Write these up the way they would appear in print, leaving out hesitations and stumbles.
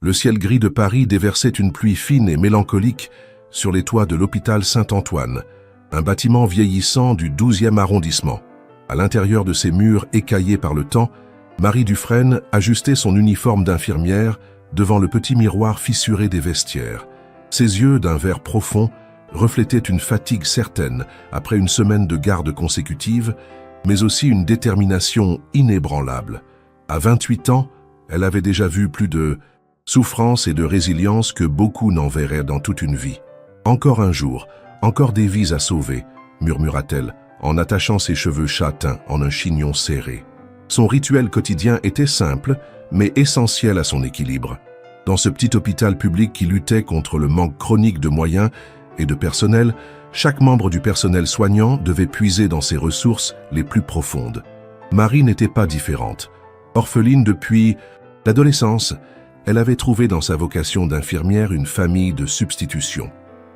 Le ciel gris de Paris déversait une pluie fine et mélancolique sur les toits de l'hôpital Saint-Antoine, un bâtiment vieillissant du 12e arrondissement. À l'intérieur de ses murs écaillés par le temps, Marie Dufresne ajustait son uniforme d'infirmière devant le petit miroir fissuré des vestiaires. Ses yeux, d'un vert profond, reflétaient une fatigue certaine après une semaine de garde consécutive, mais aussi une détermination inébranlable. À 28 ans, elle avait déjà vu plus de souffrance et de résilience que beaucoup n'en verraient dans toute une vie. « Encore un jour, encore des vies à sauver », murmura-t-elle, en attachant ses cheveux châtains en un chignon serré. Son rituel quotidien était simple, mais essentiel à son équilibre. Dans ce petit hôpital public qui luttait contre le manque chronique de moyens et de personnel, chaque membre du personnel soignant devait puiser dans ses ressources les plus profondes. Marie n'était pas différente. Orpheline depuis l'adolescence, elle avait trouvé dans sa vocation d'infirmière une famille de substitution,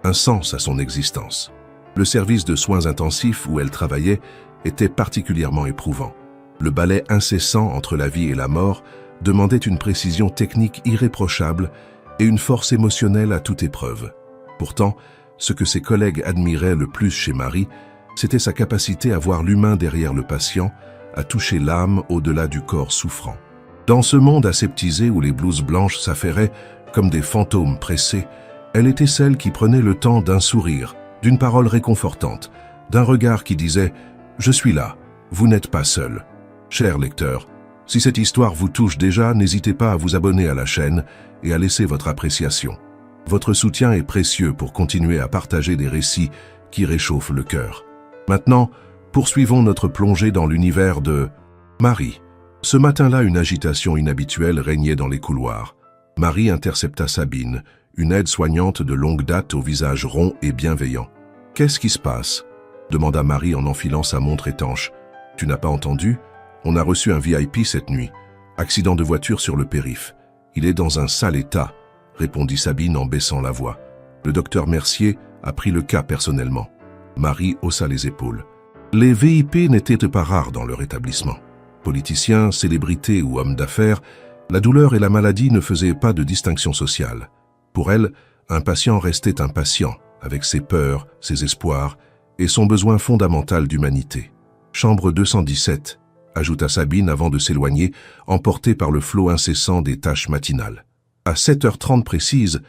un sens à son existence. Le service de soins intensifs où elle travaillait était particulièrement éprouvant. Le balai incessant entre la vie et la mort demandait une précision technique irréprochable et une force émotionnelle à toute épreuve. Pourtant, ce que ses collègues admiraient le plus chez Marie, c'était sa capacité à voir l'humain derrière le patient, à toucher l'âme au-delà du corps souffrant. Dans ce monde aseptisé où les blouses blanches s'affairaient comme des fantômes pressés, elle était celle qui prenait le temps d'un sourire, d'une parole réconfortante, d'un regard qui disait « Je suis là, vous n'êtes pas seul ». Cher lecteur, si cette histoire vous touche déjà, n'hésitez pas à vous abonner à la chaîne et à laisser votre appréciation. Votre soutien est précieux pour continuer à partager des récits qui réchauffent le cœur. Maintenant, poursuivons notre plongée dans l'univers de Marie. Ce matin-là, une agitation inhabituelle régnait dans les couloirs. Marie intercepta Sabine, une aide-soignante de longue date au visage rond et bienveillant. « Qu'est-ce qui se passe ?» demanda Marie en enfilant sa montre étanche. « Tu n'as pas entendu ? On a reçu un VIP cette nuit. Accident de voiture sur le périph'. Il est dans un sale état, » répondit Sabine en baissant la voix. Le docteur Mercier a pris le cas personnellement. Marie haussa les épaules. Les VIP n'étaient pas rares dans leur établissement. Politiciens, célébrités ou hommes d'affaires, la douleur et la maladie ne faisaient pas de distinction sociale. Pour elle, un patient restait un patient, avec ses peurs, ses espoirs et son besoin fondamental d'humanité. Chambre 217, ajouta Sabine avant de s'éloigner, emportée par le flot incessant des tâches matinales. À 7h30 précise,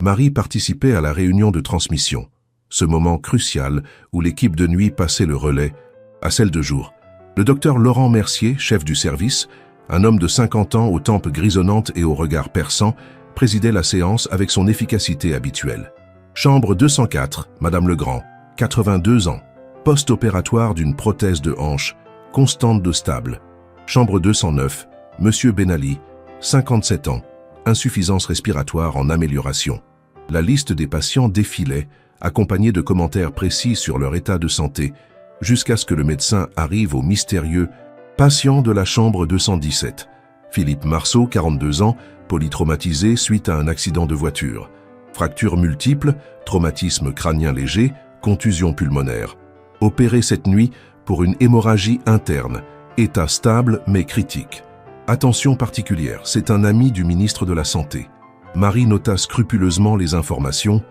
Marie participait à la réunion de transmission, ce moment crucial où l'équipe de nuit passait le relais à celle de jour. Le docteur Laurent Mercier, chef du service, un homme de 50 ans aux tempes grisonnantes et au regard perçant, présidait la séance avec son efficacité habituelle. Chambre 204, Madame Legrand, 82 ans, post-opératoire d'une prothèse de hanche, constante de stable. Chambre 209, Monsieur Benali, 57 ans, insuffisance respiratoire en amélioration. La liste des patients défilait, accompagnée de commentaires précis sur leur état de santé, jusqu'à ce que le médecin arrive au mystérieux patient de la chambre 217. Philippe Marceau, 42 ans, polytraumatisé suite à un accident de voiture. Fractures multiples, traumatisme crânien léger, contusion pulmonaire. Opéré cette nuit pour une hémorragie interne, état stable mais critique. Attention particulière, c'est un ami du ministre de la Santé. Marie nota scrupuleusement les informations,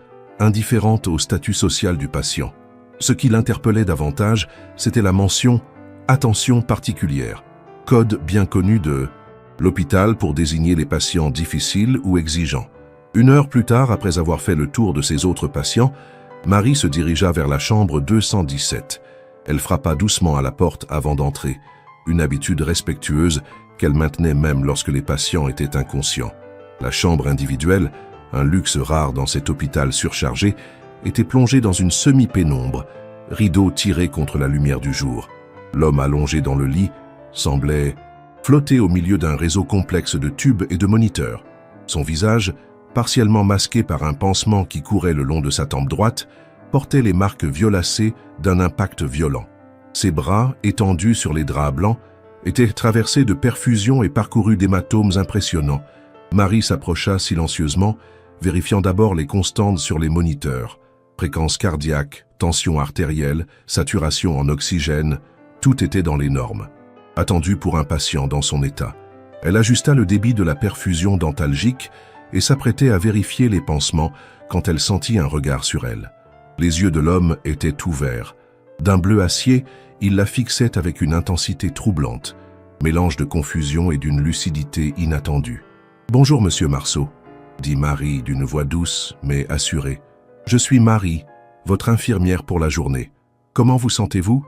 indifférentes au statut social du patient. Ce qui l'interpellait davantage, c'était la mention « attention particulière », code bien connu de l'hôpital pour désigner les patients difficiles ou exigeants. 1 heure plus tard, après avoir fait le tour de ses autres patients, Marie se dirigea vers la chambre 217. Elle frappa doucement à la porte avant d'entrer, une habitude respectueuse qu'elle maintenait même lorsque les patients étaient inconscients. La chambre individuelle, un luxe rare dans cet hôpital surchargé, était plongée dans une semi-pénombre, rideaux tirés contre la lumière du jour. L'homme allongé dans le lit semblait flotter au milieu d'un réseau complexe de tubes et de moniteurs. Son visage, partiellement masqué par un pansement qui courait le long de sa tempe droite, portait les marques violacées d'un impact violent. Ses bras, étendus sur les draps blancs, étaient traversés de perfusions et parcourus d'hématomes impressionnants. Marie s'approcha silencieusement, vérifiant d'abord les constantes sur les moniteurs. Fréquence cardiaque, tension artérielle, saturation en oxygène, tout était dans les normes. Attendu pour un patient dans son état. Elle ajusta le débit de la perfusion dentalgique et s'apprêtait à vérifier les pansements quand elle sentit un regard sur elle. Les yeux de l'homme étaient ouverts. D'un bleu acier, il la fixait avec une intensité troublante, mélange de confusion et d'une lucidité inattendue. « Bonjour, monsieur Marceau », dit Marie d'une voix douce mais assurée. « Je suis Marie, votre infirmière pour la journée. Comment vous sentez-vous »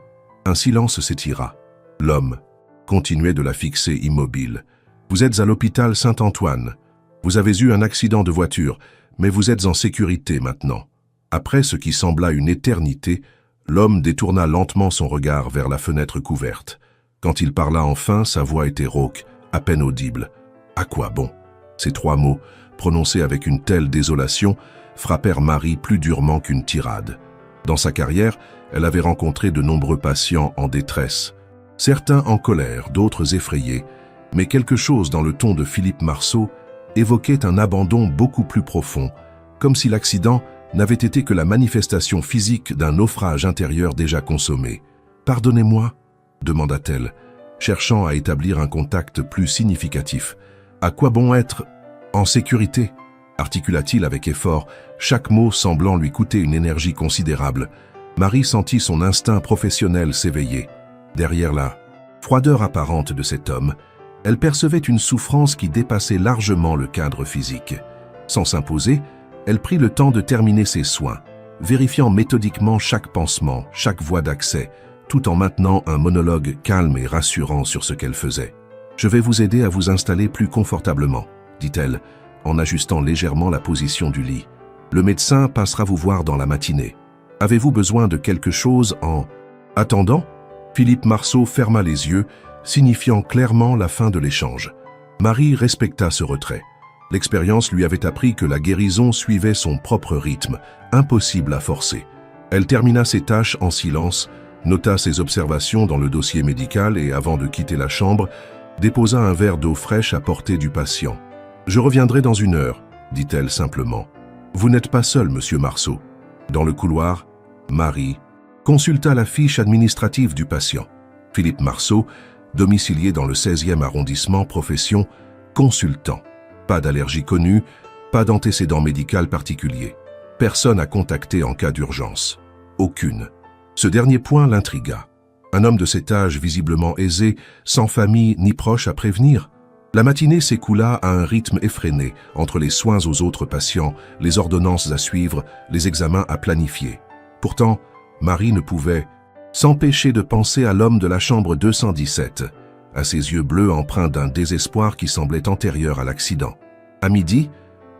Un silence s'étira. L'homme continuait de la fixer immobile. « Vous êtes à l'hôpital Saint-Antoine. Vous avez eu un accident de voiture, mais vous êtes en sécurité maintenant. » Après ce qui sembla une éternité, l'homme détourna lentement son regard vers la fenêtre couverte. Quand il parla enfin, sa voix était rauque, à peine audible. « À quoi bon ?» Ces trois mots, prononcés avec une telle désolation, frappèrent Marie plus durement qu'une tirade. Dans sa carrière, elle avait rencontré de nombreux patients en détresse. Certains en colère, d'autres effrayés, mais quelque chose dans le ton de Philippe Marceau évoquait un abandon beaucoup plus profond, comme si l'accident n'avait été que la manifestation physique d'un naufrage intérieur déjà consommé. « Pardonnez-moi » demanda-t-elle, cherchant à établir un contact plus significatif. « À quoi bon être en sécurité » articula-t-il avec effort, chaque mot semblant lui coûter une énergie considérable. Marie sentit son instinct professionnel s'éveiller. Derrière la froideur apparente de cet homme, elle percevait une souffrance qui dépassait largement le cadre physique. Sans s'imposer, elle prit le temps de terminer ses soins, vérifiant méthodiquement chaque pansement, chaque voie d'accès, tout en maintenant un monologue calme et rassurant sur ce qu'elle faisait. « Je vais vous aider à vous installer plus confortablement », dit-elle, en ajustant légèrement la position du lit. « Le médecin passera vous voir dans la matinée. Avez-vous besoin de quelque chose en attendant ?» Philippe Marceau ferma les yeux, signifiant clairement la fin de l'échange. Marie respecta ce retrait. L'expérience lui avait appris que la guérison suivait son propre rythme, impossible à forcer. Elle termina ses tâches en silence, nota ses observations dans le dossier médical et, avant de quitter la chambre, déposa un verre d'eau fraîche à portée du patient. « Je reviendrai dans 1 heure, » dit-elle simplement. « Vous n'êtes pas seul, monsieur Marceau. » Dans le couloir, Marie consulta la fiche administrative du patient. Philippe Marceau, domicilié dans le 16e arrondissement, profession consultant. Pas d'allergie connue, pas d'antécédent médical particulier. Personne à contacter en cas d'urgence. Aucune. Ce dernier point l'intrigua. Un homme de cet âge visiblement aisé, sans famille ni proche à prévenir. La matinée s'écoula à un rythme effréné entre les soins aux autres patients, les ordonnances à suivre, les examens à planifier. Pourtant, Marie ne pouvait s'empêcher de penser à l'homme de la chambre 217, à ses yeux bleus empreints d'un désespoir qui semblait antérieur à l'accident. À midi,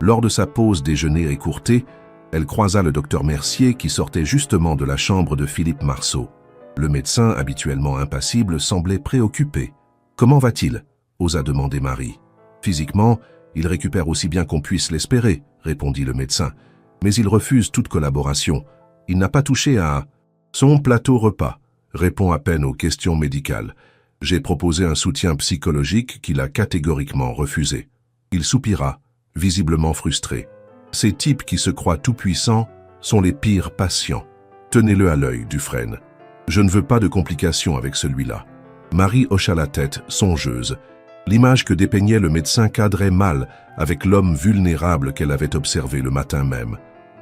lors de sa pause déjeuner écourtée, elle croisa le docteur Mercier qui sortait justement de la chambre de Philippe Marceau. Le médecin, habituellement impassible, semblait préoccupé. « Comment va-t-il » osa demander Marie. « Physiquement, il récupère aussi bien qu'on puisse l'espérer, » répondit le médecin. « Mais il refuse toute collaboration. Il n'a pas touché à son plateau repas, répond à peine aux questions médicales. J'ai proposé un soutien psychologique qu'il a catégoriquement refusé. » Il soupira, visiblement frustré. Ces types qui se croient tout-puissants sont les pires patients. Tenez-le à l'œil, Dufresne. Je ne veux pas de complications avec celui-là. Marie hocha la tête, songeuse. L'image que dépeignait le médecin cadrait mal avec l'homme vulnérable qu'elle avait observé le matin même.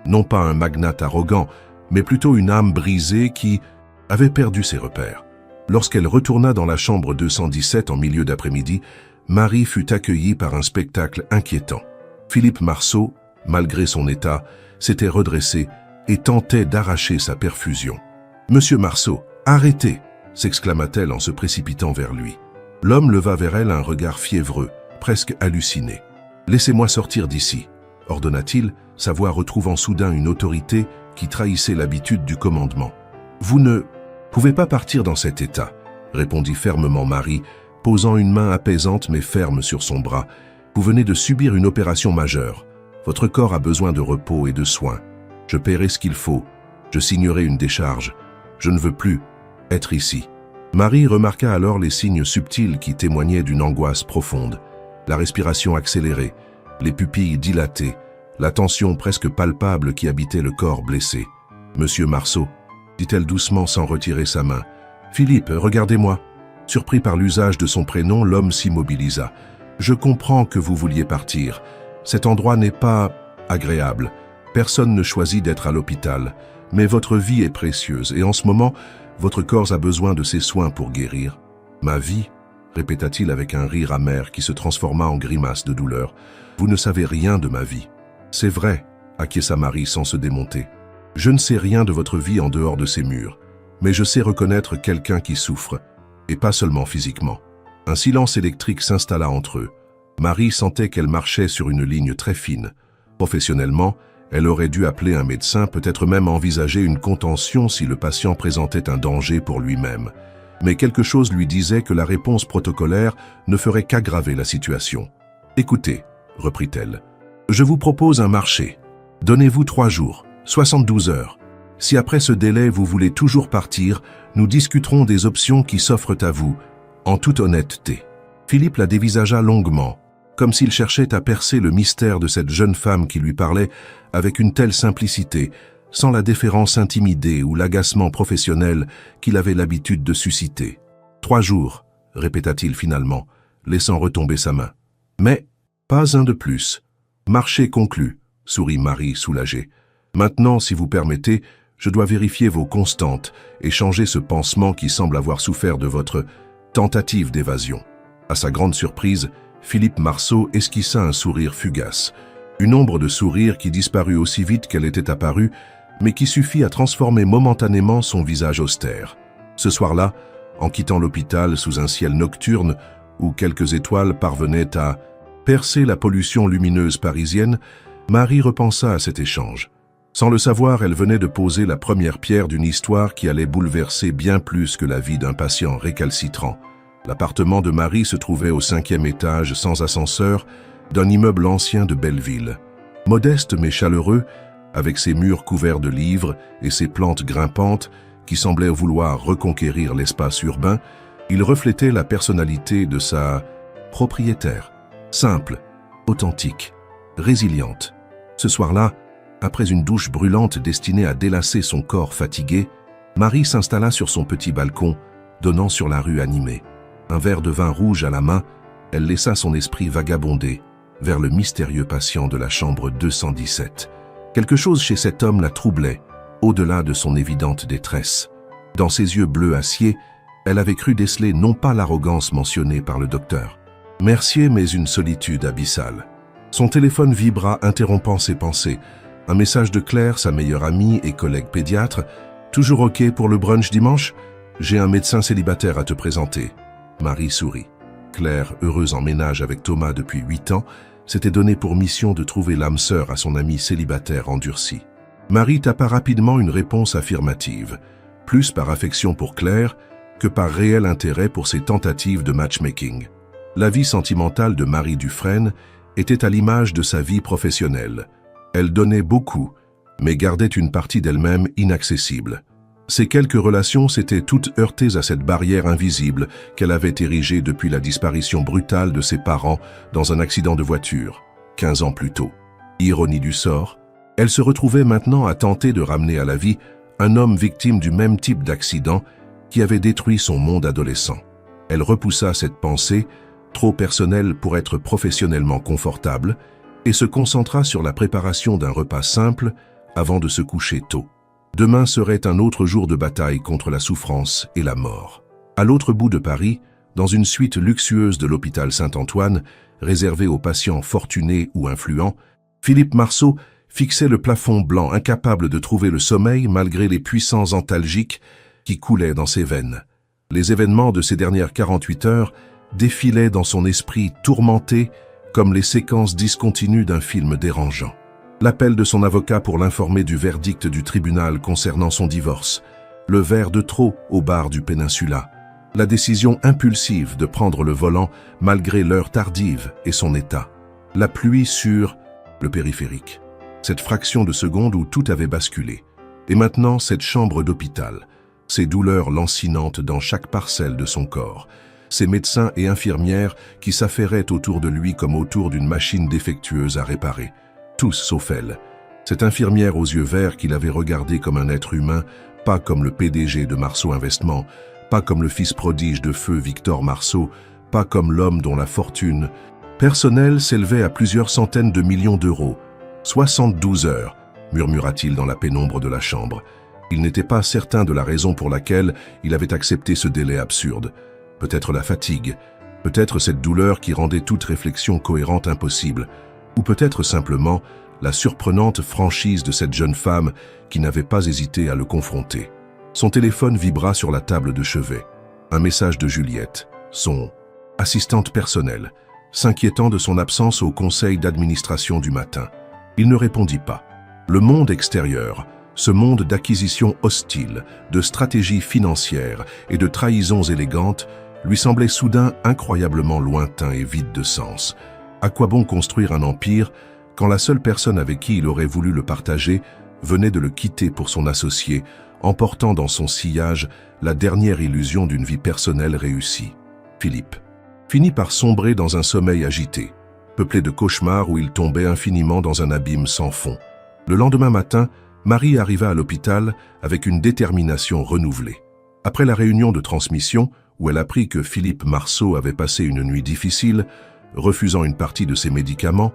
Non pas un magnate arrogant, mais plutôt une âme brisée qui avait perdu ses repères. Lorsqu'elle retourna dans la chambre 217 en milieu d'après-midi, Marie fut accueillie par un spectacle inquiétant. Philippe Marceau, malgré son état, s'était redressé et tentait d'arracher sa perfusion. « Monsieur Marceau, arrêtez !» s'exclama-t-elle en se précipitant vers lui. L'homme leva vers elle un regard fiévreux, presque halluciné. « Laissez-moi sortir d'ici » ordonna-t-il, sa voix retrouvant soudain une autorité qui trahissait l'habitude du commandement. « Vous ne pouvez pas partir dans cet état » répondit fermement Marie, posant une main apaisante mais ferme sur son bras. « Vous venez de subir une opération majeure. Votre corps a besoin de repos et de soins. Je paierai ce qu'il faut. Je signerai une décharge. Je ne veux plus être ici. » Marie remarqua alors les signes subtils qui témoignaient d'une angoisse profonde. La respiration accélérée, les pupilles dilatées, la tension presque palpable qui habitait le corps blessé. « Monsieur Marceau » dit-elle doucement sans retirer sa main. « Philippe, regardez-moi. » Surpris par l'usage de son prénom, l'homme s'immobilisa. « Je comprends que vous vouliez partir, Cet endroit n'est pas agréable. Personne ne choisit d'être à l'hôpital, mais votre vie est précieuse et en ce moment, votre corps a besoin de ces soins pour guérir. Ma vie, répéta-t-il avec un rire amer qui se transforma en grimace de douleur. Vous ne savez rien de ma vie. C'est vrai, acquiesça Marie sans se démonter. Je ne sais rien de votre vie en dehors de ces murs, mais je sais reconnaître quelqu'un qui souffre, et pas seulement physiquement. Un silence électrique s'installa entre eux. Marie sentait qu'elle marchait sur une ligne très fine. Professionnellement, elle aurait dû appeler un médecin, peut-être même envisager une contention si le patient présentait un danger pour lui-même. Mais quelque chose lui disait que la réponse protocolaire ne ferait qu'aggraver la situation. « Écoutez, reprit-elle, je vous propose un marché. Donnez-vous 3 jours, 72 heures. Si après ce délai vous voulez toujours partir, nous discuterons des options qui s'offrent à vous, en toute honnêteté. » Philippe la dévisagea longuement, comme s'il cherchait à percer le mystère de cette jeune femme qui lui parlait avec une telle simplicité, sans la déférence intimidée ou l'agacement professionnel qu'il avait l'habitude de susciter. « 3 jours, répéta-t-il finalement, laissant retomber sa main. « Mais pas un de plus. Marché conclu, sourit Marie soulagée. Maintenant, si vous permettez, je dois vérifier vos constantes et changer ce pansement qui semble avoir souffert de votre tentative d'évasion. » À sa grande surprise, Philippe Marceau esquissa un sourire fugace, une ombre de sourire qui disparut aussi vite qu'elle était apparue, mais qui suffit à transformer momentanément son visage austère. Ce soir-là, en quittant l'hôpital sous un ciel nocturne où quelques étoiles parvenaient à percer la pollution lumineuse parisienne, Marie repensa à cet échange. Sans le savoir, elle venait de poser la première pierre d'une histoire qui allait bouleverser bien plus que la vie d'un patient récalcitrant. L'appartement de Marie se trouvait au 5e étage, sans ascenseur, d'un immeuble ancien de Belleville. Modeste mais chaleureux, avec ses murs couverts de livres et ses plantes grimpantes qui semblaient vouloir reconquérir l'espace urbain, il reflétait la personnalité de sa propriétaire. Simple, authentique, résiliente. Ce soir-là, après une douche brûlante destinée à délasser son corps fatigué, Marie s'installa sur son petit balcon, donnant sur la rue animée. Un verre de vin rouge à la main, elle laissa son esprit vagabonder vers le mystérieux patient de la chambre 217. Quelque chose chez cet homme la troublait, au-delà de son évidente détresse. Dans ses yeux bleus acier, elle avait cru déceler non pas l'arrogance mentionnée par le docteur, Mercier, mais une solitude abyssale. Son téléphone vibra, interrompant ses pensées. Un message de Claire, sa meilleure amie et collègue pédiatre. « Toujours OK pour le brunch dimanche ? J'ai un médecin célibataire à te présenter. » Marie sourit. Claire, heureuse en ménage avec Thomas depuis 8 ans, s'était donné pour mission de trouver l'âme sœur à son ami célibataire endurci. Marie tapa rapidement une réponse affirmative, plus par affection pour Claire que par réel intérêt pour ses tentatives de matchmaking. La vie sentimentale de Marie Dufresne était à l'image de sa vie professionnelle. Elle donnait beaucoup, mais gardait une partie d'elle-même inaccessible. Ces quelques relations s'étaient toutes heurtées à cette barrière invisible qu'elle avait érigée depuis la disparition brutale de ses parents dans un accident de voiture, 15 ans plus tôt. Ironie du sort, elle se retrouvait maintenant à tenter de ramener à la vie un homme victime du même type d'accident qui avait détruit son monde adolescent. Elle repoussa cette pensée, trop personnelle pour être professionnellement confortable, et se concentra sur la préparation d'un repas simple avant de se coucher tôt. Demain serait un autre jour de bataille contre la souffrance et la mort. À l'autre bout de Paris, dans une suite luxueuse de l'hôpital Saint-Antoine, réservée aux patients fortunés ou influents, Philippe Marceau fixait le plafond blanc, incapable de trouver le sommeil malgré les puissants antalgiques qui coulaient dans ses veines. Les événements de ces dernières 48 heures défilaient dans son esprit tourmenté comme les séquences discontinues d'un film dérangeant. L'appel de son avocat pour l'informer du verdict du tribunal concernant son divorce, le verre de trop au bar du Péninsula, la décision impulsive de prendre le volant malgré l'heure tardive et son état, la pluie sur le périphérique, cette fraction de seconde où tout avait basculé, et maintenant cette chambre d'hôpital, ces douleurs lancinantes dans chaque parcelle de son corps, ces médecins et infirmières qui s'affairaient autour de lui comme autour d'une machine défectueuse à réparer. Tous sauf elle, cette infirmière aux yeux verts qu'il avait regardé comme un être humain, pas comme le PDG de Marceau Investissement, pas comme le fils prodige de feu Victor Marceau, pas comme l'homme dont la fortune personnel s'élevait à plusieurs centaines de millions d'euros. 72 heures, murmura-t-il dans la pénombre de la chambre. Il n'était pas certain de la raison pour laquelle il avait accepté ce délai absurde. Peut-être la fatigue, peut-être cette douleur qui rendait toute réflexion cohérente impossible, ou peut-être simplement la surprenante franchise de cette jeune femme qui n'avait pas hésité à le confronter. Son téléphone vibra sur la table de chevet. Un message de Juliette, son assistante personnelle, s'inquiétant de son absence au conseil d'administration du matin. Il ne répondit pas. Le monde extérieur, ce monde d'acquisitions hostiles, de stratégies financières et de trahisons élégantes, lui semblait soudain incroyablement lointain et vide de sens. À quoi bon construire un empire quand la seule personne avec qui il aurait voulu le partager venait de le quitter pour son associé, emportant dans son sillage la dernière illusion d'une vie personnelle réussie. Philippe finit par sombrer dans un sommeil agité, peuplé de cauchemars où il tombait infiniment dans un abîme sans fond. Le lendemain matin, Marie arriva à l'hôpital avec une détermination renouvelée. Après la réunion de transmission, où elle apprit que Philippe Marceau avait passé une nuit difficile, refusant une partie de ses médicaments,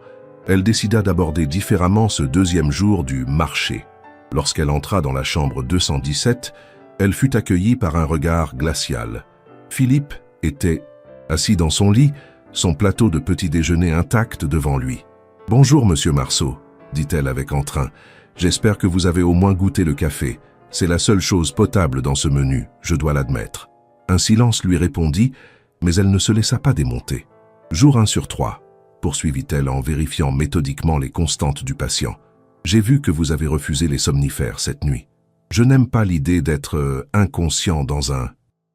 elle décida d'aborder différemment ce deuxième jour du marché. Lorsqu'elle entra dans la chambre 217, elle fut accueillie par un regard glacial. Philippe était assis dans son lit, son plateau de petit déjeuner intact devant lui. « Bonjour, monsieur Marceau », dit-elle avec entrain. « J'espère que vous avez au moins goûté le café. C'est la seule chose potable dans ce menu, je dois l'admettre. » Un silence lui répondit, mais elle ne se laissa pas démonter. « Jour 1 sur 3, poursuivit-elle en vérifiant méthodiquement les constantes du patient. « J'ai vu que vous avez refusé les somnifères cette nuit. Je n'aime pas l'idée d'être inconscient dans un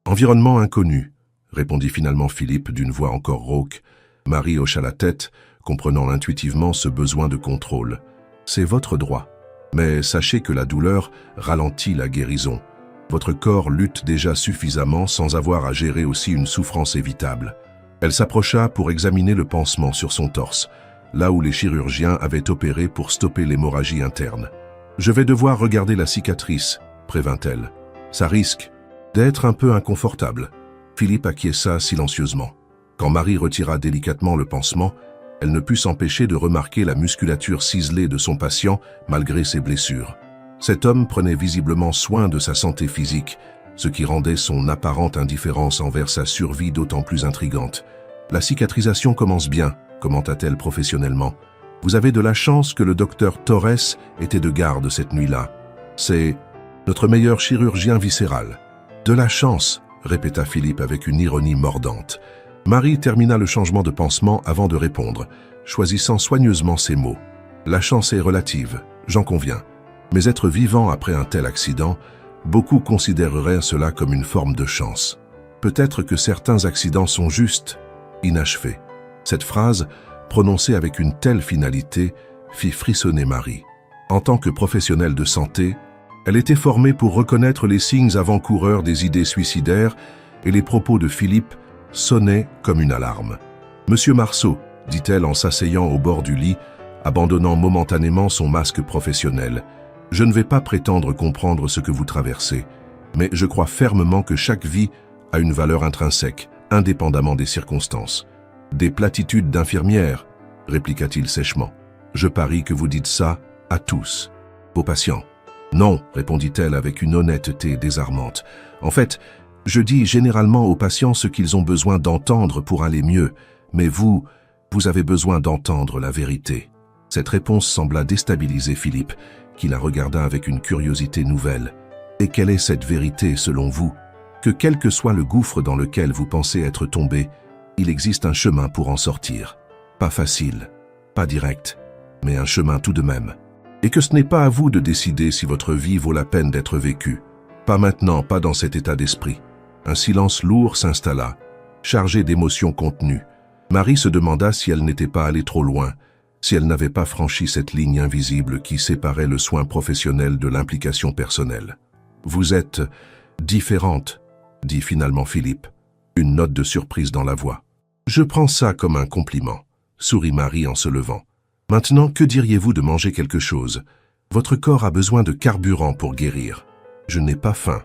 environnement inconnu, » répondit finalement Philippe d'une voix encore rauque. Marie hocha la tête, comprenant intuitivement ce besoin de contrôle. « C'est votre droit. Mais sachez que la douleur ralentit la guérison. Votre corps lutte déjà suffisamment sans avoir à gérer aussi une souffrance évitable. » Elle s'approcha pour examiner le pansement sur son torse, là où les chirurgiens avaient opéré pour stopper l'hémorragie interne. « Je vais devoir regarder la cicatrice, » prévint-elle. « Ça risque d'être un peu inconfortable. » Philippe acquiesça silencieusement. Quand Marie retira délicatement le pansement, elle ne put s'empêcher de remarquer la musculature ciselée de son patient malgré ses blessures. Cet homme prenait visiblement soin de sa santé physique, ce qui rendait son apparente indifférence envers sa survie d'autant plus intrigante. « La cicatrisation commence bien, » commenta-t-elle professionnellement. « Vous avez de la chance que le docteur Torres était de garde cette nuit-là. C'est notre meilleur chirurgien viscéral. »« De la chance », répéta Philippe avec une ironie mordante. Marie termina le changement de pansement avant de répondre, choisissant soigneusement ses mots. « La chance est relative, j'en conviens. Mais être vivant après un tel accident, beaucoup considéreraient cela comme une forme de chance. Peut-être que certains accidents sont justes, inachevés. » Cette phrase, prononcée avec une telle finalité, fit frissonner Marie. En tant que professionnelle de santé, elle était formée pour reconnaître les signes avant-coureurs des idées suicidaires et les propos de Philippe sonnaient comme une alarme. « Monsieur Marceau, » dit-elle en s'asseyant au bord du lit, abandonnant momentanément son masque professionnel, « je ne vais pas prétendre comprendre ce que vous traversez, mais je crois fermement que chaque vie a une valeur intrinsèque, indépendamment des circonstances. » « Des platitudes d'infirmière, » répliqua-t-il sèchement. « Je parie que vous dites ça à tous, vos patients. » « Non, » répondit-elle avec une honnêteté désarmante. « En fait, je dis généralement aux patients ce qu'ils ont besoin d'entendre pour aller mieux, mais vous avez besoin d'entendre la vérité. » Cette réponse sembla déstabiliser Philippe, qui la regarda avec une curiosité nouvelle. « Et quelle est cette vérité selon vous? Que quel que soit le gouffre dans lequel vous pensez être tombé, il existe un chemin pour en sortir. Pas facile, pas direct, mais un chemin tout de même. Et que ce n'est pas à vous de décider si votre vie vaut la peine d'être vécue. Pas maintenant, pas dans cet état d'esprit. » Un silence lourd s'installa, chargé d'émotions contenues. Marie se demanda si elle n'était pas allée trop loin, si elle n'avait pas franchi cette ligne invisible qui séparait le soin professionnel de l'implication personnelle. « Vous êtes différente, » dit finalement Philippe, une note de surprise dans la voix. « Je prends ça comme un compliment, » sourit Marie en se levant. « Maintenant, que diriez-vous de manger quelque chose? Votre corps a besoin de carburant pour guérir. Je n'ai pas faim. »«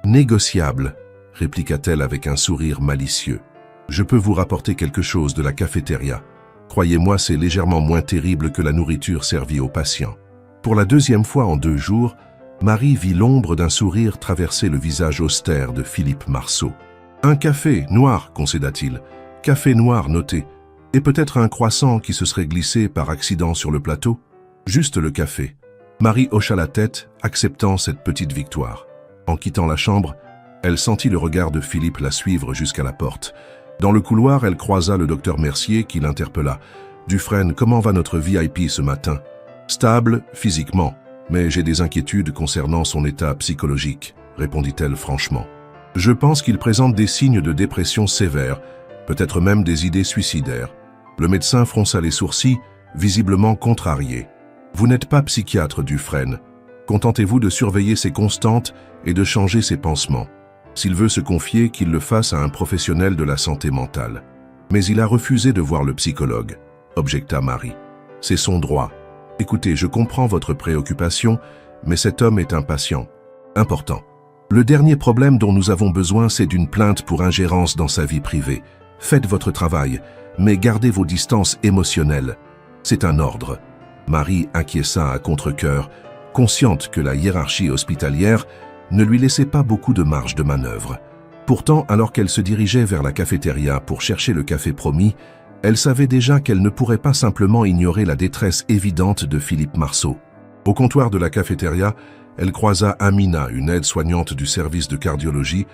Négociable, » répliqua-t-elle avec un sourire malicieux. « Je peux vous rapporter quelque chose de la cafétéria. » Croyez-moi, c'est légèrement moins terrible que la nourriture servie aux patients. Pour la deuxième fois en 2 jours, Marie vit l'ombre d'un sourire traverser le visage austère de Philippe Marceau. « Un café noir », concéda-t-il. « Café noir noté. Et peut-être un croissant qui se serait glissé par accident sur le plateau ? Juste le café. » Marie hocha la tête, acceptant cette petite victoire. En quittant la chambre, elle sentit le regard de Philippe la suivre jusqu'à la porte. Dans le couloir, elle croisa le docteur Mercier qui l'interpella. « Dufresne, comment va notre VIP ce matin ? » « Stable, physiquement, mais j'ai des inquiétudes concernant son état psychologique, » répondit-elle franchement. « Je pense qu'il présente des signes de dépression sévère, peut-être même des idées suicidaires. » Le médecin fronça les sourcils, visiblement contrarié. « Vous n'êtes pas psychiatre, Dufresne. Contentez-vous de surveiller ses constantes et de changer ses pansements. S'il veut se confier, qu'il le fasse à un professionnel de la santé mentale. » « Mais il a refusé de voir le psychologue, » objecta Marie. « C'est son droit. Écoutez, je comprends votre préoccupation, mais cet homme est un patient. Important. Le dernier problème dont nous avons besoin, c'est d'une plainte pour ingérence dans sa vie privée. Faites votre travail, mais gardez vos distances émotionnelles. C'est un ordre. » Marie acquiesça à contre-cœur, consciente que la hiérarchie hospitalière ne lui laissait pas beaucoup de marge de manœuvre. Pourtant, alors qu'elle se dirigeait vers la cafétéria pour chercher le café promis, elle savait déjà qu'elle ne pourrait pas simplement ignorer la détresse évidente de Philippe Marceau. Au comptoir de la cafétéria, elle croisa Amina, une aide-soignante du service de cardiologie,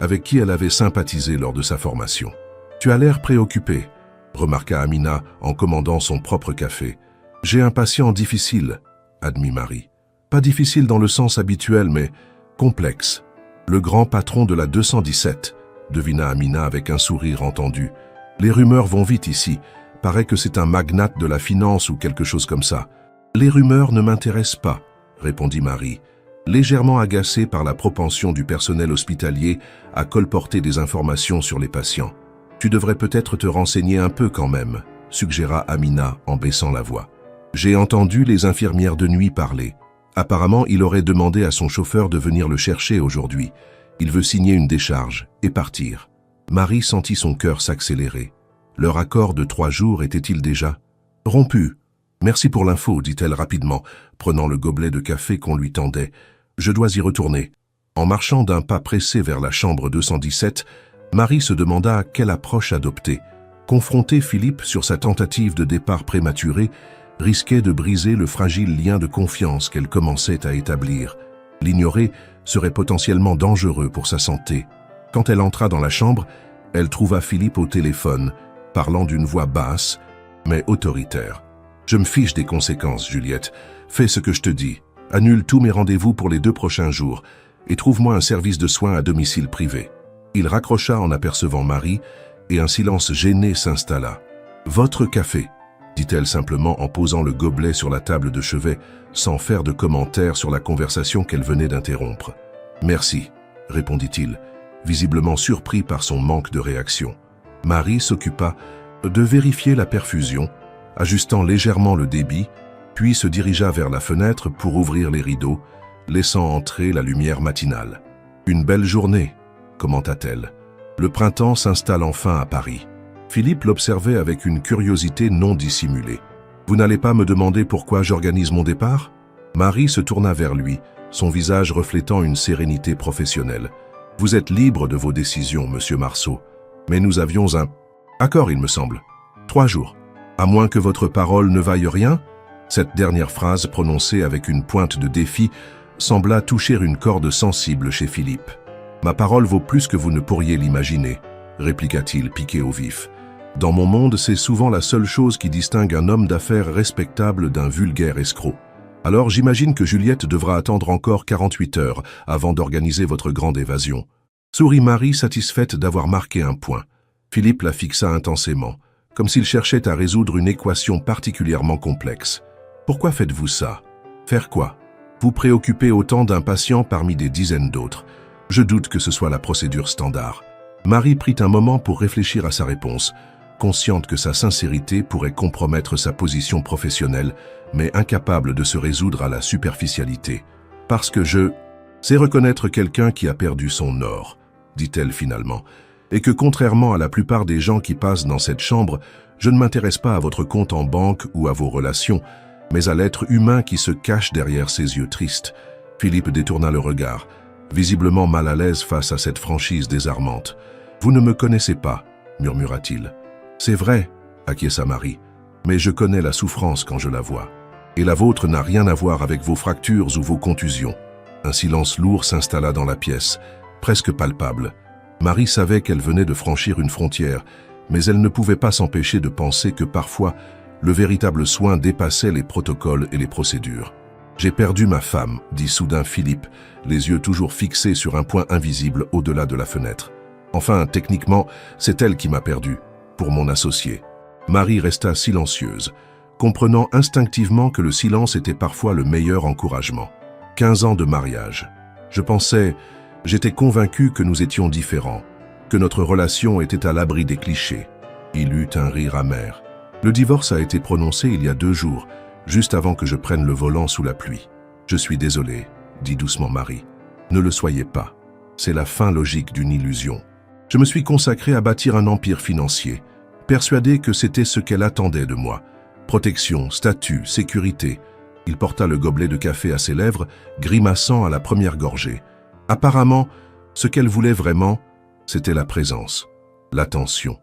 avec qui elle avait sympathisé lors de sa formation. « Tu as l'air préoccupée », remarqua Amina en commandant son propre café. « J'ai un patient difficile », admit Marie. « Pas difficile dans le sens habituel, mais complexe. Le grand patron de la 217, » devina Amina avec un sourire entendu. « Les rumeurs vont vite ici. Paraît que c'est un magnate de la finance ou quelque chose comme ça. »« Les rumeurs ne m'intéressent pas, » répondit Marie, légèrement agacée par la propension du personnel hospitalier à colporter des informations sur les patients. « Tu devrais peut-être te renseigner un peu quand même, » suggéra Amina en baissant la voix. « J'ai entendu les infirmières de nuit parler. Apparemment, il aurait demandé à son chauffeur de venir le chercher aujourd'hui. Il veut signer une décharge et partir. » Marie sentit son cœur s'accélérer. Leur accord de 3 jours était-il déjà rompu? « Merci pour l'info, » dit-elle rapidement, prenant le gobelet de café qu'on lui tendait. « Je dois y retourner. » En marchant d'un pas pressé vers la chambre 217, Marie se demanda quelle approche adopter. Confronter Philippe sur sa tentative de départ prématuré risquait de briser le fragile lien de confiance qu'elle commençait à établir. L'ignorer serait potentiellement dangereux pour sa santé. Quand elle entra dans la chambre, elle trouva Philippe au téléphone, parlant d'une voix basse, mais autoritaire. « Je me fiche des conséquences, Juliette. Fais ce que je te dis. Annule tous mes rendez-vous pour les 2 prochains jours et trouve-moi un service de soins à domicile privé. » Il raccrocha en apercevant Marie et un silence gêné s'installa. « Votre café », dit-elle simplement en posant le gobelet sur la table de chevet, sans faire de commentaire sur la conversation qu'elle venait d'interrompre. « Merci », répondit-il, visiblement surpris par son manque de réaction. Marie s'occupa de vérifier la perfusion, ajustant légèrement le débit, puis se dirigea vers la fenêtre pour ouvrir les rideaux, laissant entrer la lumière matinale. « Une belle journée », commenta-t-elle. « Le printemps s'installe enfin à Paris. » Philippe l'observait avec une curiosité non dissimulée. « Vous n'allez pas me demander pourquoi j'organise mon départ ?» Marie se tourna vers lui, son visage reflétant une sérénité professionnelle. « Vous êtes libre de vos décisions, monsieur Marceau. Mais nous avions un accord, il me semble. 3 jours. À moins que votre parole ne vaille rien ?» Cette dernière phrase, prononcée avec une pointe de défi, sembla toucher une corde sensible chez Philippe. « Ma parole vaut plus que vous ne pourriez l'imaginer, » répliqua-t-il, piqué au vif. « Dans mon monde, c'est souvent la seule chose qui distingue un homme d'affaires respectable d'un vulgaire escroc. Alors j'imagine que Juliette devra attendre encore 48 heures avant d'organiser votre grande évasion. » Sourit Marie, satisfaite d'avoir marqué un point. Philippe la fixa intensément, comme s'il cherchait à résoudre une équation particulièrement complexe. « Pourquoi faites-vous ça? Faire quoi? Vous préoccupez autant d'un patient parmi des dizaines d'autres. Je doute que ce soit la procédure standard. » Marie prit un moment pour réfléchir à sa réponse, consciente que sa sincérité pourrait compromettre sa position professionnelle, mais incapable de se résoudre à la superficialité. « Parce que je sais reconnaître quelqu'un qui a perdu son or, » dit-elle finalement, « et que contrairement à la plupart des gens qui passent dans cette chambre, Je ne m'intéresse pas à votre compte en banque ou à vos relations, mais à l'être humain qui se cache derrière ses yeux tristes. » Philippe détourna le regard, visiblement mal à l'aise face à cette franchise désarmante. « Vous ne me connaissez pas, » murmura-t-il. « C'est vrai, » acquiesça Marie, « mais je connais la souffrance quand je la vois. Et la vôtre n'a rien à voir avec vos fractures ou vos contusions. » Un silence lourd s'installa dans la pièce, presque palpable. Marie savait qu'elle venait de franchir une frontière, mais elle ne pouvait pas s'empêcher de penser que parfois, le véritable soin dépassait les protocoles et les procédures. « J'ai perdu ma femme », dit soudain Philippe, les yeux toujours fixés sur un point invisible au-delà de la fenêtre. « Enfin, techniquement, c'est elle qui m'a perdu, pour mon associé. » Marie resta silencieuse, comprenant instinctivement que le silence était parfois le meilleur encouragement. 15 ans de mariage. J'étais convaincu que nous étions différents, que notre relation était à l'abri des clichés. Il eut un rire amer. Le divorce a été prononcé il y a 2 jours, juste avant que je prenne le volant sous la pluie. Je suis désolé, dit doucement Marie. Ne le soyez pas. C'est la fin logique d'une illusion. Je me suis consacré à bâtir un empire financier, persuadé que c'était ce qu'elle attendait de moi. Protection, statut, sécurité. Il porta le gobelet de café à ses lèvres, grimaçant à la première gorgée. Apparemment, ce qu'elle voulait vraiment, c'était la présence, l'attention.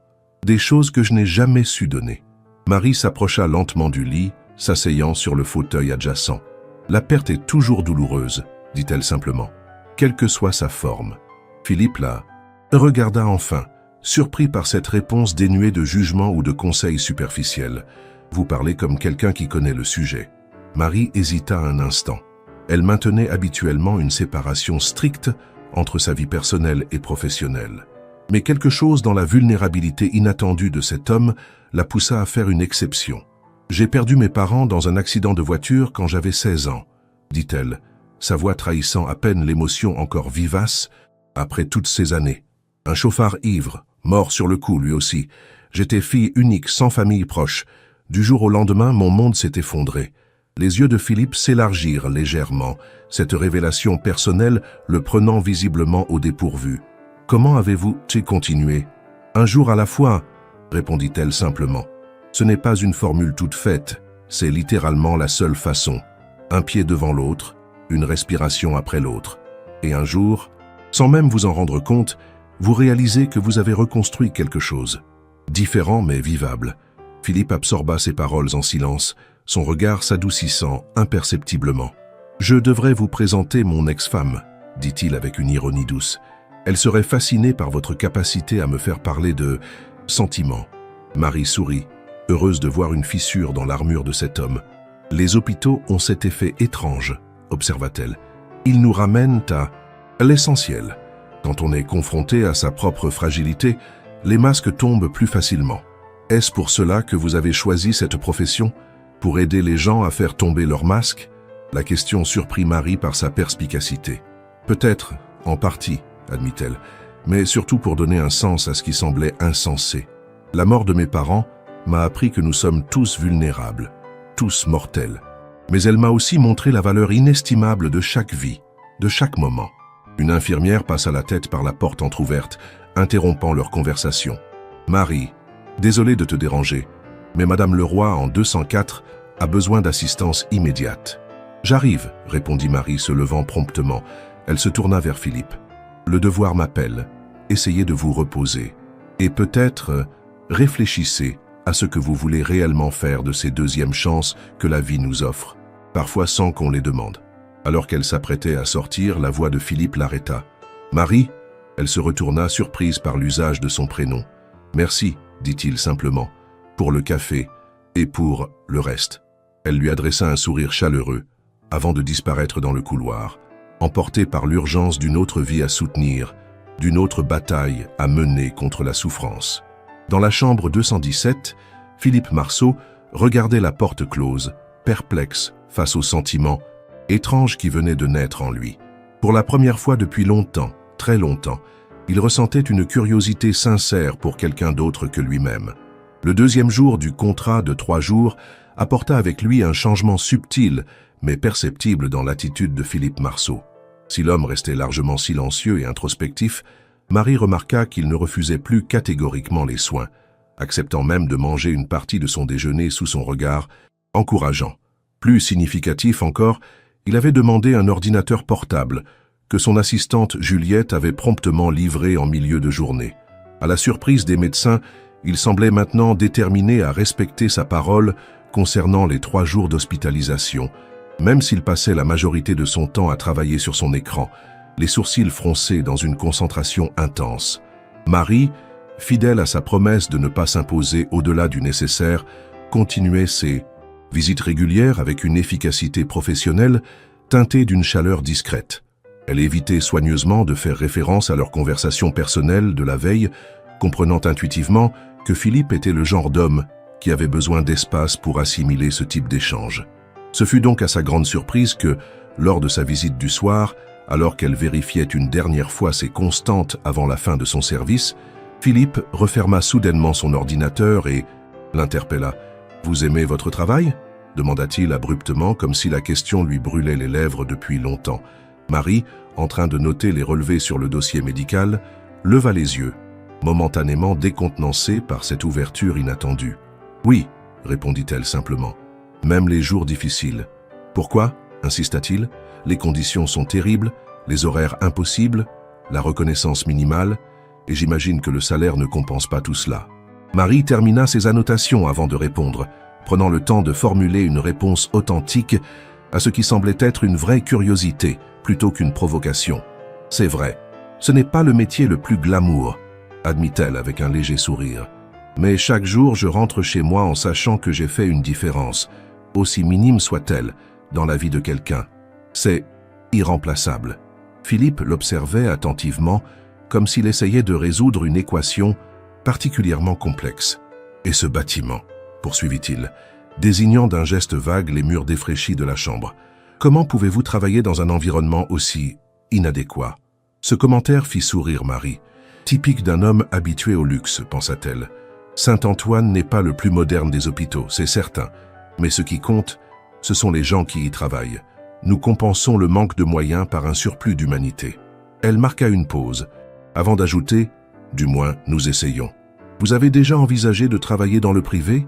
Des choses que je n'ai jamais su donner. Marie s'approcha lentement du lit, s'asseyant sur le fauteuil adjacent. « La perte est toujours douloureuse, » dit-elle simplement, « quelle que soit sa forme. » Philippe la regarda enfin, surpris par cette réponse dénuée de jugement ou de conseils superficiels. « Vous parlez comme quelqu'un qui connaît le sujet. » Marie hésita un instant. Elle maintenait habituellement une séparation stricte entre sa vie personnelle et professionnelle. Mais quelque chose dans la vulnérabilité inattendue de cet homme la poussa à faire une exception. « J'ai perdu mes parents dans un accident de voiture quand j'avais 16 ans, » dit-elle, sa voix trahissant à peine l'émotion encore vivace après toutes ces années. Un chauffard ivre, mort sur le coup lui aussi. J'étais fille unique, sans famille proche. Du jour au lendemain, mon monde s'est effondré. Les yeux de Philippe s'élargirent légèrement, cette révélation personnelle le prenant visiblement au dépourvu. « Comment avez-vous continué ?»« Un jour à la fois, » répondit-elle simplement. « Ce n'est pas une formule toute faite, c'est littéralement la seule façon. Un pied devant l'autre, une respiration après l'autre. Et un jour, sans même vous en rendre compte, vous réalisez que vous avez reconstruit quelque chose. Différent mais vivable. » Philippe absorba ses paroles en silence, son regard s'adoucissant imperceptiblement. « Je devrais vous présenter mon ex-femme, » dit-il avec une ironie douce. « Elle serait fascinée par votre capacité à me faire parler de sentiments. » Marie sourit, heureuse de voir une fissure dans l'armure de cet homme. « Les hôpitaux ont cet effet étrange, » observa-t-elle. « Ils nous ramènent à l'essentiel. Quand on est confronté à sa propre fragilité, les masques tombent plus facilement. Est-ce pour cela que vous avez choisi cette profession ? Pour aider les gens à faire tomber leurs masques ?» La question surprit Marie par sa perspicacité. « Peut-être, en partie, » admit-elle, « mais surtout pour donner un sens à ce qui semblait insensé. La mort de mes parents m'a appris que nous sommes tous vulnérables, tous mortels. Mais elle m'a aussi montré la valeur inestimable de chaque vie, de chaque moment. » Une infirmière passa la tête par la porte entr'ouverte, interrompant leur conversation. « Marie, désolé de te déranger, mais Madame Leroy en 204 a besoin d'assistance immédiate. »« J'arrive, » répondit Marie se levant promptement. Elle se tourna vers Philippe. « Le devoir m'appelle. Essayez de vous reposer. Et peut-être réfléchissez à ce que vous voulez réellement faire de ces deuxièmes chances que la vie nous offre, parfois sans qu'on les demande. » Alors qu'elle s'apprêtait à sortir, la voix de Philippe l'arrêta. « Marie ?» Elle se retourna, surprise par l'usage de son prénom. « Merci, » dit-il simplement, « pour le café et pour le reste. » Elle lui adressa un sourire chaleureux, avant de disparaître dans le couloir, emportée par l'urgence d'une autre vie à soutenir, d'une autre bataille à mener contre la souffrance. Dans la chambre 217, Philippe Marceau regardait la porte close, perplexe face au sentiment étrange qui venait de naître en lui. Pour la première fois depuis longtemps, très longtemps, il ressentait une curiosité sincère pour quelqu'un d'autre que lui-même. Le deuxième jour du contrat de 3 jours apporta avec lui un changement subtil, mais perceptible dans l'attitude de Philippe Marceau. Si l'homme restait largement silencieux et introspectif, Marie remarqua qu'il ne refusait plus catégoriquement les soins. acceptant même de manger une partie de son déjeuner sous son regard, encourageant. Plus significatif encore, il avait demandé un ordinateur portable, que son assistante Juliette avait promptement livré en milieu de journée. À la surprise des médecins, il semblait maintenant déterminé à respecter sa parole concernant les 3 jours d'hospitalisation, même s'il passait la majorité de son temps à travailler sur son écran, les sourcils froncés dans une concentration intense. Marie, fidèle à sa promesse de ne pas s'imposer au-delà du nécessaire, continuait ses visites régulières avec une efficacité professionnelle teintée d'une chaleur discrète. Elle évitait soigneusement de faire référence à leur conversation personnelle de la veille, comprenant intuitivement que Philippe était le genre d'homme qui avait besoin d'espace pour assimiler ce type d'échange. Ce fut donc à sa grande surprise que, lors de sa visite du soir, alors qu'elle vérifiait une dernière fois ses constantes avant la fin de son service, Philippe referma soudainement son ordinateur et l'interpella. « Vous aimez votre travail ?» demanda-t-il abruptement, comme si la question lui brûlait les lèvres depuis longtemps. Marie, en train de noter les relevés sur le dossier médical, leva les yeux, momentanément décontenancée par cette ouverture inattendue. « Oui », répondit-elle simplement, « même les jours difficiles. »« Pourquoi ?» insista-t-il. « Les conditions sont terribles, les horaires impossibles, la reconnaissance minimale, et j'imagine que le salaire ne compense pas tout cela. » Marie termina ses annotations avant de répondre, prenant le temps de formuler une réponse authentique à ce qui semblait être une vraie curiosité plutôt qu'une provocation. « C'est vrai, ce n'est pas le métier le plus glamour, » admit-elle avec un léger sourire. « Mais chaque jour, je rentre chez moi en sachant que j'ai fait une différence, aussi minime soit-elle, dans la vie de quelqu'un. C'est irremplaçable. » Philippe l'observait attentivement, comme s'il essayait de résoudre une équation particulièrement complexe. « Et ce bâtiment ?» poursuivit-il, désignant d'un geste vague les murs défraîchis de la chambre. « Comment pouvez-vous travailler dans un environnement aussi inadéquat ?» Ce commentaire fit sourire Marie. Typique d'un homme habitué au luxe, pensa-t-elle. Saint-Antoine n'est pas le plus moderne des hôpitaux, c'est certain. Mais ce qui compte, ce sont les gens qui y travaillent. Nous compensons le manque de moyens par un surplus d'humanité. Elle marqua une pause, avant d'ajouter « Du moins, nous essayons. Vous avez déjà envisagé de travailler dans le privé ?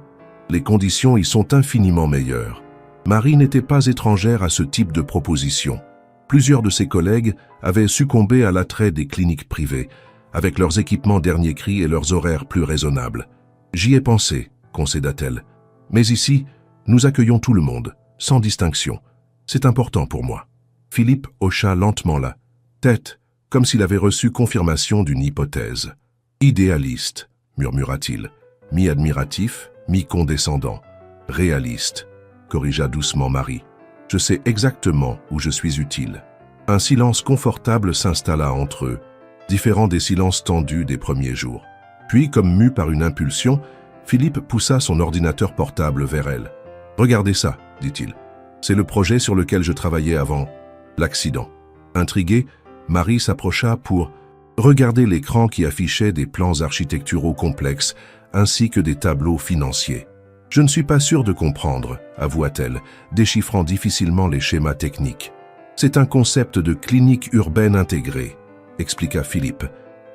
Les conditions y sont infiniment meilleures. » Marie n'était pas étrangère à ce type de proposition. Plusieurs de ses collègues avaient succombé à l'attrait des cliniques privées, avec leurs équipements dernier cri et leurs horaires plus raisonnables. « J'y ai pensé, » concéda-t-elle. « Mais ici, nous accueillons tout le monde, sans distinction. C'est important pour moi. » Philippe hocha lentement la tête, comme s'il avait reçu confirmation d'une hypothèse. « Idéaliste », murmura-t-il, mi-admiratif, mi-condescendant. « Réaliste », corrigea doucement Marie. « Je sais exactement où je suis utile. » Un silence confortable s'installa entre eux, différent des silences tendus des premiers jours. Puis, comme mu par une impulsion, Philippe poussa son ordinateur portable vers elle. « Regardez ça, » dit-il. « C'est le projet sur lequel je travaillais avant l'accident. » Intriguée, Marie s'approcha pour regarder l'écran qui affichait des plans architecturaux complexes ainsi que des tableaux financiers. « Je ne suis pas sûre de comprendre, » avoua-t-elle, déchiffrant difficilement les schémas techniques. « C'est un concept de clinique urbaine intégrée, » expliqua Philippe,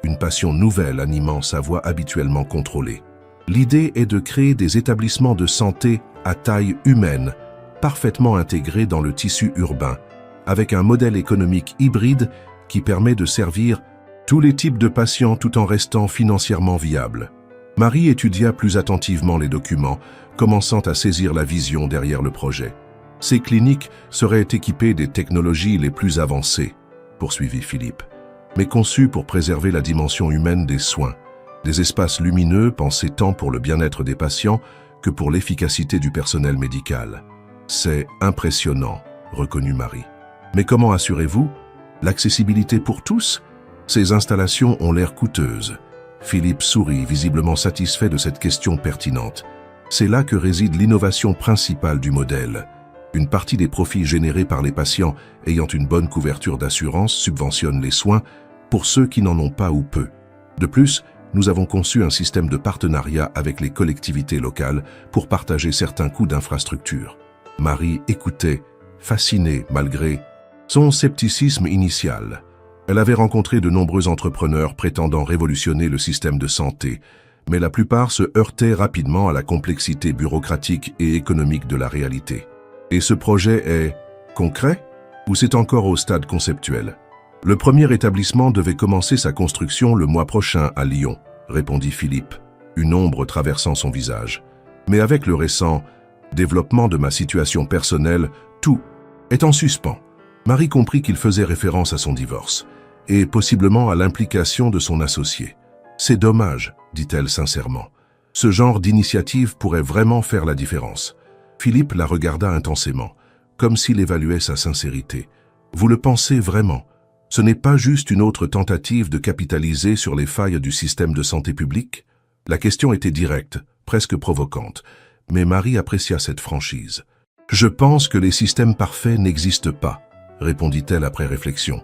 une passion nouvelle animant sa voix habituellement contrôlée. L'idée est de créer des établissements de santé à taille humaine, parfaitement intégrés dans le tissu urbain, avec un modèle économique hybride qui permet de servir tous les types de patients tout en restant financièrement viable. Marie étudia plus attentivement les documents, commençant à saisir la vision derrière le projet. Ces cliniques seraient équipées des technologies les plus avancées, poursuivit Philippe, mais conçues pour préserver la dimension humaine des soins. Des espaces lumineux pensés tant pour le bien-être des patients que pour l'efficacité du personnel médical. C'est impressionnant, reconnut Marie. Mais comment assurez-vous l'accessibilité pour tous? Ces installations ont l'air coûteuses. Philippe sourit, visiblement satisfait de cette question pertinente. C'est là que réside l'innovation principale du modèle. Une partie des profits générés par les patients ayant une bonne couverture d'assurance subventionne les soins pour ceux qui n'en ont pas ou peu. De plus, nous avons conçu un système de partenariat avec les collectivités locales pour partager certains coûts d'infrastructure. Marie écoutait, fascinée malgré son scepticisme initial. Elle avait rencontré de nombreux entrepreneurs prétendant révolutionner le système de santé, mais la plupart se heurtaient rapidement à la complexité bureaucratique et économique de la réalité. Et ce projet est concret ou c'est encore au stade conceptuel? Le premier établissement devait commencer sa construction le mois prochain à Lyon, répondit Philippe, une ombre traversant son visage. Mais avec le récent développement de ma situation personnelle, tout est en suspens. Marie comprit qu'il faisait référence à son divorce et possiblement à l'implication de son associé. C'est dommage, dit-elle sincèrement. Ce genre d'initiative pourrait vraiment faire la différence. Philippe la regarda intensément, comme s'il évaluait sa sincérité. Vous le pensez vraiment? Ce n'est pas juste une autre tentative de capitaliser sur les failles du système de santé publique? La question était directe, presque provocante, mais Marie apprécia cette franchise. Je pense que les systèmes parfaits n'existent pas, répondit-elle après réflexion.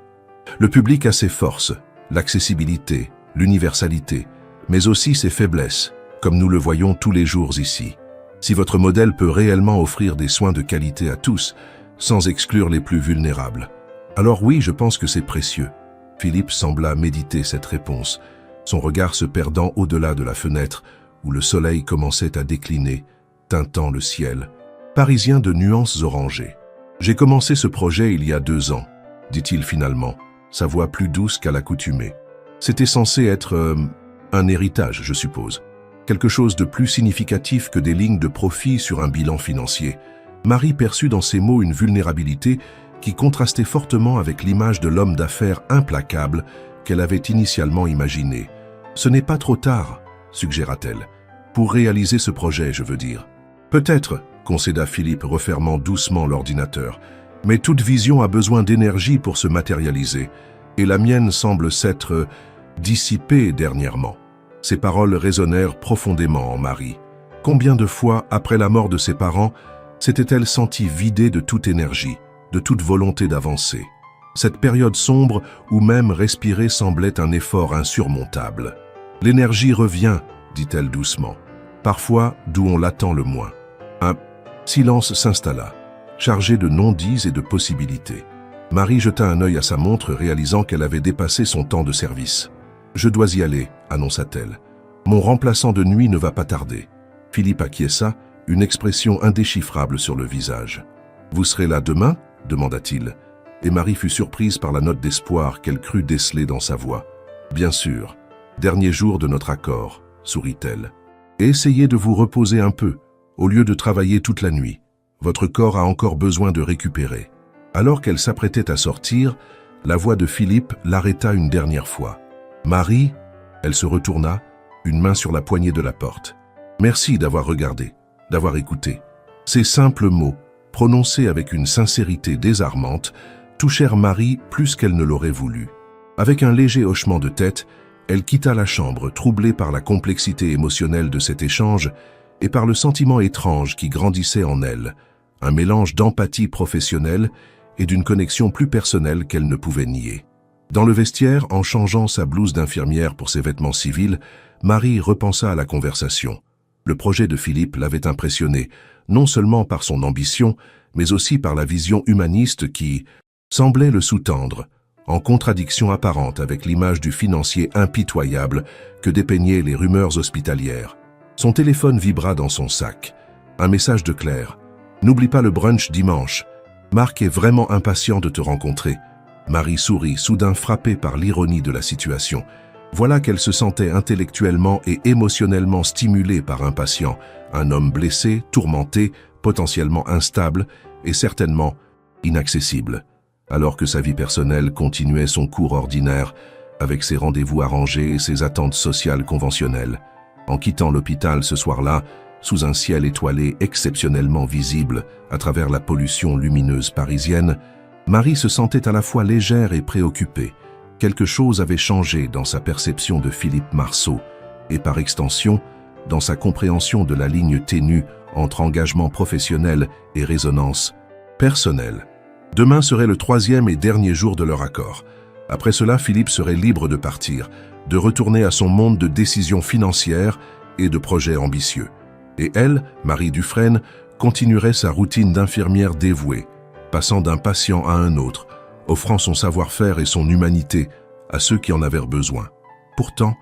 Le public a ses forces, l'accessibilité, l'universalité, mais aussi ses faiblesses, comme nous le voyons tous les jours ici. Si votre modèle peut réellement offrir des soins de qualité à tous, sans exclure les plus vulnérables, alors oui, je pense que c'est précieux. Philippe sembla méditer cette réponse, son regard se perdant au-delà de la fenêtre où le soleil commençait à décliner, teintant le ciel, parisien de nuances orangées. J'ai commencé ce projet il y a 2 ans, dit-il finalement, sa voix plus douce qu'à l'accoutumée. C'était censé être un héritage, je suppose. Quelque chose de plus significatif que des lignes de profit sur un bilan financier. Marie perçut dans ces mots une vulnérabilité qui contrastait fortement avec l'image de l'homme d'affaires implacable qu'elle avait initialement imaginé. « Ce n'est pas trop tard », suggéra-t-elle. « Pour réaliser ce projet, je veux dire. »« Peut-être », concéda Philippe, refermant doucement l'ordinateur. « Mais toute vision a besoin d'énergie pour se matérialiser, et la mienne semble s'être dissipée dernièrement. » Ces paroles résonnèrent profondément en Marie. Combien de fois, après la mort de ses parents, s'était-elle sentie vidée de toute énergie, de toute volonté d'avancer? Cette période sombre où même respirer semblait un effort insurmontable. « L'énergie revient », dit-elle doucement, « parfois d'où on l'attend le moins. » Un silence s'installa, chargé de non-dits et de possibilités. Marie jeta un œil à sa montre, réalisant qu'elle avait dépassé son temps de service. « Je dois y aller », annonça-t-elle. « Mon remplaçant de nuit ne va pas tarder. » Philippe acquiesça, une expression indéchiffrable sur le visage. « Vous serez là demain ?» demanda-t-il. Et Marie fut surprise par la note d'espoir qu'elle crut déceler dans sa voix. « Bien sûr, dernier jour de notre accord », sourit-elle. « Et essayez de vous reposer un peu, au lieu de travailler toute la nuit. Votre corps a encore besoin de récupérer. » Alors qu'elle s'apprêtait à sortir, la voix de Philippe l'arrêta une dernière fois. « Marie ?» Elle se retourna, une main sur la poignée de la porte. « Merci d'avoir regardé, d'avoir écouté. » Ces simples mots, prononcés avec une sincérité désarmante, touchèrent Marie plus qu'elle ne l'aurait voulu. Avec un léger hochement de tête, elle quitta la chambre, troublée par la complexité émotionnelle de cet échange et par le sentiment étrange qui grandissait en elle, un mélange d'empathie professionnelle et d'une connexion plus personnelle qu'elle ne pouvait nier. Dans le vestiaire, en changeant sa blouse d'infirmière pour ses vêtements civils, Marie repensa à la conversation. Le projet de Philippe l'avait impressionnée, non seulement par son ambition, mais aussi par la vision humaniste qui semblait le sous-tendre, en contradiction apparente avec l'image du financier impitoyable que dépeignaient les rumeurs hospitalières. Son téléphone vibra dans son sac. Un message de Claire. « N'oublie pas le brunch dimanche. Marc est vraiment impatient de te rencontrer. » Marie sourit, soudain frappée par l'ironie de la situation. Voilà qu'elle se sentait intellectuellement et émotionnellement stimulée par un patient, un homme blessé, tourmenté, potentiellement instable et certainement inaccessible, alors que sa vie personnelle continuait son cours ordinaire avec ses rendez-vous arrangés et ses attentes sociales conventionnelles. En quittant l'hôpital ce soir-là, sous un ciel étoilé exceptionnellement visible à travers la pollution lumineuse parisienne, Marie se sentait à la fois légère et préoccupée. Quelque chose avait changé dans sa perception de Philippe Marceau et par extension, dans sa compréhension de la ligne ténue entre engagement professionnel et résonance personnelle. Demain serait le 3e et dernier jour de leur accord. Après cela, Philippe serait libre de partir, de retourner à son monde de décisions financières et de projets ambitieux. Et elle, Marie Dufresne, continuerait sa routine d'infirmière dévouée, passant d'un patient à un autre, offrant son savoir-faire et son humanité à ceux qui en avaient besoin. Pourtant,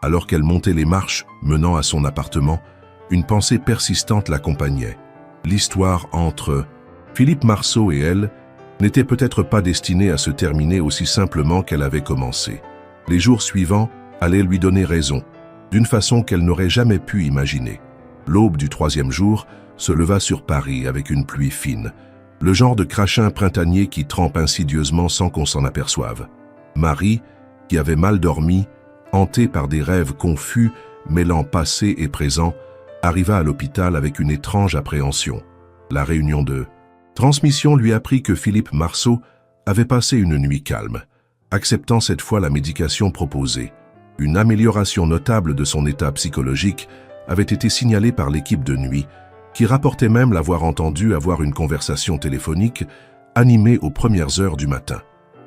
Alors qu'elle montait les marches menant à son appartement, une pensée persistante l'accompagnait. L'histoire entre Philippe Marceau et elle n'était peut-être pas destinée à se terminer aussi simplement qu'elle avait commencé. Les jours suivants allaient lui donner raison, d'une façon qu'elle n'aurait jamais pu imaginer. L'aube du 3e jour se leva sur Paris avec une pluie fine, le genre de crachin printanier qui trempe insidieusement sans qu'on s'en aperçoive. Marie, qui avait mal dormi, hantée par des rêves confus, mêlant passé et présent, arriva à l'hôpital avec une étrange appréhension. La réunion de transmission lui apprit que Philippe Marceau avait passé une nuit calme, acceptant cette fois la médication proposée. Une amélioration notable de son état psychologique avait été signalée par l'équipe de nuit, qui rapportait même l'avoir entendu avoir une conversation téléphonique animée aux premières heures du matin.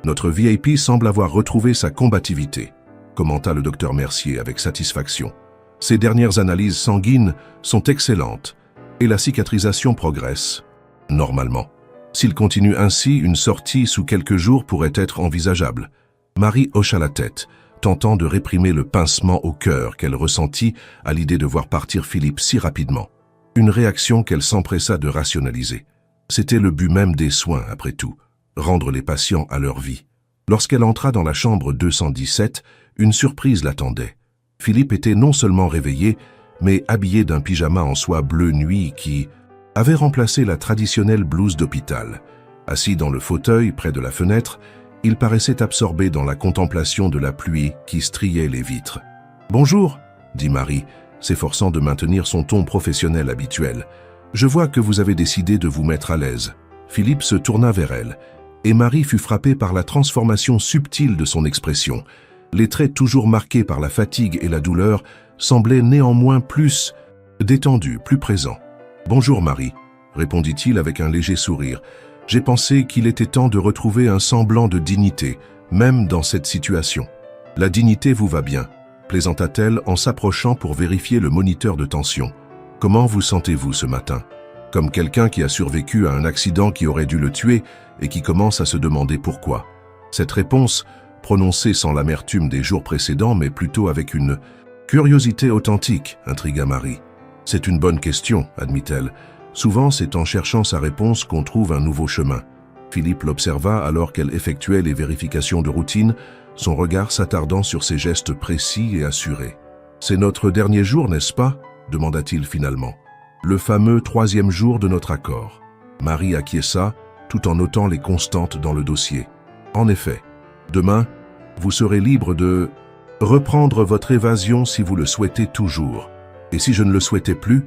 Notre VIP semble avoir retrouvé sa combativité, commenta le docteur Mercier avec satisfaction. Ses dernières analyses sanguines sont excellentes et la cicatrisation progresse, normalement. S'il continue ainsi, une sortie sous quelques jours pourrait être envisageable. Marie hocha la tête, tentant de réprimer le pincement au cœur qu'elle ressentit à l'idée de voir partir Philippe si rapidement. Une réaction qu'elle s'empressa de rationaliser. C'était le but même des soins, après tout, rendre les patients à leur vie. Lorsqu'elle entra dans la chambre 217, une surprise l'attendait. Philippe était non seulement réveillé, mais habillé d'un pyjama en soie bleu nuit qui avait remplacé la traditionnelle blouse d'hôpital. Assis dans le fauteuil près de la fenêtre, il paraissait absorbé dans la contemplation de la pluie qui striait les vitres. « Bonjour », dit Marie, s'efforçant de maintenir son ton professionnel habituel. « Je vois que vous avez décidé de vous mettre à l'aise. » Philippe se tourna vers elle, et Marie fut frappée par la transformation subtile de son expression. Les traits toujours marqués par la fatigue et la douleur semblaient néanmoins plus détendus, plus présents. « Bonjour Marie », répondit-il avec un léger sourire. « J'ai pensé qu'il était temps de retrouver un semblant de dignité, même dans cette situation. »« La dignité vous va bien », plaisanta-t-elle en s'approchant pour vérifier le moniteur de tension. « Comment vous sentez-vous ce matin ?» Comme quelqu'un qui a survécu à un accident qui aurait dû le tuer et qui commence à se demander pourquoi. Cette réponse, prononcée sans l'amertume des jours précédents, mais plutôt avec une curiosité authentique, intrigua Marie. « C'est une bonne question, admit-elle. Souvent, c'est en cherchant sa réponse qu'on trouve un nouveau chemin. » Philippe l'observa alors qu'elle effectuait les vérifications de routine, son regard s'attardant sur ses gestes précis et assurés. « C'est notre dernier jour, n'est-ce pas ?» demanda-t-il finalement. « Le fameux 3e jour de notre accord. » Marie acquiesça, tout en notant les constantes dans le dossier. « En effet, demain, vous serez libre de reprendre votre évasion si vous le souhaitez toujours. Et si je ne le souhaitais plus ?»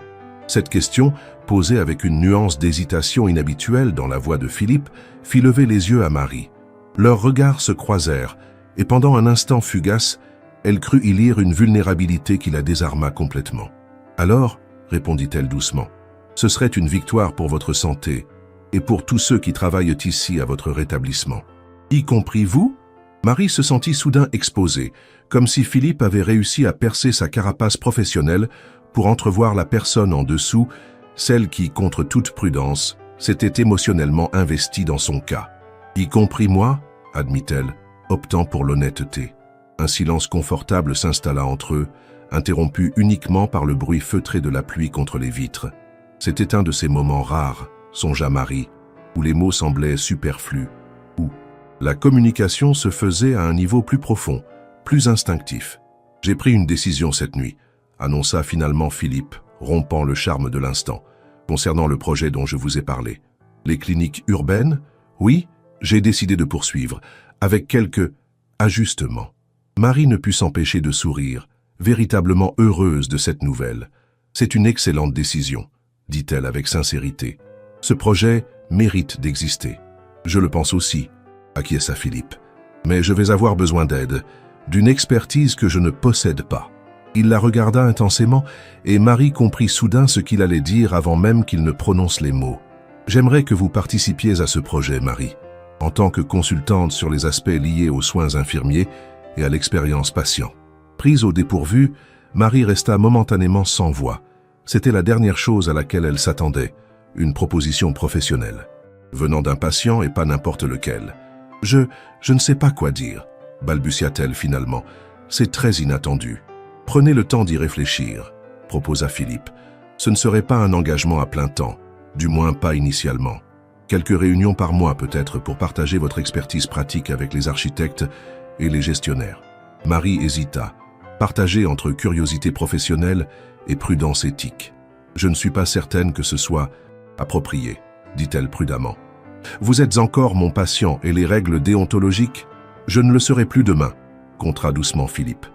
Cette question, posée avec une nuance d'hésitation inhabituelle dans la voix de Philippe, fit lever les yeux à Marie. Leurs regards se croisèrent, et pendant un instant fugace, elle crut y lire une vulnérabilité qui la désarma complètement. « Alors, répondit-elle doucement, ce serait une victoire pour votre santé et pour tous ceux qui travaillent ici à votre rétablissement. Y compris vous ?» Marie se sentit soudain exposée, comme si Philippe avait réussi à percer sa carapace professionnelle pour entrevoir la personne en dessous, celle qui, contre toute prudence, s'était émotionnellement investie dans son cas. « Y compris moi ?» admit-elle, optant pour l'honnêteté. Un silence confortable s'installa entre eux, interrompu uniquement par le bruit feutré de la pluie contre les vitres. C'était un de ces moments rares, songea Marie, où les mots semblaient superflus, où la communication se faisait à un niveau plus profond, plus instinctif. « J'ai pris une décision cette nuit », annonça finalement Philippe, rompant le charme de l'instant, concernant le projet dont je vous ai parlé. « Les cliniques urbaines ? Oui, j'ai décidé de poursuivre, avec quelques ajustements. » Marie ne put s'empêcher de sourire, véritablement heureuse de cette nouvelle. « C'est une excellente décision, » dit-elle avec sincérité. « Ce projet mérite d'exister. »« Je le pense aussi, » acquiesça Philippe. « Mais je vais avoir besoin d'aide, d'une expertise que je ne possède pas. » Il la regarda intensément et Marie comprit soudain ce qu'il allait dire avant même qu'il ne prononce les mots. « J'aimerais que vous participiez à ce projet, Marie, en tant que consultante sur les aspects liés aux soins infirmiers et à l'expérience patient. » Prise au dépourvu, Marie resta momentanément sans voix. C'était la dernière chose à laquelle elle s'attendait, une proposition professionnelle. Venant d'un patient et pas n'importe lequel. « Je ne sais pas quoi dire », balbutia-t-elle finalement. « C'est très inattendu. » Prenez le temps d'y réfléchir, proposa Philippe. Ce ne serait pas un engagement à plein temps, du moins pas initialement. Quelques réunions par mois peut-être pour partager votre expertise pratique avec les architectes et les gestionnaires. Marie hésita, partagée entre curiosité professionnelle et prudence éthique. Je ne suis pas certaine que ce soit approprié, dit-elle prudemment. Vous êtes encore mon patient et les règles déontologiques, je ne le serai plus demain, contra doucement Philippe.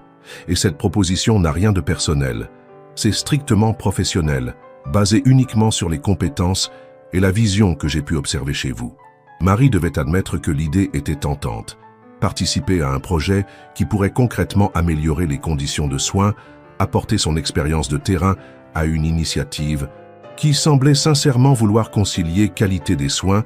Et cette proposition n'a rien de personnel. C'est strictement professionnel, basé uniquement sur les compétences et la vision que j'ai pu observer chez vous. Marie devait admettre que l'idée était tentante. Participer à un projet qui pourrait concrètement améliorer les conditions de soins, apporter son expérience de terrain à une initiative qui semblait sincèrement vouloir concilier qualité des soins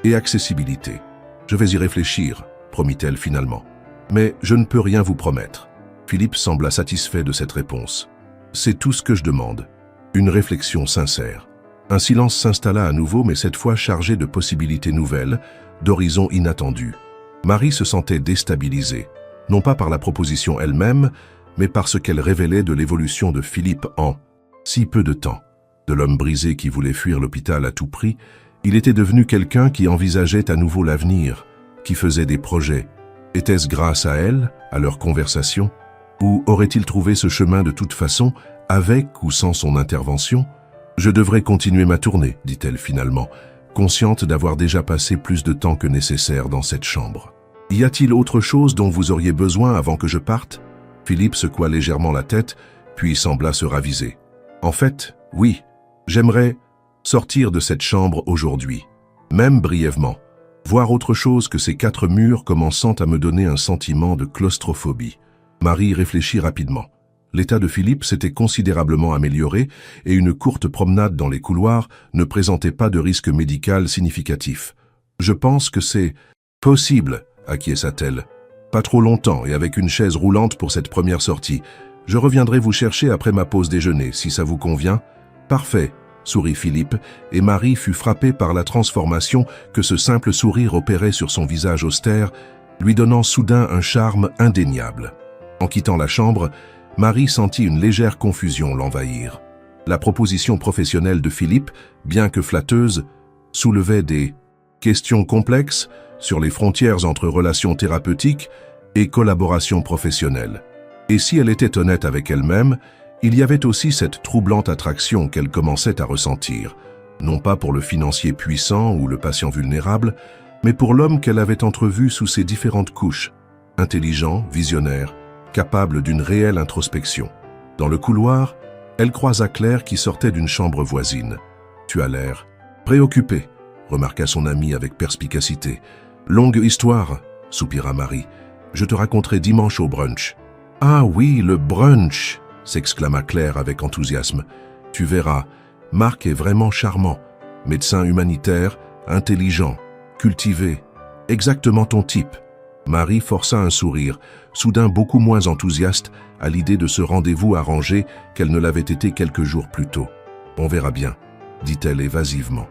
et accessibilité. Je vais y réfléchir, promit-elle finalement. Mais je ne peux rien vous promettre. Philippe sembla satisfait de cette réponse. C'est tout ce que je demande. Une réflexion sincère. Un silence s'installa à nouveau, mais cette fois chargé de possibilités nouvelles, d'horizons inattendus. Marie se sentait déstabilisée, non pas par la proposition elle-même, mais par ce qu'elle révélait de l'évolution de Philippe en si peu de temps. De l'homme brisé qui voulait fuir l'hôpital à tout prix, il était devenu quelqu'un qui envisageait à nouveau l'avenir, qui faisait des projets. Était-ce grâce à elle, à leur conversation? Ou aurait-il trouvé ce chemin de toute façon, avec ou sans son intervention? Je devrais continuer ma tournée, dit-elle finalement, consciente d'avoir déjà passé plus de temps que nécessaire dans cette chambre. Y a-t-il autre chose dont vous auriez besoin avant que je parte? Philippe secoua légèrement la tête, puis sembla se raviser. En fait, oui, j'aimerais sortir de cette chambre aujourd'hui, même brièvement, voir autre chose que ces 4 murs commençant à me donner un sentiment de claustrophobie. Marie réfléchit rapidement. L'état de Philippe s'était considérablement amélioré et une courte promenade dans les couloirs ne présentait pas de risque médical significatif. Je pense que c'est possible, acquiesça-t-elle. Pas trop longtemps et avec une chaise roulante pour cette première sortie. Je reviendrai vous chercher après ma pause déjeuner, si ça vous convient. Parfait, sourit Philippe, et Marie fut frappée par la transformation que ce simple sourire opérait sur son visage austère, lui donnant soudain un charme indéniable. En quittant la chambre, Marie sentit une légère confusion l'envahir. La proposition professionnelle de Philippe, bien que flatteuse, soulevait des questions complexes sur les frontières entre relations thérapeutiques et collaboration professionnelle. Et si elle était honnête avec elle-même, il y avait aussi cette troublante attraction qu'elle commençait à ressentir, non pas pour le financier puissant ou le patient vulnérable, mais pour l'homme qu'elle avait entrevu sous ses différentes couches, intelligent, visionnaire, capable d'une réelle introspection. Dans le couloir, elle croisa Claire qui sortait d'une chambre voisine. « Tu as l'air préoccupé », remarqua son amie avec perspicacité. « Longue histoire », soupira Marie. « Je te raconterai dimanche au brunch. »« Ah oui, le brunch !» s'exclama Claire avec enthousiasme. « Tu verras, Marc est vraiment charmant. Médecin humanitaire, intelligent, cultivé. Exactement ton type. » Marie força un sourire, soudain beaucoup moins enthousiaste à l'idée de ce rendez-vous arrangé qu'elle ne l'avait été quelques jours plus tôt. « On verra bien », dit-elle évasivement.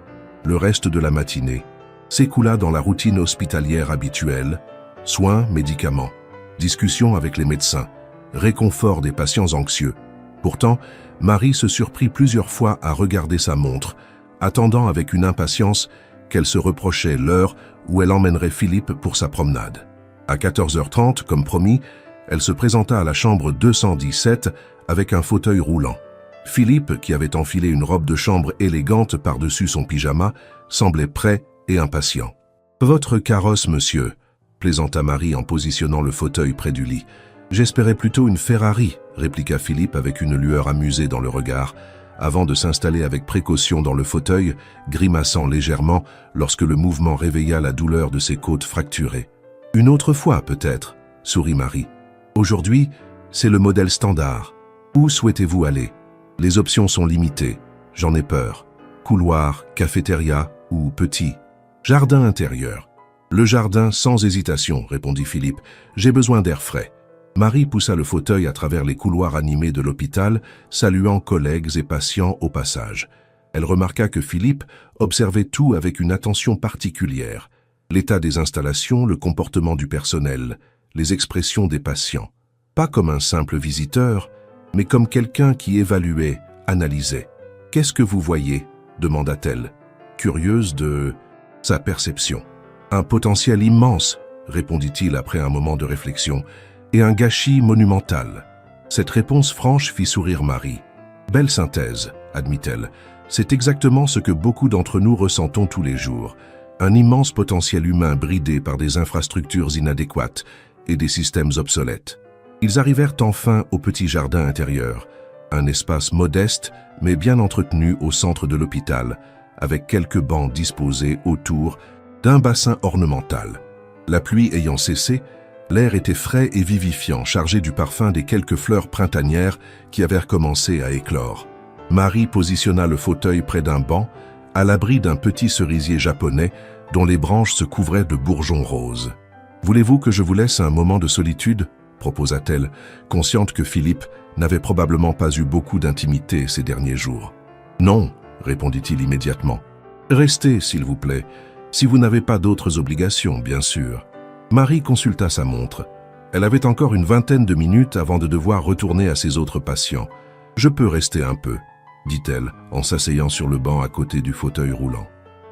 Le reste de la matinée s'écoula dans la routine hospitalière habituelle, soins, médicaments, discussions avec les médecins, réconfort des patients anxieux. Pourtant, Marie se surprit plusieurs fois à regarder sa montre, attendant avec une impatience qu'elle se reprochait l'heure où elle emmènerait Philippe pour sa promenade. À 14h30, comme promis, elle se présenta à la chambre 217 avec un fauteuil roulant. Philippe, qui avait enfilé une robe de chambre élégante par-dessus son pyjama, semblait prêt et impatient. « Votre carrosse, monsieur », plaisanta Marie en positionnant le fauteuil près du lit. « J'espérais plutôt une Ferrari », répliqua Philippe avec une lueur amusée dans le regard, avant de s'installer avec précaution dans le fauteuil, grimaçant légèrement lorsque le mouvement réveilla la douleur de ses côtes fracturées. « Une autre fois, peut-être », sourit Marie. « Aujourd'hui, c'est le modèle standard. Où souhaitez-vous aller? Les options sont limitées. J'en ai peur. Couloir, cafétéria ou petit? Jardin intérieur. »« Le jardin sans hésitation, » répondit Philippe. « J'ai besoin d'air frais. » Marie poussa le fauteuil à travers les couloirs animés de l'hôpital, saluant collègues et patients au passage. Elle remarqua que Philippe observait tout avec une attention particulière. L'état des installations, le comportement du personnel, les expressions des patients. Pas comme un simple visiteur, mais comme quelqu'un qui évaluait, analysait. « Qu'est-ce que vous voyez » demanda-t-elle, curieuse de sa perception. « Un potentiel immense » répondit-il après un moment de réflexion, « et un gâchis monumental. » Cette réponse franche fit sourire Marie. « Belle synthèse » admit-elle. « C'est exactement ce que beaucoup d'entre nous ressentons tous les jours. Un immense potentiel humain bridé par des infrastructures inadéquates et des systèmes obsolètes. » Ils arrivèrent enfin au petit jardin intérieur, un espace modeste mais bien entretenu au centre de l'hôpital, avec quelques bancs disposés autour d'un bassin ornemental. La pluie ayant cessé, l'air était frais et vivifiant, chargé du parfum des quelques fleurs printanières qui avaient commencé à éclore. Marie positionna le fauteuil près d'un banc, à l'abri d'un petit cerisier japonais dont les branches se couvraient de bourgeons roses. « Voulez-vous que je vous laisse un moment de solitude ?» proposa-t-elle, consciente que Philippe n'avait probablement pas eu beaucoup d'intimité ces derniers jours. « Non » répondit-il immédiatement. « Restez, s'il vous plaît, si vous n'avez pas d'autres obligations, bien sûr. » Marie consulta sa montre. Elle avait encore une vingtaine de minutes avant de devoir retourner à ses autres patients. « Je peux rester un peu » dit-elle, en s'asseyant sur le banc à côté du fauteuil roulant.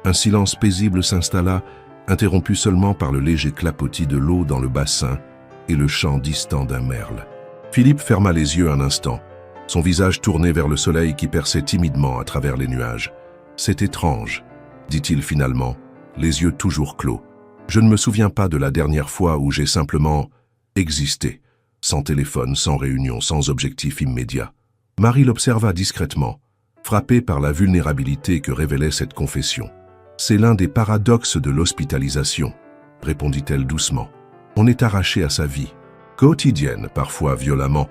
Un silence paisible s'installa, interrompu seulement par le léger clapotis de l'eau dans le bassin et le chant distant d'un merle. Philippe ferma les yeux un instant, son visage tourné vers le soleil qui perçait timidement à travers les nuages. « C'est étrange, » dit-il finalement, les yeux toujours clos. « Je ne me souviens pas de la dernière fois où j'ai simplement existé, sans téléphone, sans réunion, sans objectif immédiat. » Marie l'observa discrètement, frappée par la vulnérabilité que révélait cette confession. « C'est l'un des paradoxes de l'hospitalisation, » répondit-elle doucement. « On est arraché à sa vie, quotidienne, parfois violemment,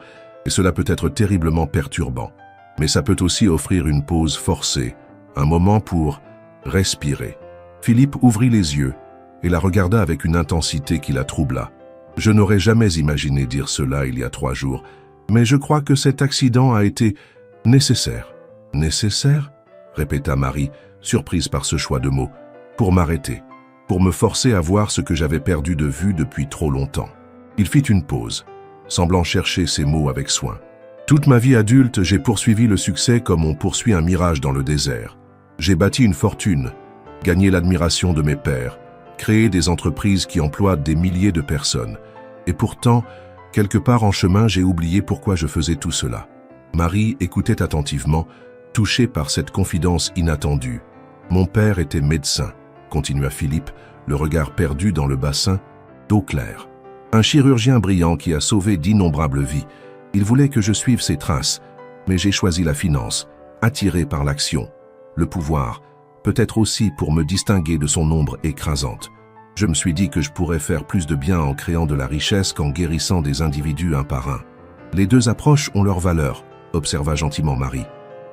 et cela peut être terriblement perturbant. Mais ça peut aussi offrir une pause forcée, un moment pour respirer. » Philippe ouvrit les yeux et la regarda avec une intensité qui la troubla. « Je n'aurais jamais imaginé dire cela il y a 3 jours, mais je crois que cet accident a été nécessaire. »« Nécessaire ?» répéta Marie, surprise par ce choix de mots. « Pour m'arrêter, pour me forcer à voir ce que j'avais perdu de vue depuis trop longtemps. » Il fit une pause, semblant chercher ses mots avec soin. « Toute ma vie adulte, j'ai poursuivi le succès comme on poursuit un mirage dans le désert. J'ai bâti une fortune, gagné l'admiration de mes pairs, créé des entreprises qui emploient des milliers de personnes. Et pourtant, quelque part en chemin, j'ai oublié pourquoi je faisais tout cela. » Marie écoutait attentivement, touchée par cette confidence inattendue. « Mon père était médecin, » continua Philippe, le regard perdu dans le bassin d'eau claire. « Un chirurgien brillant qui a sauvé d'innombrables vies. Il voulait que je suive ses traces, mais j'ai choisi la finance, attiré par l'action, le pouvoir, peut-être aussi pour me distinguer de son ombre écrasante. Je me suis dit que je pourrais faire plus de bien en créant de la richesse qu'en guérissant des individus un par un. Les deux approches ont leur valeur, observa gentiment Marie.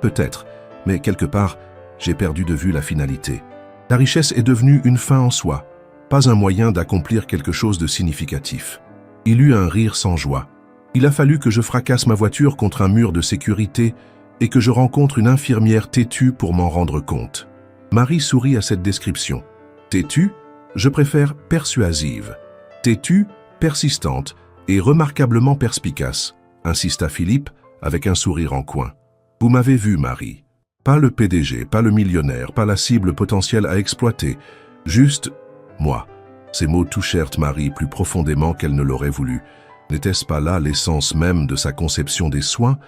Peut-être, mais quelque part, j'ai perdu de vue la finalité. La richesse est devenue une fin en soi, pas un moyen d'accomplir quelque chose de significatif. » Il eut un rire sans joie. « Il a fallu que je fracasse ma voiture contre un mur de sécurité et que je rencontre une infirmière têtue pour m'en rendre compte. » Marie sourit à cette description. « Têtue ? Je préfère persuasive. Têtue, persistante et remarquablement perspicace, » insista Philippe avec un sourire en coin. « Vous m'avez vu, Marie. Pas le PDG, pas le millionnaire, pas la cible potentielle à exploiter. Juste moi. » Ces mots touchèrent Marie plus profondément qu'elle ne l'aurait voulu. N'était-ce pas là l'essence même de sa conception des soins?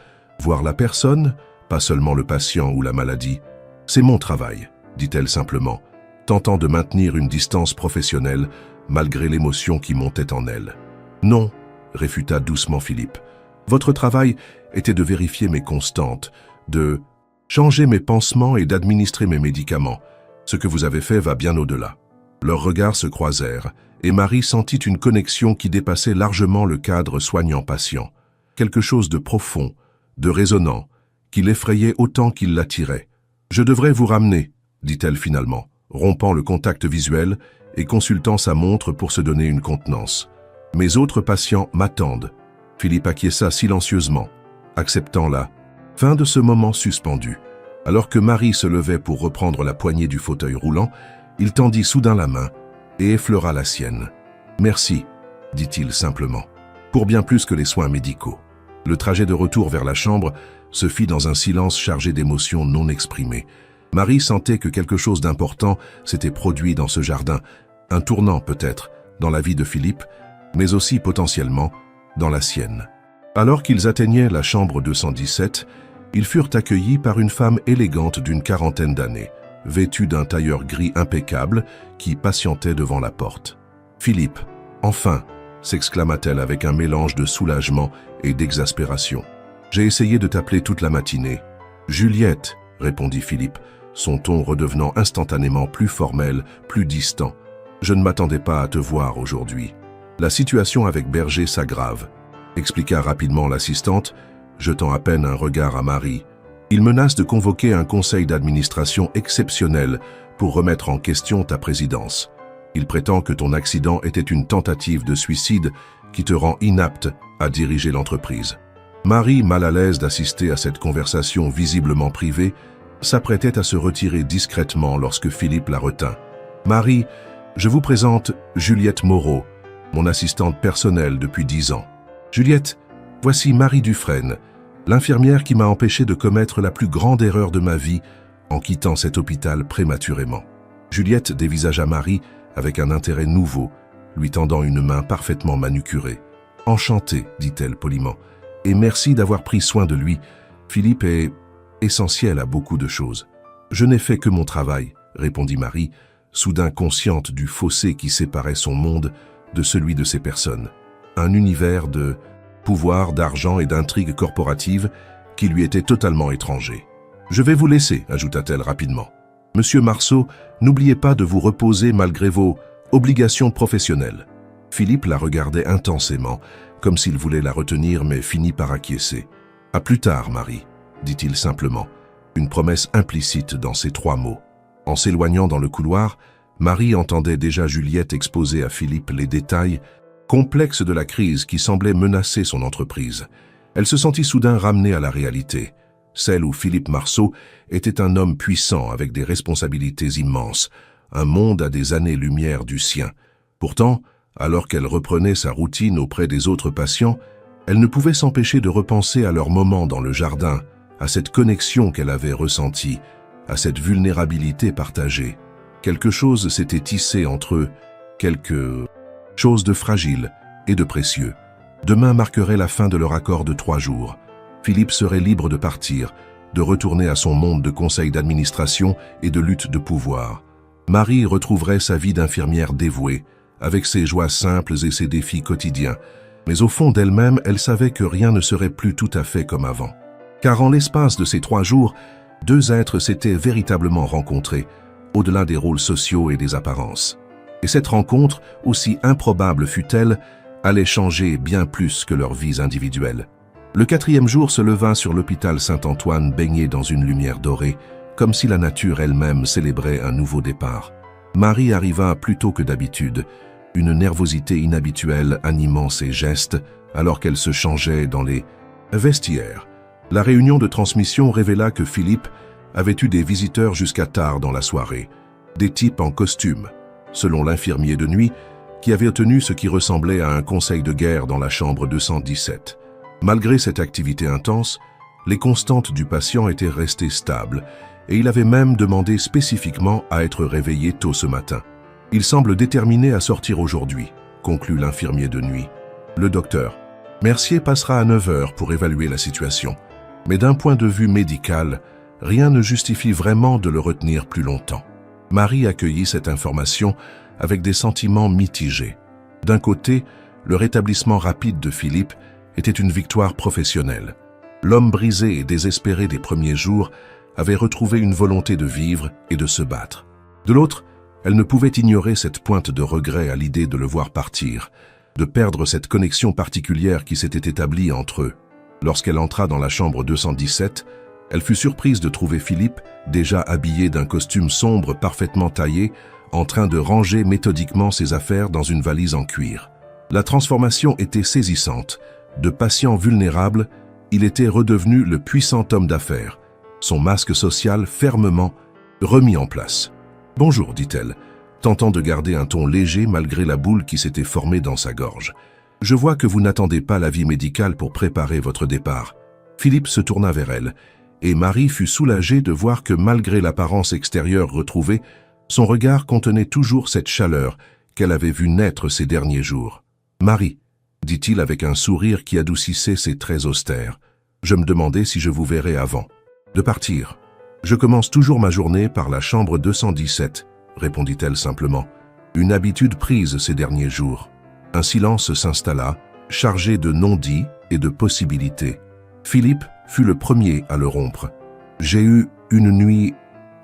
Voir la personne, pas seulement le patient ou la maladie. « C'est mon travail, » dit-elle simplement, tentant de maintenir une distance professionnelle malgré l'émotion qui montait en elle. « Non, » réfuta doucement Philippe. « Votre travail était de vérifier mes constantes, de changer mes pansements et d'administrer mes médicaments. Ce que vous avez fait va bien au-delà. » Leurs regards se croisèrent, et Marie sentit une connexion qui dépassait largement le cadre soignant-patient. Quelque chose de profond, de résonnant, qui l'effrayait autant qu'il l'attirait. « Je devrais vous ramener, » dit-elle finalement, rompant le contact visuel et consultant sa montre pour se donner une contenance. « Mes autres patients m'attendent. » Philippe acquiesça silencieusement, acceptant la fin de ce moment suspendu. Alors que Marie se levait pour reprendre la poignée du fauteuil roulant, il tendit soudain la main et effleura la sienne. « Merci, dit-il simplement, pour bien plus que les soins médicaux. » Le trajet de retour vers la chambre se fit dans un silence chargé d'émotions non exprimées. Marie sentait que quelque chose d'important s'était produit dans ce jardin, un tournant peut-être dans la vie de Philippe, mais aussi potentiellement dans la sienne. Alors qu'ils atteignaient la chambre 217, ils furent accueillis par une femme élégante d'une quarantaine d'années, vêtue d'un tailleur gris impeccable qui patientait devant la porte. « Philippe, enfin !» s'exclama-t-elle avec un mélange de soulagement et d'exaspération. « J'ai essayé de t'appeler toute la matinée. »« Juliette !» répondit Philippe, son ton redevenant instantanément plus formel, plus distant. « Je ne m'attendais pas à te voir aujourd'hui. »« La situation avec Berger s'aggrave, » expliqua rapidement l'assistante, jetant à peine un regard à Marie. « Il menace de convoquer un conseil d'administration exceptionnel pour remettre en question ta présidence. Il prétend que ton accident était une tentative de suicide qui te rend inapte à diriger l'entreprise. » Marie, mal à l'aise d'assister à cette conversation visiblement privée, s'apprêtait à se retirer discrètement lorsque Philippe la retint. « Marie, je vous présente Juliette Moreau, mon assistante personnelle depuis 10 ans. Juliette, voici Marie Dufresne, l'infirmière qui m'a empêché de commettre la plus grande erreur de ma vie en quittant cet hôpital prématurément. » Juliette dévisagea Marie avec un intérêt nouveau, lui tendant une main parfaitement manucurée. « Enchantée, dit-elle poliment, et merci d'avoir pris soin de lui. Philippe est essentiel à beaucoup de choses. »« Je n'ai fait que mon travail, » répondit Marie, soudain consciente du fossé qui séparait son monde de celui de ces personnes. Un univers de pouvoir, d'argent et d'intrigues corporatives qui lui était totalement étranger. « Je vais vous laisser, » ajouta-t-elle rapidement. « Monsieur Marceau, n'oubliez pas de vous reposer malgré vos obligations professionnelles. » Philippe la regardait intensément, comme s'il voulait la retenir, mais finit par acquiescer. « À plus tard, Marie, » dit-il simplement, une promesse implicite dans ces 3 mots. En s'éloignant dans le couloir, Marie entendait déjà Juliette exposer à Philippe les détails complexes de la crise qui semblait menacer son entreprise. Elle se sentit soudain ramenée à la réalité, celle où Philippe Marceau était un homme puissant avec des responsabilités immenses, un monde à des années-lumière du sien. Pourtant, alors qu'elle reprenait sa routine auprès des autres patients, elle ne pouvait s'empêcher de repenser à leur moment dans le jardin, à cette connexion qu'elle avait ressentie, à cette vulnérabilité partagée. Quelque chose s'était tissé entre eux, quelque chose de fragile et de précieux. Demain marquerait la fin de leur accord de 3 jours. Philippe serait libre de partir, de retourner à son monde de conseil d'administration et de lutte de pouvoir. Marie retrouverait sa vie d'infirmière dévouée, avec ses joies simples et ses défis quotidiens. Mais au fond d'elle-même, elle savait que rien ne serait plus tout à fait comme avant. Car en l'espace de ces 3 jours, 2 êtres s'étaient véritablement rencontrés, au-delà des rôles sociaux et des apparences. Et cette rencontre, aussi improbable fût-elle, allait changer bien plus que leurs vies individuelles. Le 4e jour se leva sur l'hôpital Saint-Antoine baigné dans une lumière dorée, comme si la nature elle-même célébrait un nouveau départ. Marie arriva plus tôt que d'habitude, une nervosité inhabituelle animant ses gestes alors qu'elle se changeait dans les vestiaires. La réunion de transmission révéla que Philippe avait eu des visiteurs jusqu'à tard dans la soirée, des types en costume, selon l'infirmier de nuit, qui avait tenu ce qui ressemblait à un conseil de guerre dans la chambre 217. Malgré cette activité intense, les constantes du patient étaient restées stables, et il avait même demandé spécifiquement à être réveillé tôt ce matin. « Il semble déterminé à sortir aujourd'hui », conclut l'infirmier de nuit. Le docteur Mercier passera à 9 heures pour évaluer la situation, mais d'un point de vue médical, rien ne justifie vraiment de le retenir plus longtemps. Marie accueillit cette information avec des sentiments mitigés. D'un côté, le rétablissement rapide de Philippe était une victoire professionnelle. L'homme brisé et désespéré des premiers jours avait retrouvé une volonté de vivre et de se battre. De l'autre, elle ne pouvait ignorer cette pointe de regret à l'idée de le voir partir, de perdre cette connexion particulière qui s'était établie entre eux. Lorsqu'elle entra dans la chambre 217, elle fut surprise de trouver Philippe, déjà habillé d'un costume sombre parfaitement taillé, en train de ranger méthodiquement ses affaires dans une valise en cuir. La transformation était saisissante. De patient vulnérable, il était redevenu le puissant homme d'affaires, son masque social fermement remis en place. « Bonjour », dit-elle, tentant de garder un ton léger malgré la boule qui s'était formée dans sa gorge. Je vois que vous n'attendez pas l'avis médical pour préparer votre départ. » Philippe se tourna vers elle, et Marie fut soulagée de voir que malgré l'apparence extérieure retrouvée, son regard contenait toujours cette chaleur qu'elle avait vue naître ces derniers jours. « Marie, » dit-il avec un sourire qui adoucissait ses traits austères, « je me demandais si je vous verrais avant de partir. »« Je commence toujours ma journée par la chambre 217, » répondit-elle simplement. Une habitude prise ces derniers jours. Un silence s'installa, chargé de non-dits et de possibilités. Philippe fut le premier à le rompre. « J'ai eu une nuit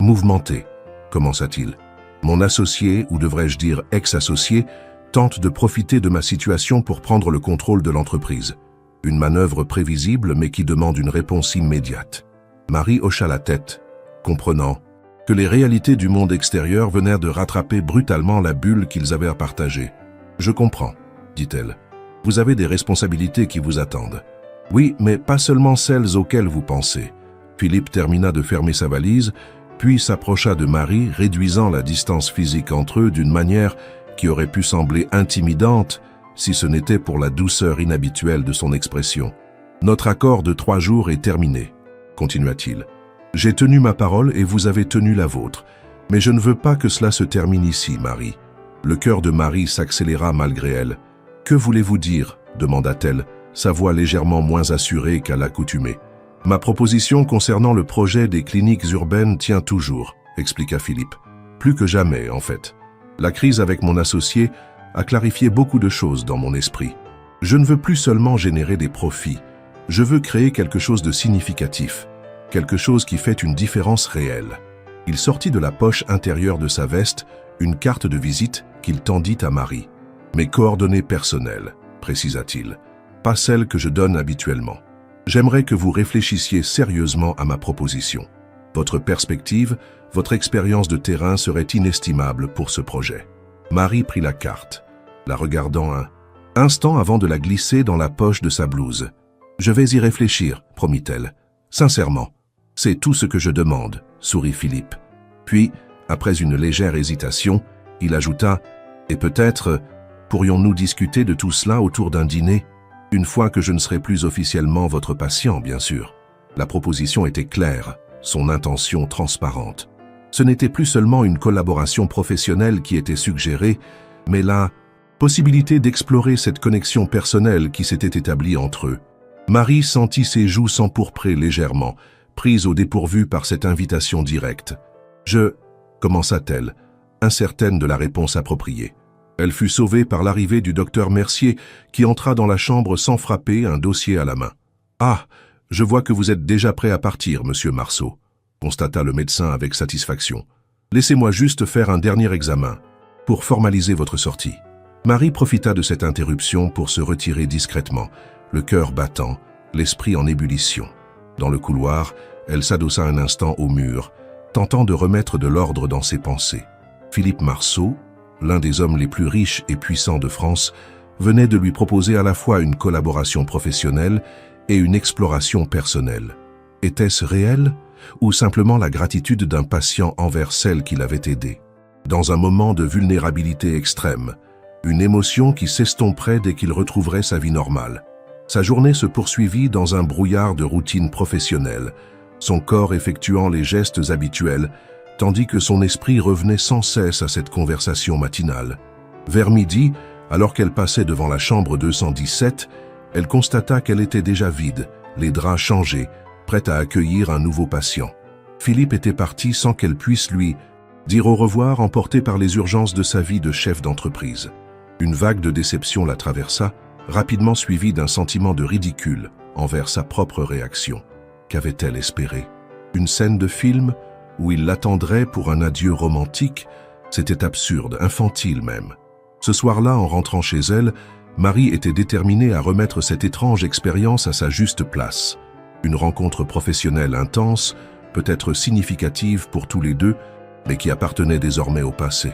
mouvementée, » commença-t-il. « Mon associé, ou devrais-je dire ex-associé, tente de profiter de ma situation pour prendre le contrôle de l'entreprise. Une manœuvre prévisible mais qui demande une réponse immédiate. » Marie hocha la tête, comprenant que les réalités du monde extérieur venaient de rattraper brutalement la bulle qu'ils avaient à partager. « Je comprends, » dit-elle. « Vous avez des responsabilités qui vous attendent. »« Oui, mais pas seulement celles auxquelles vous pensez. » Philippe termina de fermer sa valise, puis s'approcha de Marie, réduisant la distance physique entre eux d'une manière qui aurait pu sembler intimidante si ce n'était pour la douceur inhabituelle de son expression. « Notre accord de 3 jours est terminé, » continua-t-il. « J'ai tenu ma parole et vous avez tenu la vôtre. Mais je ne veux pas que cela se termine ici, Marie. » Le cœur de Marie s'accéléra malgré elle. « Que voulez-vous dire ?» demanda-t-elle, sa voix légèrement moins assurée qu'à l'accoutumée. « Ma proposition concernant le projet des cliniques urbaines tient toujours, » expliqua Philippe. « Plus que jamais, en fait. La crise avec mon associé a clarifié beaucoup de choses dans mon esprit. Je ne veux plus seulement générer des profits. Je veux créer quelque chose de significatif, quelque chose qui fait une différence réelle. » Il sortit de la poche intérieure de sa veste une carte de visite qu'il tendit à Marie. « Mes coordonnées personnelles, » précisa-t-il, « pas celles que je donne habituellement. J'aimerais que vous réfléchissiez sérieusement à ma proposition. Votre perspective, votre expérience de terrain serait inestimable pour ce projet. » Marie prit la carte, la regardant un instant avant de la glisser dans la poche de sa blouse. « Je vais y réfléchir, » promit-elle. « Sincèrement, c'est tout ce que je demande, » sourit Philippe. Puis, après une légère hésitation, il ajouta « Et peut-être pourrions-nous discuter de tout cela autour d'un dîner, une fois que je ne serai plus officiellement votre patient, bien sûr. » La proposition était claire, son intention transparente. Ce n'était plus seulement une collaboration professionnelle qui était suggérée, mais la possibilité d'explorer cette connexion personnelle qui s'était établie entre eux. Marie sentit ses joues s'empourprer légèrement, prise au dépourvu par cette invitation directe. « Je... » commença-t-elle, incertaine de la réponse appropriée. Elle fut sauvée par l'arrivée du docteur Mercier qui entra dans la chambre sans frapper, un dossier à la main. « Ah, je vois que vous êtes déjà prêt à partir, monsieur Marceau, » constata le médecin avec satisfaction. « Laissez-moi juste faire un dernier examen pour formaliser votre sortie. » Marie profita de cette interruption pour se retirer discrètement, le cœur battant, l'esprit en ébullition. Dans le couloir, elle s'adossa un instant au mur, tentant de remettre de l'ordre dans ses pensées. Philippe Marceau, l'un des hommes les plus riches et puissants de France, venait de lui proposer à la fois une collaboration professionnelle et une exploration personnelle. Était-ce réel ou simplement la gratitude d'un patient envers celle qui l'avait aidé? Dans un moment de vulnérabilité extrême, une émotion qui s'estomperait dès qu'il retrouverait sa vie normale. Sa journée se poursuivit dans un brouillard de routine professionnelle, son corps effectuant les gestes habituels, tandis que son esprit revenait sans cesse à cette conversation matinale. Vers midi, alors qu'elle passait devant la chambre 217, elle constata qu'elle était déjà vide, les draps changés, prête à accueillir un nouveau patient. Philippe était parti sans qu'elle puisse lui dire au revoir, emporté par les urgences de sa vie de chef d'entreprise. Une vague de déception la traversa, rapidement suivie d'un sentiment de ridicule envers sa propre réaction. Qu'avait-elle espéré? Une scène de film où il l'attendrait pour un adieu romantique? C'était absurde, infantile même. Ce soir-là, en rentrant chez elle, Marie était déterminée à remettre cette étrange expérience à sa juste place. Une rencontre professionnelle intense, peut-être significative pour tous les deux, mais qui appartenait désormais au passé.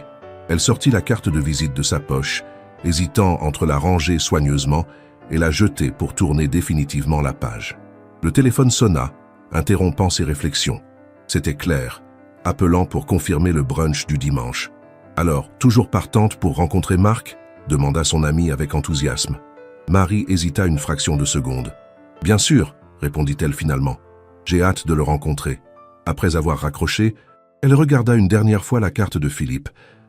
Elle sortit la carte de visite de sa poche, hésitant entre la ranger soigneusement et la jeter pour tourner définitivement la page. Le téléphone sonna, interrompant ses réflexions. C'était Claire, appelant pour confirmer le brunch du dimanche. « Alors, toujours partante pour rencontrer Marc ?» demanda son amie avec enthousiasme. « Marie hésita une fraction de seconde. « Bien sûr, répondit-elle finalement. J'ai hâte de le rencontrer. » Après avoir raccroché, elle regarda une dernière fois la carte de Philippe,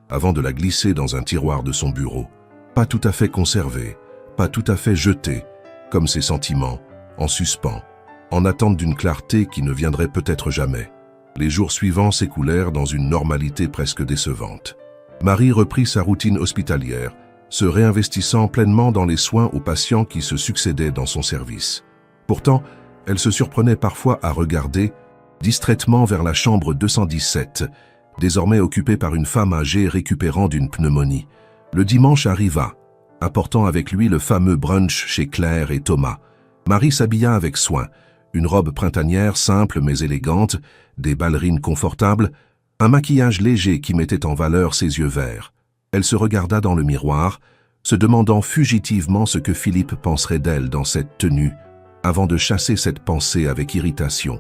avant de la glisser dans un tiroir de son bureau. Pas tout à fait conservée, pas tout à fait jetée, comme ses sentiments, en suspens, en attente d'une clarté qui ne viendrait peut-être jamais. Les jours suivants s'écoulèrent dans une normalité presque décevante. Marie reprit sa routine hospitalière, se réinvestissant pleinement dans les soins aux patients qui se succédaient dans son service. Pourtant, elle se surprenait parfois à regarder distraitement vers la chambre 217, désormais occupée par une femme âgée récupérant d'une pneumonie. Le dimanche arriva, apportant avec lui le fameux brunch chez Claire et Thomas. Marie s'habilla avec soin, une robe printanière simple mais élégante, des ballerines confortables, un maquillage léger qui mettait en valeur ses yeux verts. Elle se regarda dans le miroir, se demandant fugitivement ce que Philippe penserait d'elle dans cette tenue, avant de chasser cette pensée avec irritation.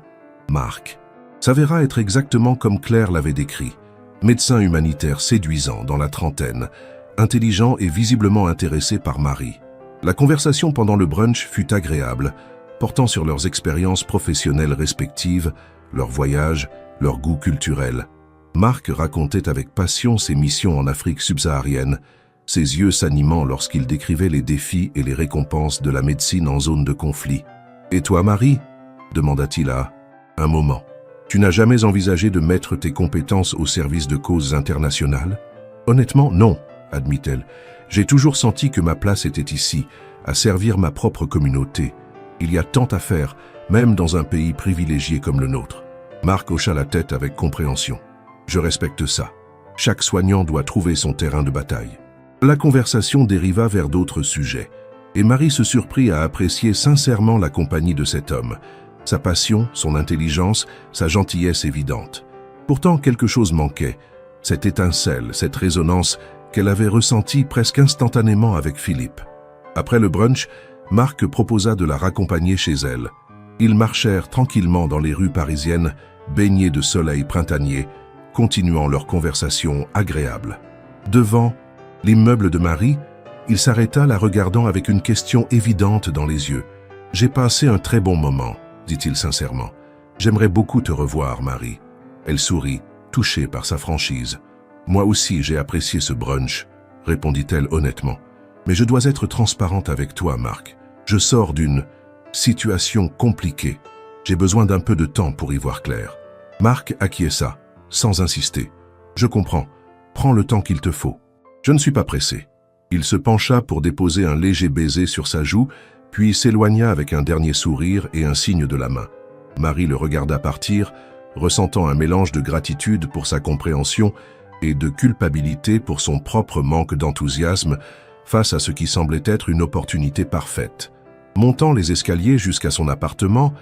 Marc s'avéra être exactement comme Claire l'avait décrit, médecin humanitaire séduisant dans la trentaine, intelligent et visiblement intéressé par Marie. La conversation pendant le brunch fut agréable, portant sur leurs expériences professionnelles respectives, leurs voyages, leurs goûts culturels. Marc racontait avec passion ses missions en Afrique subsaharienne, ses yeux s'animant lorsqu'il décrivait les défis et les récompenses de la médecine en zone de conflit. « Et toi, Marie ?» demanda-t-il à un moment. « Tu n'as jamais envisagé de mettre tes compétences au service de causes internationales ?»« Honnêtement, non, » admit-elle. « J'ai toujours senti que ma place était ici, à servir ma propre communauté. Il y a tant à faire, même dans un pays privilégié comme le nôtre. » Marc hocha la tête avec compréhension. « Je respecte ça. Chaque soignant doit trouver son terrain de bataille. » La conversation dériva vers d'autres sujets, et Marie se surprit à apprécier sincèrement la compagnie de cet homme, sa passion, son intelligence, sa gentillesse évidente. Pourtant, quelque chose manquait, cette étincelle, cette résonance qu'elle avait ressentie presque instantanément avec Philippe. Après le brunch, Marc proposa de la raccompagner chez elle. Ils marchèrent tranquillement dans les rues parisiennes, baignés de soleil printanier, continuant leur conversation agréable. Devant l'immeuble de Marie, il s'arrêta la regardant avec une question évidente dans les yeux. « J'ai passé un très bon moment, » dit-il sincèrement. « J'aimerais beaucoup te revoir, Marie. » Elle sourit, touchée par sa franchise. « Moi aussi, j'ai apprécié ce brunch, » répondit-elle honnêtement. « Mais je dois être transparente avec toi, Marc. Je sors d'une situation compliquée. J'ai besoin d'un peu de temps pour y voir clair. » Marc acquiesça, sans insister. « Je comprends. Prends le temps qu'il te faut. Je ne suis pas pressé. » Il se pencha pour déposer un léger baiser sur sa joue, puis s'éloigna avec un dernier sourire et un signe de la main. Marie le regarda partir, ressentant un mélange de gratitude pour sa compréhension et de culpabilité pour son propre manque d'enthousiasme face à ce qui semblait être une opportunité parfaite. Montant les escaliers jusqu'à son appartement,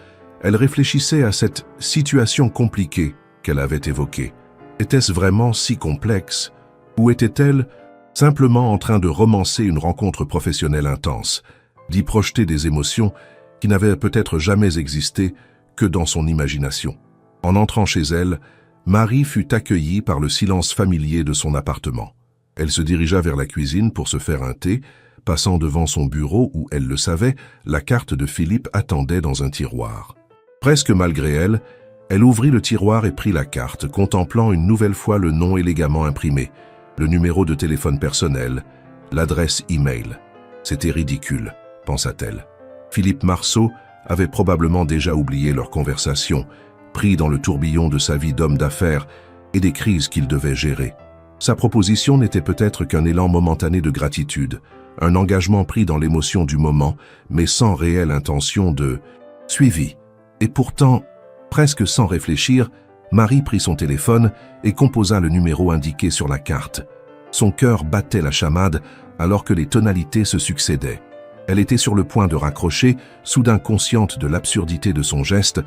elle réfléchissait à cette situation compliquée qu'elle avait évoquée. Était-ce vraiment si complexe? Ou était-elle simplement en train de romancer une rencontre professionnelle intense, d'y projeter des émotions qui n'avaient peut-être jamais existé que dans son imagination? En entrant chez elle, Marie fut accueillie par le silence familier de son appartement. Elle se dirigea vers la cuisine pour se faire un thé, passant devant son bureau où, elle le savait, la carte de Philippe attendait dans un tiroir. Presque malgré elle, elle ouvrit le tiroir et prit la carte, contemplant une nouvelle fois le nom élégamment imprimé, le numéro de téléphone personnel, l'adresse e-mail. C'était ridicule, pensa-t-elle. Philippe Marceau avait probablement déjà oublié leur conversation, pris dans le tourbillon de sa vie d'homme d'affaires et des crises qu'il devait gérer. Sa proposition n'était peut-être qu'un élan momentané de gratitude, un engagement pris dans l'émotion du moment, mais sans réelle intention de suivi. Et pourtant, presque sans réfléchir, Marie prit son téléphone et composa le numéro indiqué sur la carte. Son cœur battait la chamade alors que les tonalités se succédaient. Elle était sur le point de raccrocher, soudain consciente de l'absurdité de son geste,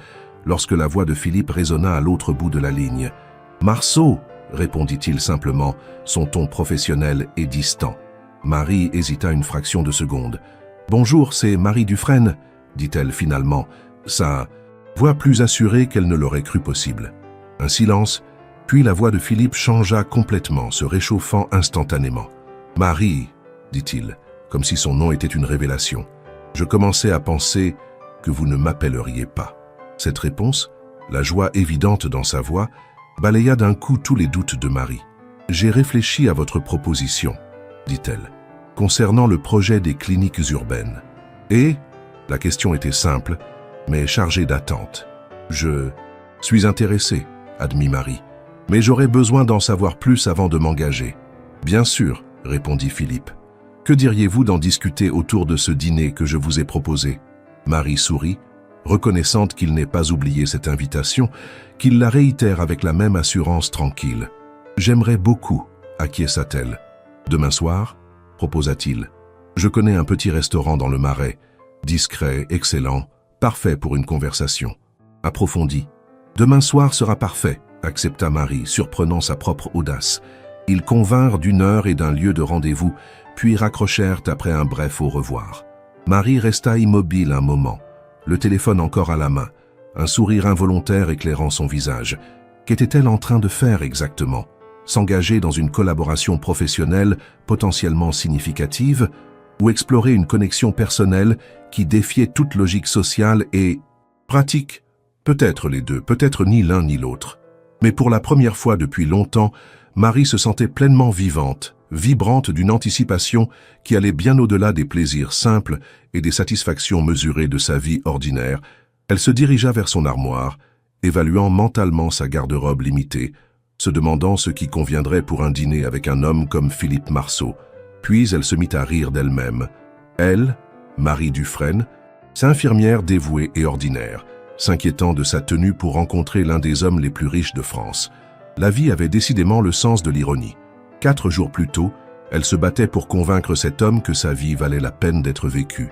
lorsque la voix de Philippe résonna à l'autre bout de la ligne. « Marceau !» répondit-il simplement, son ton professionnel et distant. Marie hésita une fraction de seconde. « Bonjour, c'est Marie Dufresne » dit-elle finalement, sa voix plus assurée qu'elle ne l'aurait cru possible. Un silence, puis la voix de Philippe changea complètement, se réchauffant instantanément. « Marie » dit-il, comme si son nom était une révélation. Je commençais à penser que vous ne m'appelleriez pas. Cette réponse, la joie évidente dans sa voix, balaya d'un coup tous les doutes de Marie. J'ai réfléchi à votre proposition, dit-elle, concernant le projet des cliniques urbaines. Et la question était simple, mais chargée d'attente. Je suis intéressé, admit Marie, mais j'aurais besoin d'en savoir plus avant de m'engager. Bien sûr, répondit Philippe. Que diriez-vous d'en discuter autour de ce dîner que je vous ai proposé? Marie sourit, reconnaissante qu'il n'ait pas oublié cette invitation, qu'il la réitère avec la même assurance tranquille. J'aimerais beaucoup, acquiesça-t-elle. Demain soir, proposa-t-il. Je connais un petit restaurant dans le Marais, discret, excellent, parfait pour une conversation. Approfondie. Demain soir sera parfait, accepta Marie, surprenant sa propre audace. Ils convinrent d'une heure et d'un lieu de rendez-vous, puis raccrochèrent après un bref au revoir. Marie resta immobile un moment, le téléphone encore à la main, un sourire involontaire éclairant son visage. Qu'était-elle en train de faire exactement? S'engager dans une collaboration professionnelle potentiellement significative ou explorer une connexion personnelle qui défiait toute logique sociale et pratique? Peut-être les deux, peut-être ni l'un ni l'autre. Mais pour la première fois depuis longtemps, Marie se sentait pleinement vivante, vibrante d'une anticipation qui allait bien au-delà des plaisirs simples et des satisfactions mesurées de sa vie ordinaire. Elle se dirigea vers son armoire, évaluant mentalement sa garde-robe limitée, se demandant ce qui conviendrait pour un dîner avec un homme comme Philippe Marceau. Puis elle se mit à rire d'elle-même. Elle, Marie Dufresne, sa infirmière dévouée et ordinaire, s'inquiétant de sa tenue pour rencontrer l'un des hommes les plus riches de France. La vie avait décidément le sens de l'ironie. 4 jours plus tôt, elle se battait pour convaincre cet homme que sa vie valait la peine d'être vécue.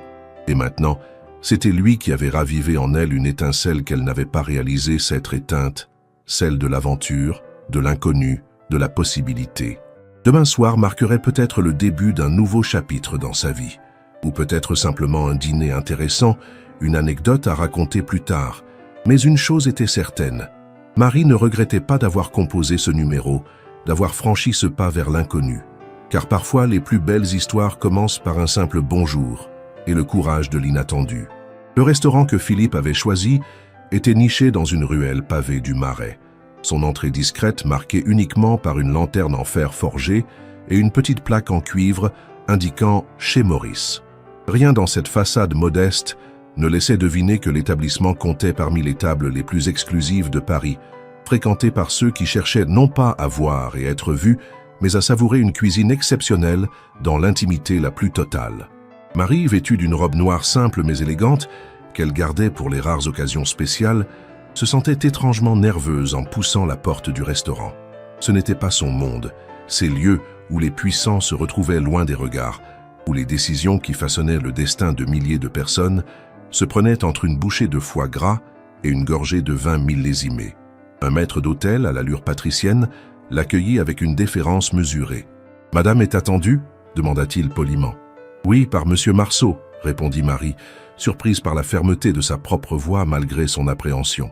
Et maintenant, c'était lui qui avait ravivé en elle une étincelle qu'elle n'avait pas réalisée s'être éteinte, celle de l'aventure, de l'inconnu, de la possibilité. Demain soir marquerait peut-être le début d'un nouveau chapitre dans sa vie, ou peut-être simplement un dîner intéressant, une anecdote à raconter plus tard. Mais une chose était certaine, Marie ne regrettait pas d'avoir composé ce numéro, d'avoir franchi ce pas vers l'inconnu. Car parfois les plus belles histoires commencent par un simple bonjour et le courage de l'inattendu. Le restaurant que Philippe avait choisi était niché dans une ruelle pavée du Marais. Son entrée discrète marquée uniquement par une lanterne en fer forgé et une petite plaque en cuivre indiquant « Chez Maurice ». Rien dans cette façade modeste ne laissait deviner que l'établissement comptait parmi les tables les plus exclusives de Paris, fréquentées par ceux qui cherchaient non pas à voir et être vus, mais à savourer une cuisine exceptionnelle dans l'intimité la plus totale. Marie, vêtue d'une robe noire simple mais élégante, qu'elle gardait pour les rares occasions spéciales, se sentait étrangement nerveuse en poussant la porte du restaurant. Ce n'était pas son monde, ces lieux où les puissants se retrouvaient loin des regards, où les décisions qui façonnaient le destin de milliers de personnes se prenaient entre une bouchée de foie gras et une gorgée de vin millésimé. Un maître d'hôtel, à l'allure patricienne, l'accueillit avec une déférence mesurée. « Madame est attendue » demanda-t-il poliment. « Oui, par monsieur Marceau » répondit Marie, surprise par la fermeté de sa propre voix malgré son appréhension.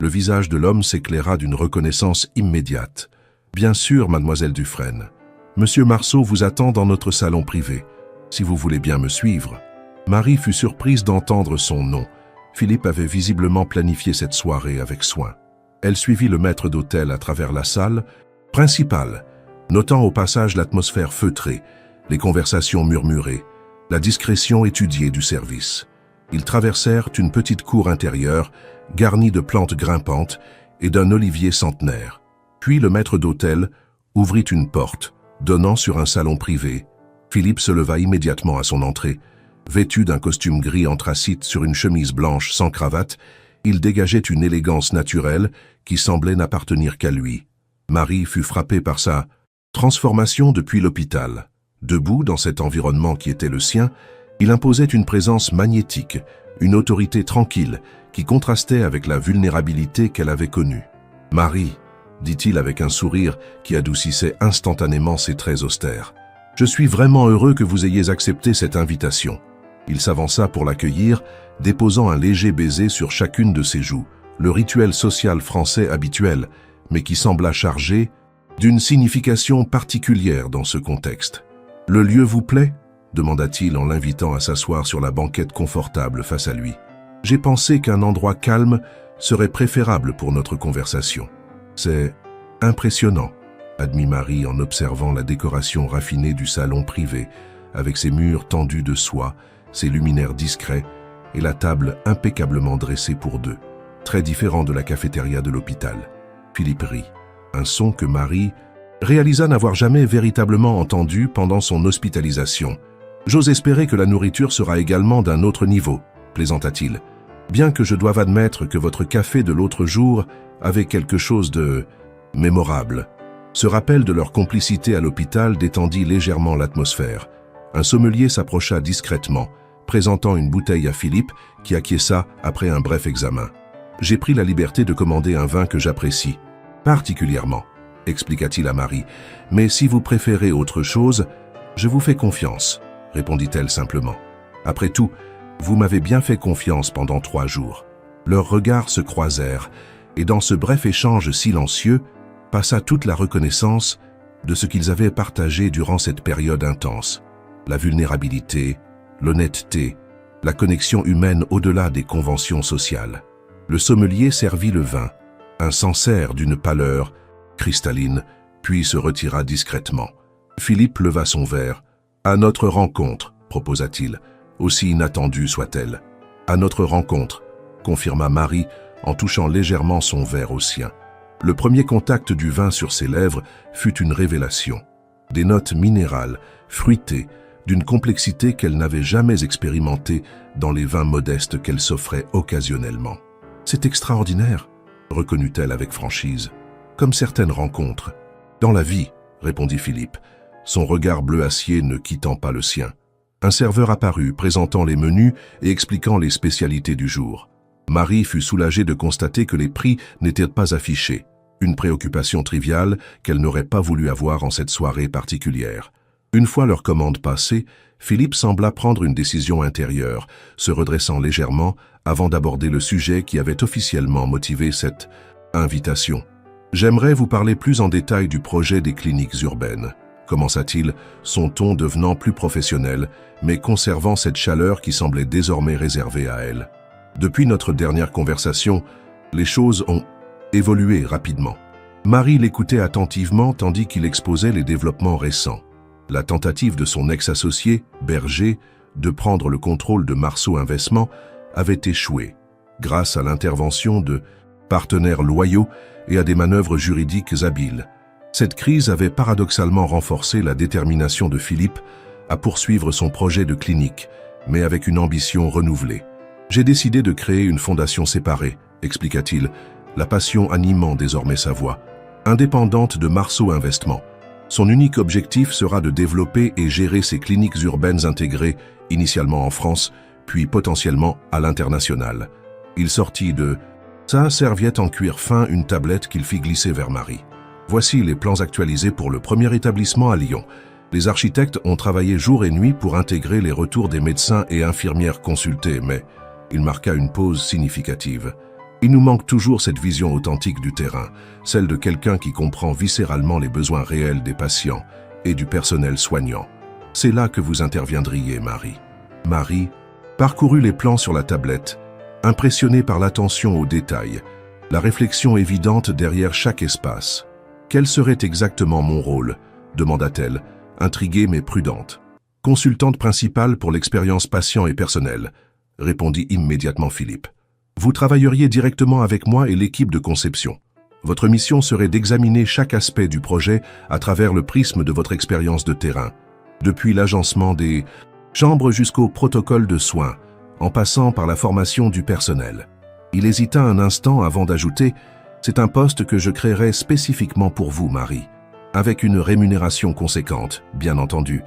Le visage de l'homme s'éclaira d'une reconnaissance immédiate. « Bien sûr, mademoiselle Dufresne. Monsieur Marceau vous attend dans notre salon privé, si vous voulez bien me suivre. » Marie fut surprise d'entendre son nom. Philippe avait visiblement planifié cette soirée avec soin. Elle suivit le maître d'hôtel à travers la salle principale, notant au passage l'atmosphère feutrée, les conversations murmurées, la discrétion étudiée du service. Ils traversèrent une petite cour intérieure, garnie de plantes grimpantes et d'un olivier centenaire. Puis le maître d'hôtel ouvrit une porte, donnant sur un salon privé. Philippe se leva immédiatement à son entrée. Vêtu d'un costume gris anthracite sur une chemise blanche sans cravate, il dégageait une élégance naturelle qui semblait n'appartenir qu'à lui. Marie fut frappée par sa transformation depuis l'hôpital. Debout dans cet environnement qui était le sien, il imposait une présence magnétique, une autorité tranquille qui contrastait avec la vulnérabilité qu'elle avait connue. « Marie », dit-il avec un sourire qui adoucissait instantanément ses traits austères, « je suis vraiment heureux que vous ayez accepté cette invitation. » Il s'avança pour l'accueillir, déposant un léger baiser sur chacune de ses joues, le rituel social français habituel, mais qui sembla chargé d'une signification particulière dans ce contexte. « Le lieu vous plaît » demanda-t-il en l'invitant à s'asseoir sur la banquette confortable face à lui. « J'ai pensé qu'un endroit calme serait préférable pour notre conversation. »« C'est impressionnant, » admit Marie en observant la décoration raffinée du salon privé, avec ses murs tendus de soie, ses luminaires discrets et la table impeccablement dressée pour deux. Très différent de la cafétéria de l'hôpital. Philippe rit, un son que Marie réalisa n'avoir jamais véritablement entendu pendant son hospitalisation. « J'ose espérer que la nourriture sera également d'un autre niveau, » plaisanta-t-il. « Bien que je doive admettre que votre café de l'autre jour avait quelque chose de mémorable. » Ce rappel de leur complicité à l'hôpital détendit légèrement l'atmosphère. Un sommelier s'approcha discrètement, présentant une bouteille à Philippe, qui acquiesça après un bref examen. « J'ai pris la liberté de commander un vin que j'apprécie, particulièrement, » expliqua-t-il à Marie. « Mais si vous préférez autre chose, je vous fais confiance, » répondit-elle simplement. « Après tout, vous m'avez bien fait confiance pendant 3 jours. » Leurs regards se croisèrent, et dans ce bref échange silencieux, passa toute la reconnaissance de ce qu'ils avaient partagé durant cette période intense. La vulnérabilité, l'honnêteté, la connexion humaine au-delà des conventions sociales. Le sommelier servit le vin, un Sancerre d'une pâleur cristalline, puis se retira discrètement. Philippe leva son verre. « À notre rencontre, » proposa-t-il, aussi inattendue soit-elle. « À notre rencontre, » confirma Marie en touchant légèrement son verre au sien. Le premier contact du vin sur ses lèvres fut une révélation. Des notes minérales, fruitées, d'une complexité qu'elle n'avait jamais expérimentée dans les vins modestes qu'elle s'offrait occasionnellement. « C'est extraordinaire », reconnut-elle avec franchise. « Comme certaines rencontres. »« Dans la vie », répondit Philippe, son regard bleu acier ne quittant pas le sien. Un serveur apparut, présentant les menus et expliquant les spécialités du jour. Marie fut soulagée de constater que les prix n'étaient pas affichés, une préoccupation triviale qu'elle n'aurait pas voulu avoir en cette soirée particulière. Une fois leur commande passée, Philippe sembla prendre une décision intérieure, se redressant légèrement avant d'aborder le sujet qui avait officiellement motivé cette invitation. « J'aimerais vous parler plus en détail du projet des cliniques urbaines », commença-t-il, son ton devenant plus professionnel, mais conservant cette chaleur qui semblait désormais réservée à elle. Depuis notre dernière conversation, les choses ont évolué rapidement. Marie l'écoutait attentivement tandis qu'il exposait les développements récents. La tentative de son ex-associé, Berger, de prendre le contrôle de Marceau Investissement avait échoué, grâce à l'intervention de partenaires loyaux et à des manœuvres juridiques habiles. Cette crise avait paradoxalement renforcé la détermination de Philippe à poursuivre son projet de clinique, mais avec une ambition renouvelée. « J'ai décidé de créer une fondation séparée », expliqua-t-il, la passion animant désormais sa voix, indépendante de Marceau Investissement. Son unique objectif sera de développer et gérer ces cliniques urbaines intégrées, initialement en France, puis potentiellement à l'international. Il sortit de sa serviette en cuir fin une tablette qu'il fit glisser vers Marie. « Voici les plans actualisés pour le premier établissement à Lyon. Les architectes ont travaillé jour et nuit pour intégrer les retours des médecins et infirmières consultés, mais... » Il marqua une pause significative. « Il nous manque toujours cette vision authentique du terrain, celle de quelqu'un qui comprend viscéralement les besoins réels des patients et du personnel soignant. C'est là que vous interviendriez, Marie. » Marie parcourut les plans sur la tablette, impressionnée par l'attention aux détails, la réflexion évidente derrière chaque espace. « Quel serait exactement mon rôle ?» demanda-t-elle, intriguée mais prudente. « Consultante principale pour l'expérience patient et personnelle », répondit immédiatement Philippe. « Vous travailleriez directement avec moi et l'équipe de conception. Votre mission serait d'examiner chaque aspect du projet à travers le prisme de votre expérience de terrain, depuis l'agencement des chambres jusqu'au protocole de soins, en passant par la formation du personnel. » Il hésita un instant avant d'ajouter « C'est un poste que je créerai spécifiquement pour vous, Marie, avec une rémunération conséquente, bien entendu,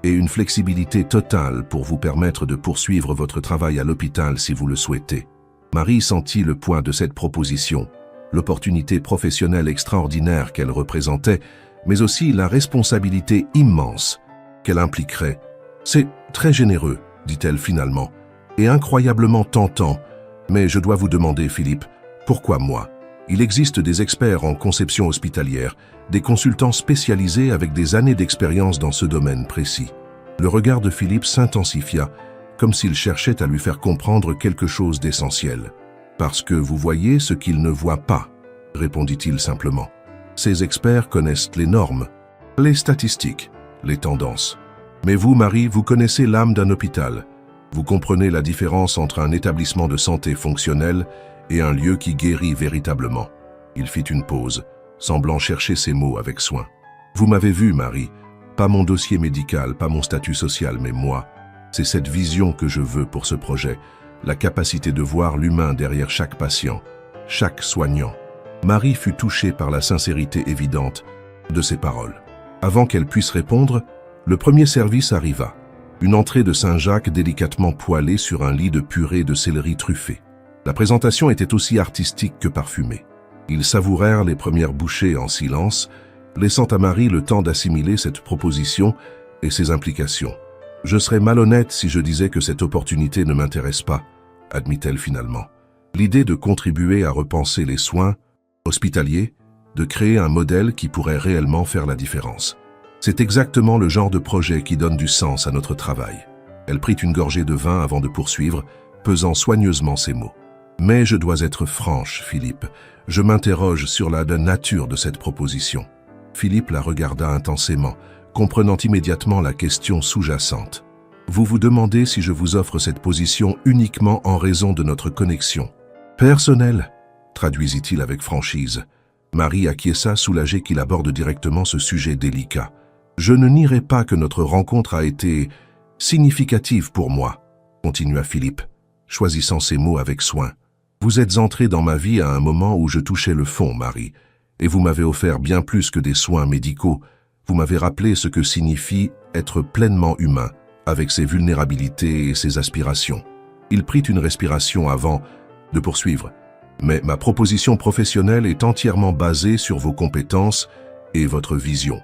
et une flexibilité totale pour vous permettre de poursuivre votre travail à l'hôpital si vous le souhaitez. » Marie sentit le poids de cette proposition, l'opportunité professionnelle extraordinaire qu'elle représentait, mais aussi la responsabilité immense qu'elle impliquerait. « C'est très généreux, » dit-elle finalement, « et incroyablement tentant, mais je dois vous demander, Philippe, pourquoi moi ? Il existe des experts en conception hospitalière, des consultants spécialisés avec des années d'expérience dans ce domaine précis. Le regard de Philippe s'intensifia, comme s'il cherchait à lui faire comprendre quelque chose d'essentiel. « Parce que vous voyez ce qu'ils ne voient pas », répondit-il simplement. « Ces experts connaissent les normes, les statistiques, les tendances. Mais vous, Marie, vous connaissez l'âme d'un hôpital. Vous comprenez la différence entre un établissement de santé fonctionnel et un lieu qui guérit véritablement. » Il fit une pause, semblant chercher ses mots avec soin. « Vous m'avez vu, Marie. Pas mon dossier médical, pas mon statut social, mais moi. C'est cette vision que je veux pour ce projet, la capacité de voir l'humain derrière chaque patient, chaque soignant. » Marie fut touchée par la sincérité évidente de ses paroles. Avant qu'elle puisse répondre, le premier service arriva. Une entrée de Saint-Jacques délicatement poêlée sur un lit de purée de céleri truffé. La présentation était aussi artistique que parfumée. Ils savourèrent les premières bouchées en silence, laissant à Marie le temps d'assimiler cette proposition et ses implications. « Je serais malhonnête si je disais que cette opportunité ne m'intéresse pas », admit-elle finalement. L'idée de contribuer à repenser les soins hospitaliers, de créer un modèle qui pourrait réellement faire la différence. C'est exactement le genre de projet qui donne du sens à notre travail. Elle prit une gorgée de vin avant de poursuivre, pesant soigneusement ses mots. « Mais je dois être franche, Philippe. Je m'interroge sur la nature de cette proposition. » Philippe la regarda intensément, comprenant immédiatement la question sous-jacente. « Vous vous demandez si je vous offre cette position uniquement en raison de notre connexion. »« Personnelle » traduisit-il avec franchise. Marie acquiesça, soulagée qu'il aborde directement ce sujet délicat. « Je ne nierai pas que notre rencontre a été significative pour moi, » continua Philippe, choisissant ses mots avec soin. « Vous êtes entrée dans ma vie à un moment où je touchais le fond, Marie, et vous m'avez offert bien plus que des soins médicaux. Vous m'avez rappelé ce que signifie être pleinement humain, avec ses vulnérabilités et ses aspirations. » Il prit une respiration avant de poursuivre. « Mais ma proposition professionnelle est entièrement basée sur vos compétences et votre vision.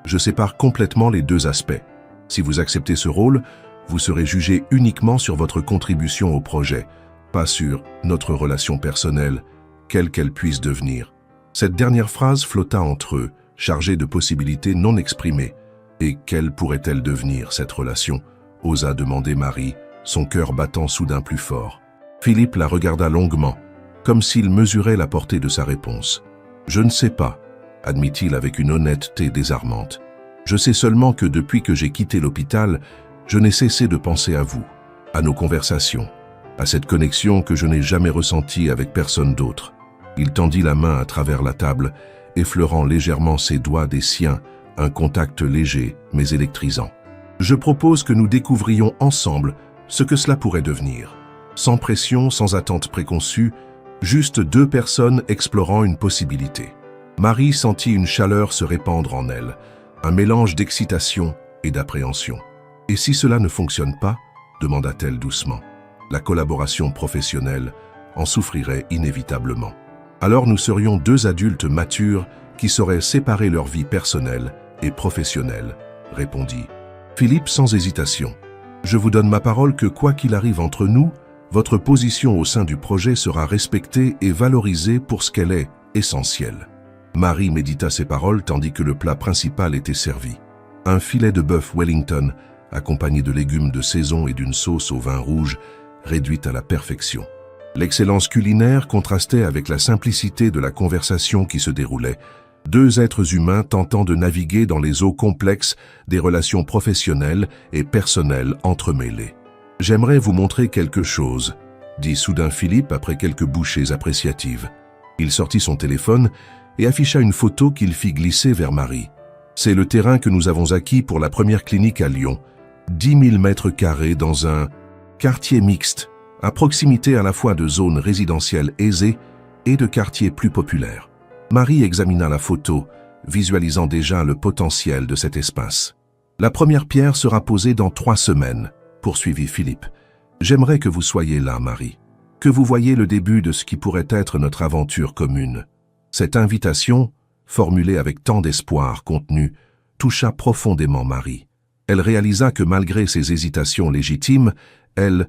Je sépare complètement les deux aspects. Si vous acceptez ce rôle, vous serez jugé uniquement sur votre contribution au projet, pas sur notre relation personnelle, quelle qu'elle puisse devenir. » Cette dernière phrase flotta entre eux, chargée de possibilités non exprimées. Et quelle pourrait-elle devenir, cette relation, osa demander Marie, son cœur battant soudain plus fort. Philippe la regarda longuement, comme s'il mesurait la portée de sa réponse. « Je ne sais pas, » admit-il avec une honnêteté désarmante. « Je sais seulement que depuis que j'ai quitté l'hôpital, je n'ai cessé de penser à vous, à nos conversations, à cette connexion que je n'ai jamais ressentie avec personne d'autre. » Il tendit la main à travers la table, effleurant légèrement ses doigts des siens, un contact léger mais électrisant. « Je propose que nous découvrions ensemble ce que cela pourrait devenir. Sans pression, sans attente préconçue, juste deux personnes explorant une possibilité. » Marie sentit une chaleur se répandre en elle, un mélange d'excitation et d'appréhension. « Et si cela ne fonctionne pas ?» demanda-t-elle doucement. « La collaboration professionnelle en souffrirait inévitablement. Alors nous serions deux adultes matures qui sauraient séparer leur vie personnelle et professionnelle, » répondit Philippe sans hésitation. « Je vous donne ma parole que quoi qu'il arrive entre nous, votre position au sein du projet sera respectée et valorisée pour ce qu'elle est, essentielle. » Marie médita ces paroles tandis que le plat principal était servi. Un filet de bœuf Wellington, accompagné de légumes de saison et d'une sauce au vin rouge, réduite à la perfection. L'excellence culinaire contrastait avec la simplicité de la conversation qui se déroulait, deux êtres humains tentant de naviguer dans les eaux complexes des relations professionnelles et personnelles entremêlées. « J'aimerais vous montrer quelque chose, » dit soudain Philippe après quelques bouchées appréciatives. Il sortit son téléphone et afficha une photo qu'il fit glisser vers Marie. « C'est le terrain que nous avons acquis pour la première clinique à Lyon. 10 000 mètres carrés dans un quartier mixte, à proximité à la fois de zones résidentielles aisées et de quartiers plus populaires. » Marie examina la photo, visualisant déjà le potentiel de cet espace. « La première pierre sera posée dans 3 semaines, » poursuivit Philippe. « J'aimerais que vous soyez là, Marie, que vous voyiez le début de ce qui pourrait être notre aventure commune. » Cette invitation, formulée avec tant d'espoir contenu, toucha profondément Marie. Elle réalisa que malgré ses hésitations légitimes, elle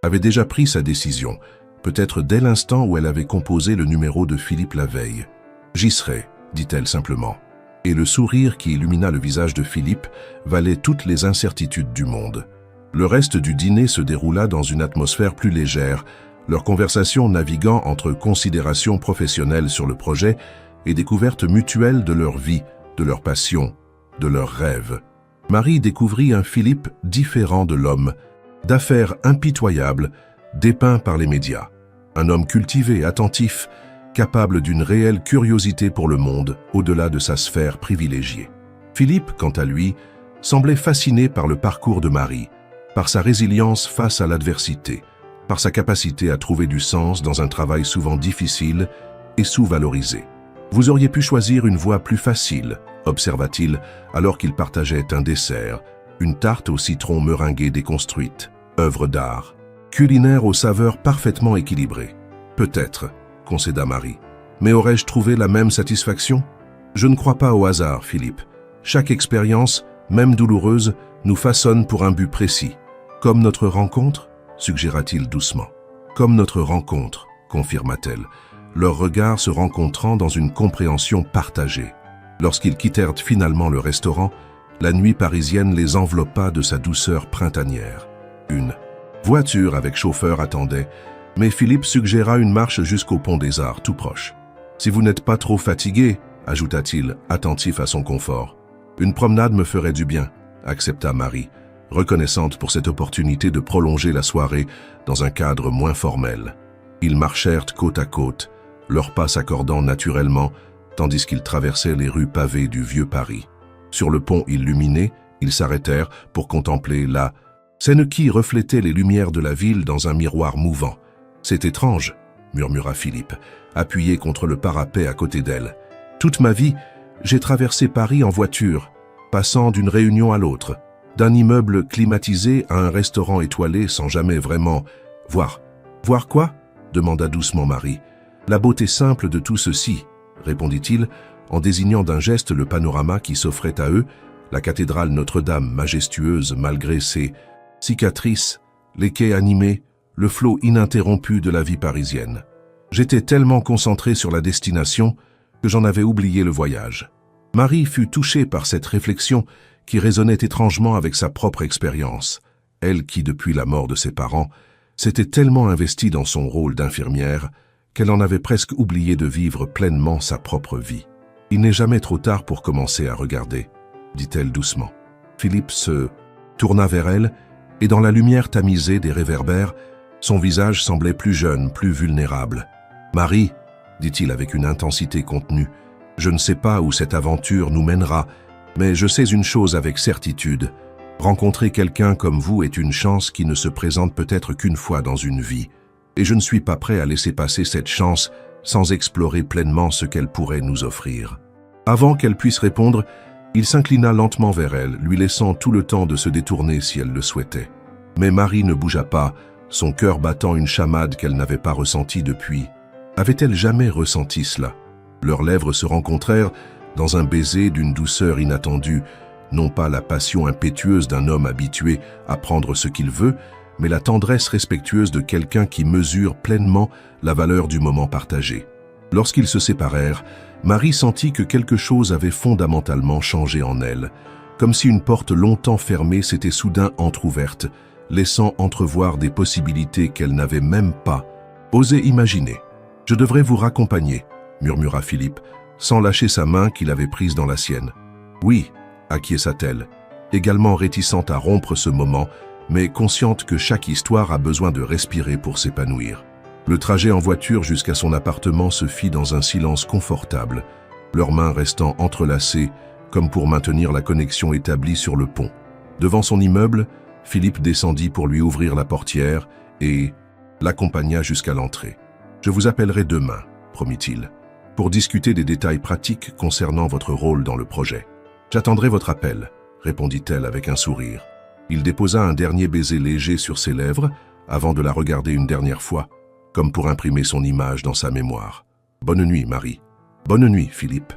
avait déjà pris sa décision, peut-être dès l'instant où elle avait composé le numéro de Philippe la veille. « J'y serai, dit-elle simplement. Et le sourire qui illumina le visage de Philippe valait toutes les incertitudes du monde. Le reste du dîner se déroula dans une atmosphère plus légère, leur conversation naviguant entre considérations professionnelles sur le projet et découvertes mutuelles de leur vie, de leur passion, de leurs rêves. Marie découvrit un Philippe différent de l'homme, d'affaires impitoyable, dépeint par les médias. Un homme cultivé, attentif, capable d'une réelle curiosité pour le monde au-delà de sa sphère privilégiée. Philippe, quant à lui, semblait fasciné par le parcours de Marie, par sa résilience face à l'adversité, par sa capacité à trouver du sens dans un travail souvent difficile et sous-valorisé. « Vous auriez pu choisir une voie plus facile », observa-t-il alors qu'il partageait un dessert, une tarte au citron meringuée déconstruite, œuvre d'art, culinaire aux saveurs parfaitement équilibrées. « Peut-être », concéda Marie. « Mais aurais-je trouvé la même satisfaction ? Je ne crois pas au hasard, Philippe. Chaque expérience, même douloureuse, nous façonne pour un but précis. Comme notre rencontre ?» suggéra-t-il doucement. « Comme notre rencontre », confirma-t-elle, leurs regards se rencontrant dans une compréhension partagée. Lorsqu'ils quittèrent finalement le restaurant, la nuit parisienne les enveloppa de sa douceur printanière. Une voiture avec chauffeur attendait, mais Philippe suggéra une marche jusqu'au pont des Arts, tout proche. « Si vous n'êtes pas trop fatigué, » ajouta-t-il, attentif à son confort. « Une promenade me ferait du bien », accepta Marie, reconnaissante pour cette opportunité de prolonger la soirée dans un cadre moins formel. Ils marchèrent côte à côte, leurs pas s'accordant naturellement, tandis qu'ils traversaient les rues pavées du vieux Paris. Sur le pont illuminé, ils s'arrêtèrent pour contempler la scène qui reflétait les lumières de la ville dans un miroir mouvant. « C'est étrange », murmura Philippe, appuyé contre le parapet à côté d'elle. « Toute ma vie, j'ai traversé Paris en voiture, passant d'une réunion à l'autre, d'un immeuble climatisé à un restaurant étoilé sans jamais vraiment voir. »« Voir quoi ?» demanda doucement Marie. « La beauté simple de tout ceci, » répondit-il, en désignant d'un geste le panorama qui s'offrait à eux, la cathédrale Notre-Dame majestueuse malgré ses cicatrices, les quais animés, le flot ininterrompu de la vie parisienne. J'étais tellement concentré sur la destination que j'en avais oublié le voyage. Marie fut touchée par cette réflexion qui résonnait étrangement avec sa propre expérience, elle qui, depuis la mort de ses parents, s'était tellement investie dans son rôle d'infirmière qu'elle en avait presque oublié de vivre pleinement sa propre vie. « Il n'est jamais trop tard pour commencer à regarder », dit-elle doucement. Philippe se tourna vers elle, et dans la lumière tamisée des réverbères, son visage semblait plus jeune, plus vulnérable. « Marie, » dit-il avec une intensité contenue, « je ne sais pas où cette aventure nous mènera, mais je sais une chose avec certitude. Rencontrer quelqu'un comme vous est une chance qui ne se présente peut-être qu'une fois dans une vie. Et je ne suis pas prêt à laisser passer cette chance sans explorer pleinement ce qu'elle pourrait nous offrir. » Avant qu'elle puisse répondre, il s'inclina lentement vers elle, lui laissant tout le temps de se détourner si elle le souhaitait. Mais Marie ne bougea pas, son cœur battant une chamade qu'elle n'avait pas ressentie depuis. Avait-elle jamais ressenti cela? Leurs lèvres se rencontrèrent dans un baiser d'une douceur inattendue, non pas la passion impétueuse d'un homme habitué à prendre ce qu'il veut, mais la tendresse respectueuse de quelqu'un qui mesure pleinement la valeur du moment partagé. Lorsqu'ils se séparèrent, Marie sentit que quelque chose avait fondamentalement changé en elle, comme si une porte longtemps fermée s'était soudain entr'ouverte, laissant entrevoir des possibilités qu'elle n'avait même pas osé imaginer. « Je devrais vous raccompagner », murmura Philippe, sans lâcher sa main qu'il avait prise dans la sienne. « Oui », acquiesça-t-elle, également réticente à rompre ce moment, mais consciente que chaque histoire a besoin de respirer pour s'épanouir. Le trajet en voiture jusqu'à son appartement se fit dans un silence confortable, leurs mains restant entrelacées comme pour maintenir la connexion établie sur le pont. Devant son immeuble, Philippe descendit pour lui ouvrir la portière et l'accompagna jusqu'à l'entrée. « Je vous appellerai demain », promit-il, « pour discuter des détails pratiques concernant votre rôle dans le projet. »« J'attendrai votre appel », répondit-elle avec un sourire. Il déposa un dernier baiser léger sur ses lèvres avant de la regarder une dernière fois, comme pour imprimer son image dans sa mémoire. « Bonne nuit, Marie. »« Bonne nuit, Philippe. »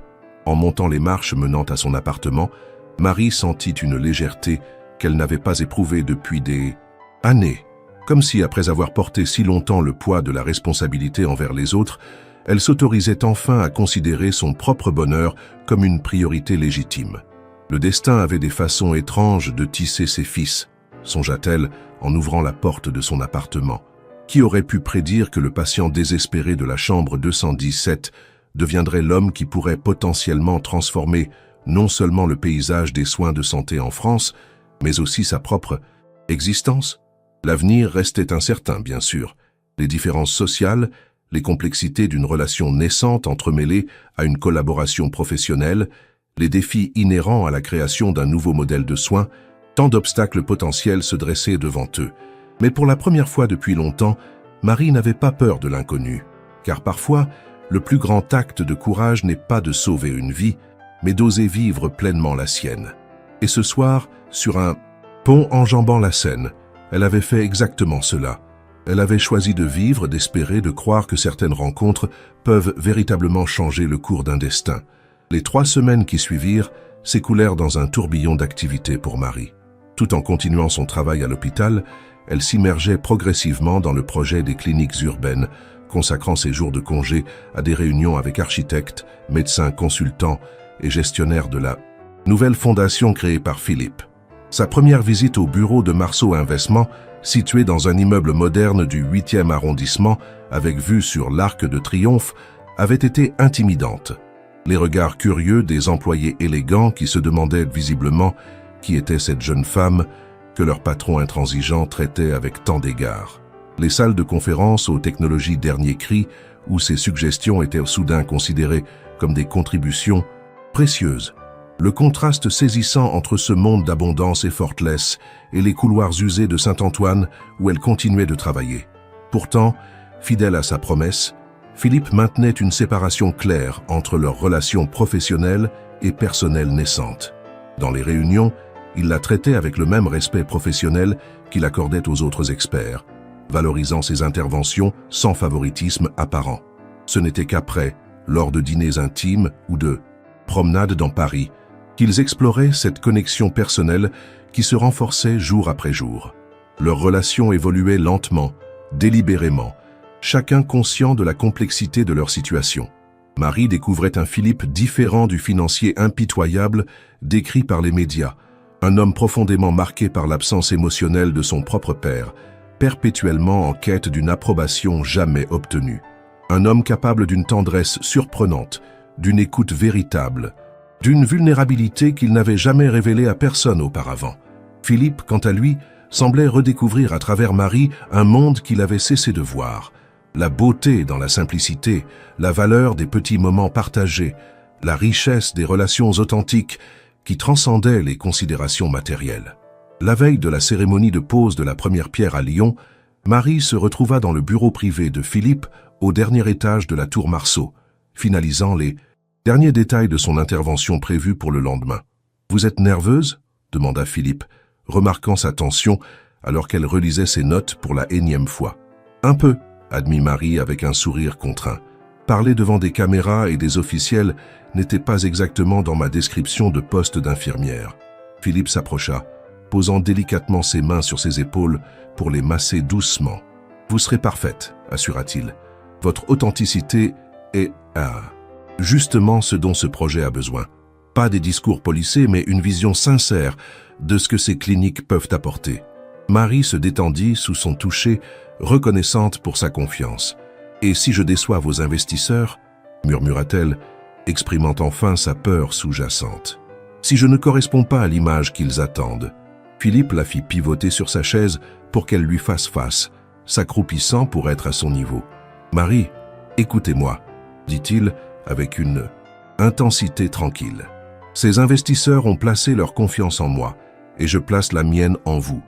En montant les marches menant à son appartement, Marie sentit une légèreté qu'elle n'avait pas éprouvée depuis des années, comme si, après avoir porté si longtemps le poids de la responsabilité envers les autres, Elle s'autorisait enfin à considérer son propre bonheur comme une priorité légitime. Le destin avait des façons étranges de tisser ses fils, songea-t-elle en ouvrant la porte de son appartement. Qui aurait pu prédire que le patient désespéré de la chambre 217 deviendrait l'homme qui pourrait potentiellement transformer non seulement le paysage des soins de santé en France, mais aussi sa propre existence? L'avenir restait incertain, bien sûr. Les différences sociales, les complexités d'une relation naissante entremêlées à une collaboration professionnelle, les défis inhérents à la création d'un nouveau modèle de soins, tant d'obstacles potentiels se dressaient devant eux. Mais pour la première fois depuis longtemps, Marie n'avait pas peur de l'inconnu, car parfois, le plus grand acte de courage n'est pas de sauver une vie, mais d'oser vivre pleinement la sienne. Et ce soir, sur un pont enjambant la Seine, elle avait fait exactement cela. Elle avait choisi de vivre, d'espérer, de croire que certaines rencontres peuvent véritablement changer le cours d'un destin. Les 3 semaines qui suivirent s'écoulèrent dans un tourbillon d'activités pour Marie. Tout en continuant son travail à l'hôpital, elle s'immergeait progressivement dans le projet des cliniques urbaines, consacrant ses jours de congé à des réunions avec architectes, médecins consultants et gestionnaires de la nouvelle fondation créée par Philippe. Sa première visite au bureau de Marceau Investissement, situé dans un immeuble moderne du 8e arrondissement avec vue sur l'Arc de Triomphe, avait été intimidante. Les regards curieux des employés élégants qui se demandaient visiblement qui était cette jeune femme que leur patron intransigeant traitait avec tant d'égards. Les salles de conférence aux technologies dernier cri, où ces suggestions étaient soudain considérées comme des contributions précieuses. Le contraste saisissant entre ce monde d'abondance effortless et les couloirs usés de Saint-Antoine où elle continuait de travailler. Pourtant, fidèle à sa promesse, Philippe maintenait une séparation claire entre leurs relations professionnelles et personnelles naissantes. Dans les réunions, il la traitait avec le même respect professionnel qu'il accordait aux autres experts, valorisant ses interventions sans favoritisme apparent. Ce n'était qu'après, lors de dîners intimes ou de promenades dans Paris, qu'ils exploraient cette connexion personnelle qui se renforçait jour après jour. Leur relation évoluait lentement, délibérément, chacun conscient de la complexité de leur situation. Marie découvrait un Philippe différent du financier impitoyable décrit par les médias, un homme profondément marqué par l'absence émotionnelle de son propre père, perpétuellement en quête d'une approbation jamais obtenue. Un homme capable d'une tendresse surprenante, d'une écoute véritable, d'une vulnérabilité qu'il n'avait jamais révélée à personne auparavant. Philippe, quant à lui, semblait redécouvrir à travers Marie un monde qu'il avait cessé de voir. La beauté dans la simplicité, la valeur des petits moments partagés, la richesse des relations authentiques qui transcendaient les considérations matérielles. La veille de la cérémonie de pose de la première pierre à Lyon, Marie se retrouva dans le bureau privé de Philippe au dernier étage de la tour Marceau, finalisant les derniers détails de son intervention prévue pour le lendemain. « Vous êtes nerveuse ?» demanda Philippe, remarquant sa tension alors qu'elle relisait ses notes pour la énième fois. « Un peu », admit Marie avec un sourire contraint. « Parler devant des caméras et des officiels n'était pas exactement dans ma description de poste d'infirmière. » Philippe s'approcha, posant délicatement ses mains sur ses épaules pour les masser doucement. « Vous serez parfaite, assura-t-il. Votre authenticité est justement ce dont ce projet a besoin. Pas des discours policés, mais une vision sincère de ce que ces cliniques peuvent apporter. » Marie se détendit sous son toucher, reconnaissante pour sa confiance. « Et si je déçois vos investisseurs ?» murmura-t-elle, exprimant enfin sa peur sous-jacente. « Si je ne corresponds pas à l'image qu'ils attendent ?» Philippe la fit pivoter sur sa chaise pour qu'elle lui fasse face, s'accroupissant pour être à son niveau. « Marie, écoutez-moi, » dit-il avec une intensité tranquille. « Ces investisseurs ont placé leur confiance en moi, et je place la mienne en vous.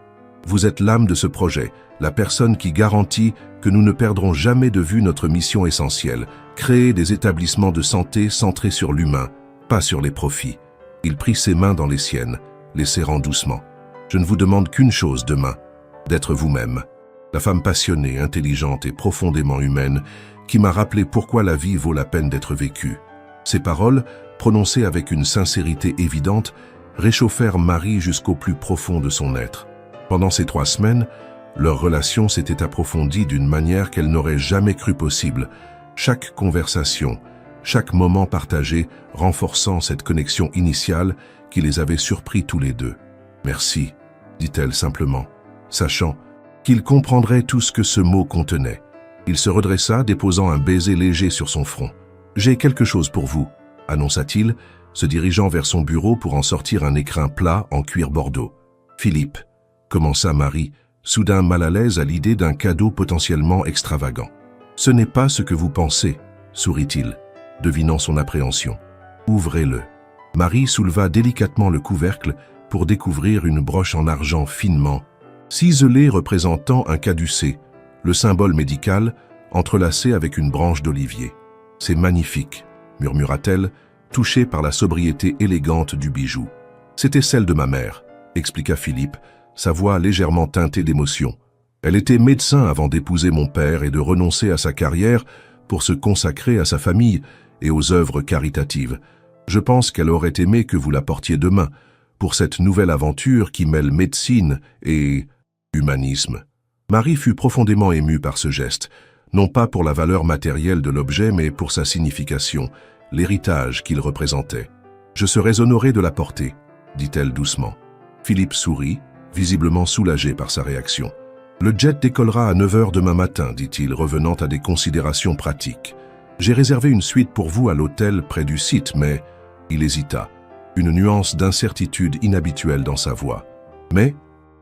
Vous êtes l'âme de ce projet, la personne qui garantit que nous ne perdrons jamais de vue notre mission essentielle, créer des établissements de santé centrés sur l'humain, pas sur les profits. » Il prit ses mains dans les siennes, les serrant doucement. « Je ne vous demande qu'une chose demain, d'être vous-même. La femme passionnée, intelligente et profondément humaine qui m'a rappelé pourquoi la vie vaut la peine d'être vécue. » Ces paroles, prononcées avec une sincérité évidente, réchauffèrent Marie jusqu'au plus profond de son être. Pendant ces 3 semaines, leur relation s'était approfondie d'une manière qu'elle n'aurait jamais cru possible, chaque conversation, chaque moment partagé renforçant cette connexion initiale qui les avait surpris tous les deux. « Merci », dit-elle simplement, sachant qu'il comprendrait tout ce que ce mot contenait. Il se redressa, déposant un baiser léger sur son front. « J'ai quelque chose pour vous », annonça-t-il, se dirigeant vers son bureau pour en sortir un écrin plat en cuir bordeaux. « Philippe », commença Marie, soudain mal à l'aise à l'idée d'un cadeau potentiellement extravagant. « Ce n'est pas ce que vous pensez », sourit-il, devinant son appréhension. « Ouvrez-le. » Marie souleva délicatement le couvercle pour découvrir une broche en argent finement ciselée représentant un caducée, le symbole médical entrelacé avec une branche d'olivier. « C'est magnifique », murmura-t-elle, touchée par la sobriété élégante du bijou. « C'était celle de ma mère », expliqua Philippe, sa voix légèrement teintée d'émotion. « Elle était médecin avant d'épouser mon père et de renoncer à sa carrière pour se consacrer à sa famille et aux œuvres caritatives. Je pense qu'elle aurait aimé que vous la portiez demain, pour cette nouvelle aventure qui mêle médecine et humanisme. » Marie fut profondément émue par ce geste, non pas pour la valeur matérielle de l'objet, mais pour sa signification, l'héritage qu'il représentait. « Je serais honorée de la porter, » dit-elle doucement. Philippe sourit, visiblement soulagé par sa réaction. « Le jet décollera à 9 h demain matin, dit-il, revenant à des considérations pratiques. J'ai réservé une suite pour vous à l'hôtel près du site, mais... » Il hésita, une nuance d'incertitude inhabituelle dans sa voix. « Mais, »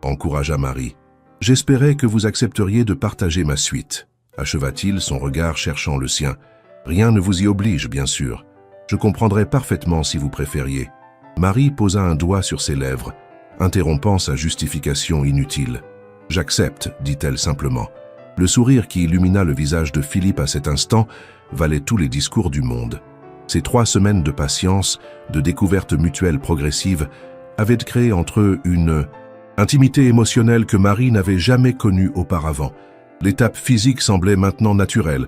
encouragea Marie, « j'espérais que vous accepteriez de partager ma suite, » acheva-t-il, son regard cherchant le sien. « Rien ne vous y oblige, bien sûr. Je comprendrais parfaitement si vous préfériez. » Marie posa un doigt sur ses lèvres, interrompant sa justification inutile. « J'accepte, » dit-elle simplement. Le sourire qui illumina le visage de Philippe à cet instant valait tous les discours du monde. Ces 3 semaines de patience, de découverte mutuelle progressive, avaient créé entre eux une intimité émotionnelle que Marie n'avait jamais connue auparavant. L'étape physique semblait maintenant naturelle,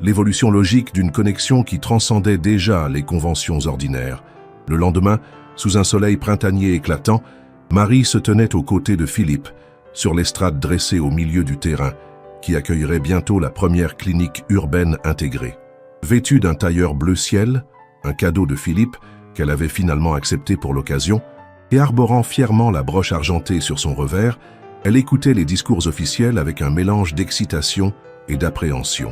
l'évolution logique d'une connexion qui transcendait déjà les conventions ordinaires. Le lendemain, sous un soleil printanier éclatant, Marie se tenait aux côtés de Philippe, sur l'estrade dressée au milieu du terrain, qui accueillerait bientôt la première clinique urbaine intégrée. Vêtue d'un tailleur bleu ciel, un cadeau de Philippe qu'elle avait finalement accepté pour l'occasion, et arborant fièrement la broche argentée sur son revers, elle écoutait les discours officiels avec un mélange d'excitation et d'appréhension.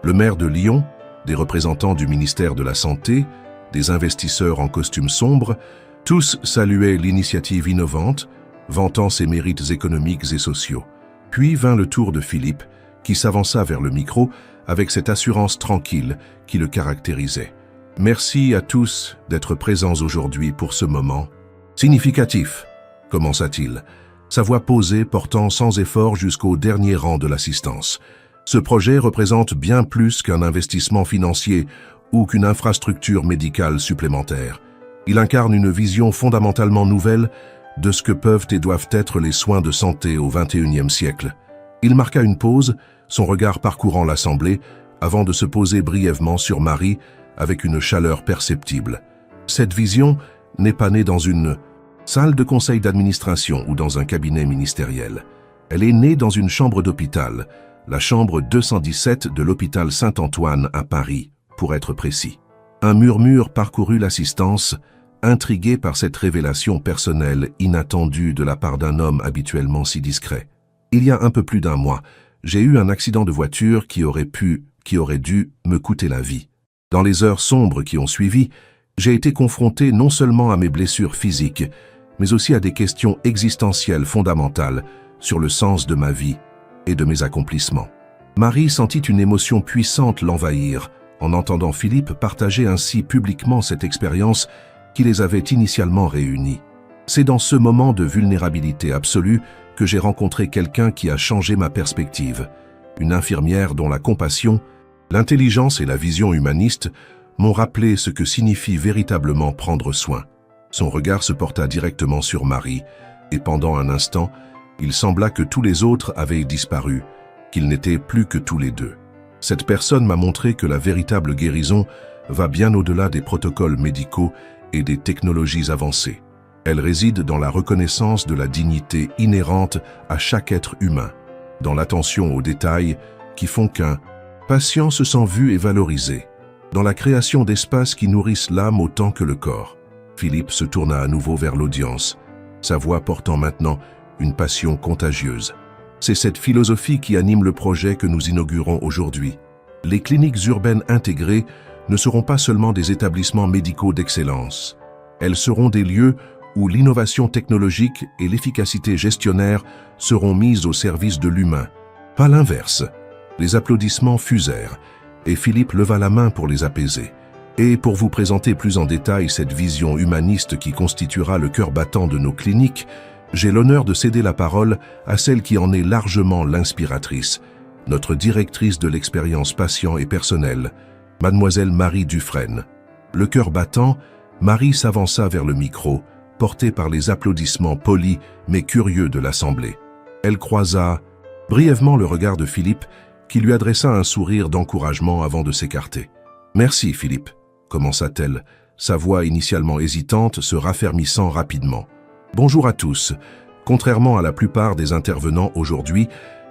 Le maire de Lyon, des représentants du ministère de la Santé, des investisseurs en costume sombre, tous saluaient l'initiative innovante, vantant ses mérites économiques et sociaux. Puis vint le tour de Philippe, qui s'avança vers le micro avec cette assurance tranquille qui le caractérisait. « Merci à tous d'être présents aujourd'hui pour ce moment significatif », commença-t-il, sa voix posée portant sans effort jusqu'au dernier rang de l'assistance. « Ce projet représente bien plus qu'un investissement financier ou qu'une infrastructure médicale supplémentaire. Il incarne une vision fondamentalement nouvelle de ce que peuvent et doivent être les soins de santé au XXIe siècle. » Il marqua une pause, son regard parcourant l'assemblée, avant de se poser brièvement sur Marie avec une chaleur perceptible. Cette vision n'est pas née dans une salle de conseil d'administration ou dans un cabinet ministériel. Elle est née dans une chambre d'hôpital, la chambre 217 de l'hôpital Saint-Antoine à Paris, pour être précis. Un murmure parcourut l'assistance, intrigué par cette révélation personnelle inattendue de la part d'un homme habituellement si discret. Il y a un peu plus d'1 mois, j'ai eu un accident de voiture qui aurait dû me coûter la vie. Dans les heures sombres qui ont suivi, j'ai été confronté non seulement à mes blessures physiques, mais aussi à des questions existentielles fondamentales sur le sens de ma vie et de mes accomplissements. Marie sentit une émotion puissante l'envahir en entendant Philippe partager ainsi publiquement cette expérience qui les avait initialement réunis. C'est dans ce moment de vulnérabilité absolue que j'ai rencontré quelqu'un qui a changé ma perspective, une infirmière dont la compassion, l'intelligence et la vision humaniste m'ont rappelé ce que signifie véritablement prendre soin. Son regard se porta directement sur Marie, et pendant un instant, il sembla que tous les autres avaient disparu, qu'ils n'étaient plus que tous les deux. Cette personne m'a montré que la véritable guérison va bien au-delà des protocoles médicaux et des technologies avancées. Elle réside dans la reconnaissance de la dignité inhérente à chaque être humain, dans l'attention aux détails qui font qu'un Patient se sent vu et valorisé, dans la création d'espaces qui nourrissent l'âme autant que le corps. Philippe se tourna à nouveau vers l'audience, sa voix portant maintenant une passion contagieuse. C'est cette philosophie qui anime le projet que nous inaugurons aujourd'hui. Les cliniques urbaines intégrées ne seront pas seulement des établissements médicaux d'excellence. Elles seront des lieux où l'innovation technologique et l'efficacité gestionnaire seront mises au service de l'humain. Pas l'inverse. Les applaudissements fusèrent, et Philippe leva la main pour les apaiser. Et pour vous présenter plus en détail cette vision humaniste qui constituera le cœur battant de nos cliniques, j'ai l'honneur de céder la parole à celle qui en est largement l'inspiratrice, notre directrice de l'expérience patient et personnelle, Mademoiselle Marie Dufresne. Le cœur battant, Marie s'avança vers le micro, portée par les applaudissements polis mais curieux de l'assemblée. Elle croisa brièvement le regard de Philippe, qui lui adressa un sourire d'encouragement avant de s'écarter. « Merci, Philippe », commença-t-elle, sa voix initialement hésitante se raffermissant rapidement. « Bonjour à tous. Contrairement à la plupart des intervenants aujourd'hui,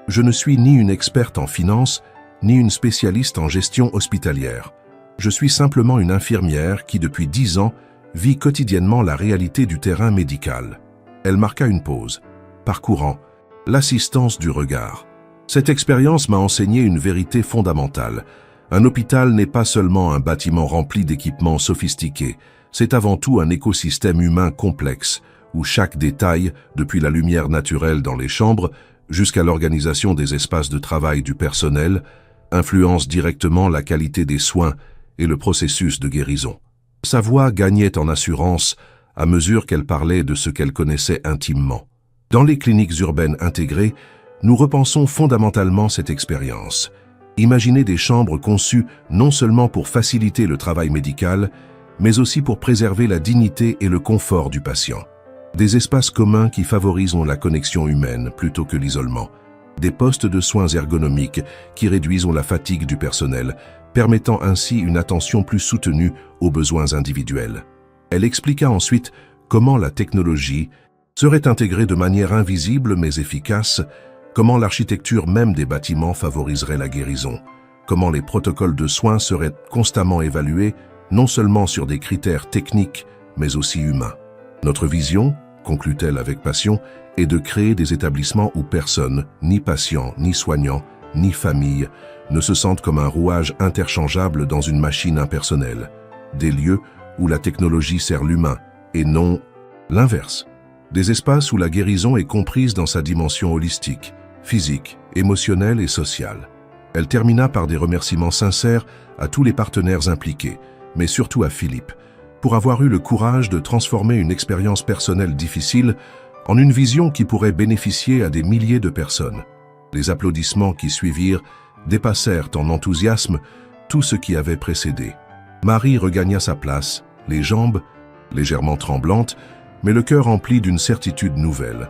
je ne suis ni une experte en finance, ni une spécialiste en gestion hospitalière. Je suis simplement une infirmière qui, depuis 10 ans, vit quotidiennement la réalité du terrain médical. » Elle marqua une pause, parcourant l'assistance du regard. Cette expérience m'a enseigné une vérité fondamentale. Un hôpital n'est pas seulement un bâtiment rempli d'équipements sophistiqués, c'est avant tout un écosystème humain complexe, où chaque détail, depuis la lumière naturelle dans les chambres jusqu'à l'organisation des espaces de travail du personnel, influence directement la qualité des soins et le processus de guérison. Sa voix gagnait en assurance à mesure qu'elle parlait de ce qu'elle connaissait intimement. Dans les cliniques urbaines intégrées, nous repensons fondamentalement cette expérience. Imaginez des chambres conçues non seulement pour faciliter le travail médical, mais aussi pour préserver la dignité et le confort du patient. Des espaces communs qui favorisent la connexion humaine plutôt que l'isolement. Des postes de soins ergonomiques qui réduisent la fatigue du personnel, permettant ainsi une attention plus soutenue aux besoins individuels. Elle expliqua ensuite comment la technologie serait intégrée de manière invisible mais efficace, comment l'architecture même des bâtiments favoriserait la guérison, comment les protocoles de soins seraient constamment évalués, non seulement sur des critères techniques, mais aussi humains. Notre vision, conclut-elle avec passion, est de créer des établissements où personne, ni patient, ni soignant, ni famille, ne se sentent comme un rouage interchangeable dans une machine impersonnelle. Des lieux où la technologie sert l'humain, et non l'inverse. Des espaces où la guérison est comprise dans sa dimension holistique, physique, émotionnelle et sociale. Elle termina par des remerciements sincères à tous les partenaires impliqués, mais surtout à Philippe, pour avoir eu le courage de transformer une expérience personnelle difficile en une vision qui pourrait bénéficier à des milliers de personnes. Les applaudissements qui suivirent dépassèrent en enthousiasme tout ce qui avait précédé. Marie regagna sa place, les jambes légèrement tremblantes, mais le cœur rempli d'une certitude nouvelle.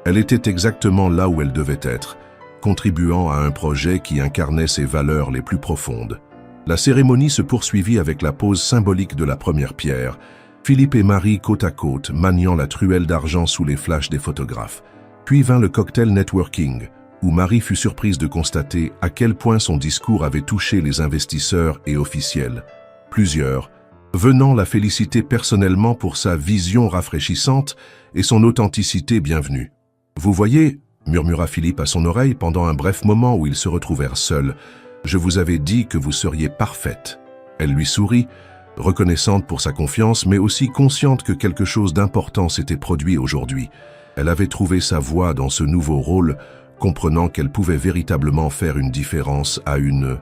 Elle était exactement là où elle devait être, contribuant à un projet qui incarnait ses valeurs les plus profondes. La cérémonie se poursuivit avec la pose symbolique de la première pierre, Philippe et Marie côte à côte, maniant la truelle d'argent sous les flashs des photographes. Puis vint le cocktail networking, où Marie fut surprise de constater à quel point son discours avait touché les investisseurs et officiels. Plusieurs, venant la féliciter personnellement pour sa vision rafraîchissante et son authenticité bienvenue. « Vous voyez, » murmura Philippe à son oreille pendant un bref moment où ils se retrouvèrent seuls, « je vous avais dit que vous seriez parfaite. » Elle lui sourit, reconnaissante pour sa confiance, mais aussi consciente que quelque chose d'important s'était produit aujourd'hui. Elle avait trouvé sa voie dans ce nouveau rôle, comprenant qu'elle pouvait véritablement faire une différence à une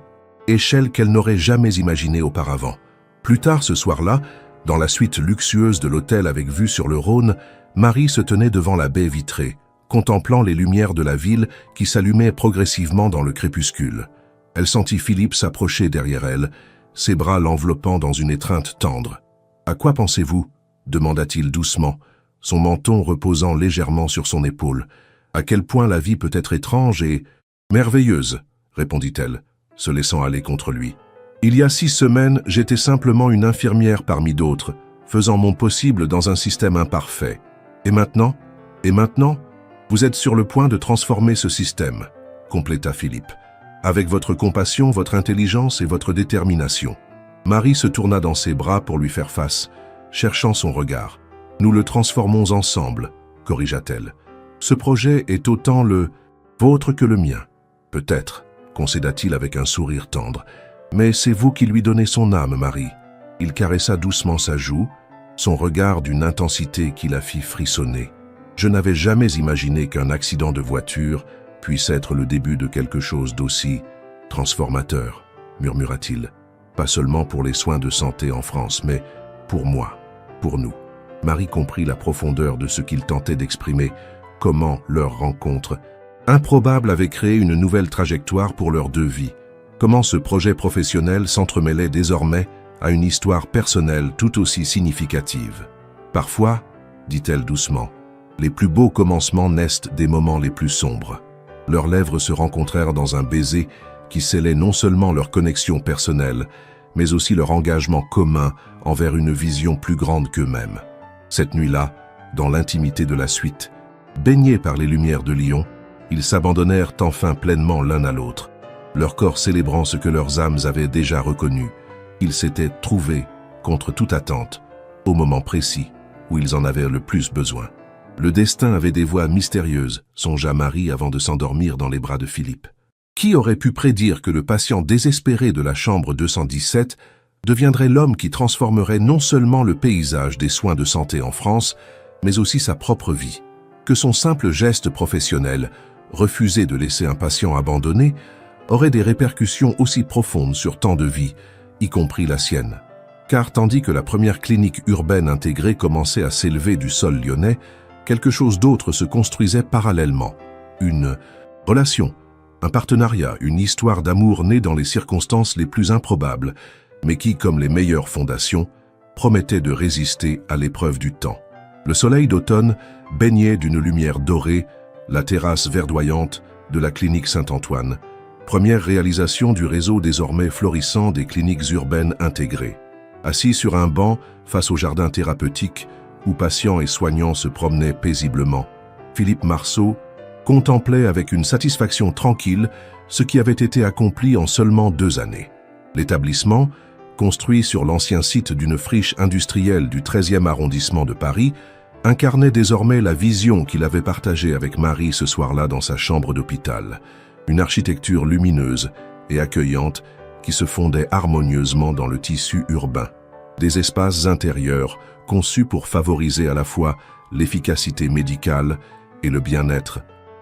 échelle qu'elle n'aurait jamais imaginée auparavant. Plus tard ce soir-là, dans la suite luxueuse de l'hôtel avec vue sur le Rhône, Marie se tenait devant la baie vitrée, contemplant les lumières de la ville qui s'allumaient progressivement dans le crépuscule. Elle sentit Philippe s'approcher derrière elle, ses bras l'enveloppant dans une étreinte tendre. « À quoi pensez-vous » demanda-t-il doucement, son menton reposant légèrement sur son épaule. « À quel point la vie peut être étrange et merveilleuse » répondit-elle, se laissant aller contre lui. Il y a 6 semaines, j'étais simplement une infirmière parmi d'autres, faisant mon possible dans un système imparfait. Et maintenant, vous êtes sur le point de transformer ce système, compléta Philippe. avec votre compassion, votre intelligence et votre détermination. Marie se tourna dans ses bras pour lui faire face, cherchant son regard. Nous le transformons ensemble, corrigea-t-elle. Ce projet est autant le vôtre que le mien. Peut-être, concéda-t-il avec un sourire tendre, mais c'est vous qui lui donnez son âme, Marie. Il caressa doucement sa joue, son regard d'une intensité qui la fit frissonner. Je n'avais jamais imaginé qu'un accident de voiture puisse être le début de quelque chose d'aussi transformateur, murmura-t-il. Pas seulement pour les soins de santé en France, mais pour moi, pour nous. Marie comprit la profondeur de ce qu'il tentait d'exprimer, comment leur rencontre improbable avait créé une nouvelle trajectoire pour leurs deux vies, comment ce projet professionnel s'entremêlait désormais à une histoire personnelle tout aussi significative. Parfois, dit-elle doucement, les plus beaux commencements naissent des moments les plus sombres. Leurs lèvres se rencontrèrent dans un baiser qui scellait non seulement leur connexion personnelle, mais aussi leur engagement commun envers une vision plus grande qu'eux-mêmes. Cette nuit-là, dans l'intimité de la suite, baignés par les lumières de Lyon, ils s'abandonnèrent enfin pleinement l'un à l'autre, leur corps célébrant ce que leurs âmes avaient déjà reconnu. Ils s'étaient trouvés, contre toute attente, au moment précis où ils en avaient le plus besoin. Le destin avait des voies mystérieuses, songea Marie avant de s'endormir dans les bras de Philippe. Qui aurait pu prédire que le patient désespéré de la chambre 217 deviendrait l'homme qui transformerait non seulement le paysage des soins de santé en France, mais aussi sa propre vie? Que son simple geste professionnel, refuser de laisser un patient abandonné, aurait des répercussions aussi profondes sur tant de vies, y compris la sienne. Car tandis que la première clinique urbaine intégrée commençait à s'élever du sol lyonnais, quelque chose d'autre se construisait parallèlement. Une relation, un partenariat, une histoire d'amour née dans les circonstances les plus improbables, mais qui, comme les meilleures fondations, promettait de résister à l'épreuve du temps. Le soleil d'automne baignait d'une lumière dorée la terrasse verdoyante de la clinique Saint-Antoine, première réalisation du réseau désormais florissant des cliniques urbaines intégrées. Assis sur un banc face au jardin thérapeutique où patients et soignants se promenaient paisiblement, Philippe Marceau contemplait avec une satisfaction tranquille ce qui avait été accompli en seulement 2 années. L'établissement, construit sur l'ancien site d'une friche industrielle du 13e arrondissement de Paris, incarnait désormais la vision qu'il avait partagée avec Marie ce soir-là dans sa chambre d'hôpital. Une architecture lumineuse et accueillante qui se fondait harmonieusement dans le tissu urbain. Des espaces intérieurs conçus pour favoriser à la fois l'efficacité médicale et le bien-être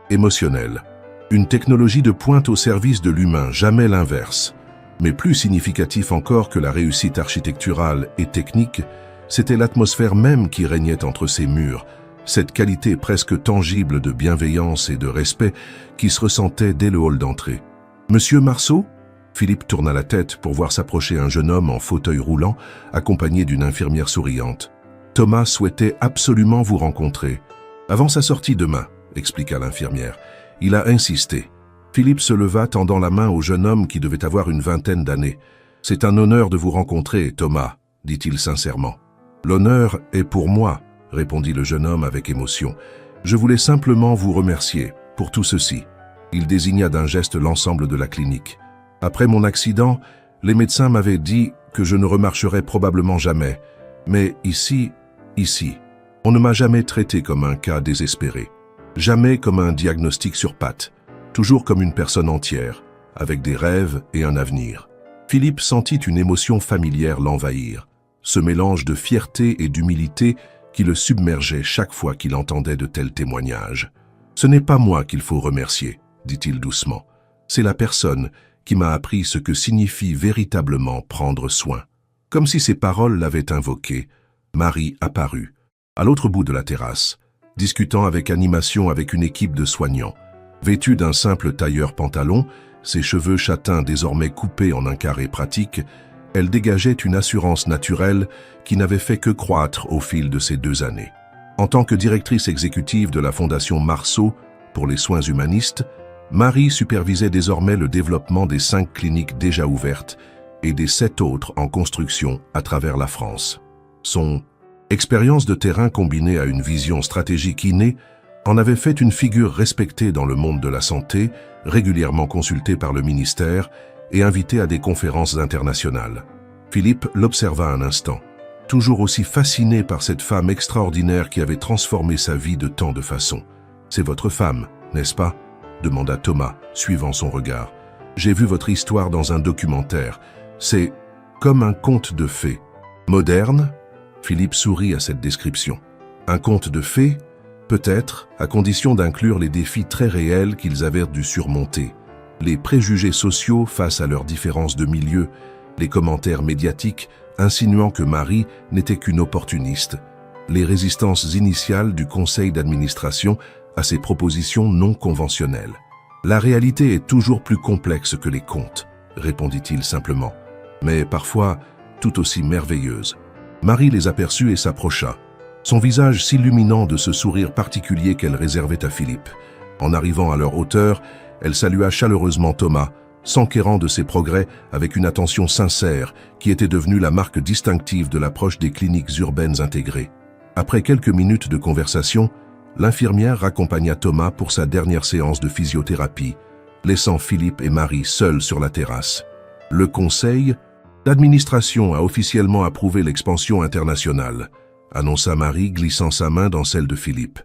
émotionnel. Une technologie de pointe au service de l'humain, jamais l'inverse. Mais plus significatif encore que la réussite architecturale et technique, c'était l'atmosphère même qui régnait entre ces murs, cette qualité presque tangible de bienveillance et de respect qui se ressentait dès le hall d'entrée. « Monsieur Marceau ?» Philippe tourna la tête pour voir s'approcher un jeune homme en fauteuil roulant, accompagné d'une infirmière souriante. « Thomas souhaitait absolument vous rencontrer. Avant sa sortie demain, » expliqua l'infirmière. Il a insisté. Philippe se leva tendant la main au jeune homme qui devait avoir une vingtaine d'années. « C'est un honneur de vous rencontrer, Thomas, » dit-il sincèrement. « L'honneur est pour moi, » répondit le jeune homme avec émotion. « Je voulais simplement vous remercier pour tout ceci. » Il désigna d'un geste l'ensemble de la clinique. « Après mon accident, les médecins m'avaient dit que je ne remarcherais probablement jamais. Mais ici, on ne m'a jamais traité comme un cas désespéré. Jamais comme un diagnostic sur pattes. Toujours comme une personne entière, avec des rêves et un avenir. » Philippe sentit une émotion familière l'envahir, ce mélange de fierté et d'humilité qui le submergeait chaque fois qu'il entendait de tels témoignages. « Ce n'est pas moi qu'il faut remercier, » dit-il doucement. « C'est la personne qui m'a appris ce que signifie véritablement prendre soin. » Comme si ces paroles l'avaient invoqué, Marie apparut, à l'autre bout de la terrasse, discutant avec animation avec une équipe de soignants. Vêtue d'un simple tailleur pantalon, ses cheveux châtains désormais coupés en un carré pratique, elle dégageait une assurance naturelle qui n'avait fait que croître au fil de ces 2 années. En tant que directrice exécutive de la Fondation Marceau pour les soins humanistes, Marie supervisait désormais le développement des 5 cliniques déjà ouvertes et des 7 autres en construction à travers la France. Son expérience de terrain combinée à une vision stratégique innée en avait fait une figure respectée dans le monde de la santé, régulièrement consultée par le ministère et invitée à des conférences internationales. Philippe l'observa un instant, toujours aussi fasciné par cette femme extraordinaire qui avait transformé sa vie de tant de façons. « C'est votre femme, n'est-ce pas ?» demanda Thomas, suivant son regard. « J'ai vu votre histoire dans un documentaire. C'est comme un conte de fées. » « Moderne ?» Philippe sourit à cette description. « Un conte de fées ? Peut-être, à condition d'inclure les défis très réels qu'ils avaient dû surmonter. Les préjugés sociaux face à leurs différences de milieu, les commentaires médiatiques insinuant que Marie n'était qu'une opportuniste, les résistances initiales du conseil d'administration à ces propositions non conventionnelles. La réalité est toujours plus complexe que les contes, répondit-il simplement, mais parfois tout aussi merveilleuse. Marie les aperçut et s'approcha, son visage s'illuminant de ce sourire particulier qu'elle réservait à Philippe. En arrivant à leur hauteur, elle salua chaleureusement Thomas, s'enquérant de ses progrès avec une attention sincère qui était devenue la marque distinctive de l'approche des cliniques urbaines intégrées. Après quelques minutes de conversation, l'infirmière raccompagna Thomas pour sa dernière séance de physiothérapie, laissant Philippe et Marie seuls sur la terrasse. Le conseil d'administration a officiellement approuvé l'expansion internationale, annonça Marie glissant sa main dans celle de Philippe.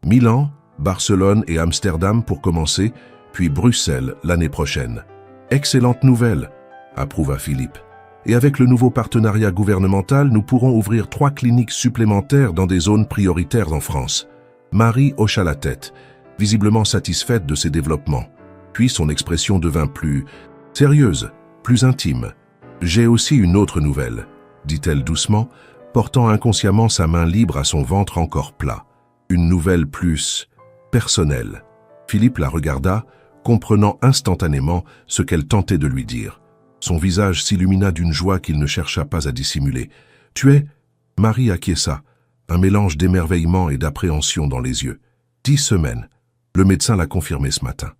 Milan, Barcelone et Amsterdam pour commencer, puis Bruxelles l'année prochaine. Excellente nouvelle, approuva Philippe. Et avec le nouveau partenariat gouvernemental, nous pourrons ouvrir 3 cliniques supplémentaires dans des zones prioritaires en France. Marie hocha la tête, visiblement satisfaite de ces développements. Puis son expression devint plus sérieuse, plus intime. « J'ai aussi une autre nouvelle », dit-elle doucement, portant inconsciemment sa main libre à son ventre encore plat. Une nouvelle plus personnelle. Philippe la regarda, comprenant instantanément ce qu'elle tentait de lui dire. Son visage s'illumina d'une joie qu'il ne chercha pas à dissimuler. « Tu es ?» Marie acquiesça, un mélange d'émerveillement et d'appréhension dans les yeux. 10 semaines. Le médecin l'a confirmé ce matin.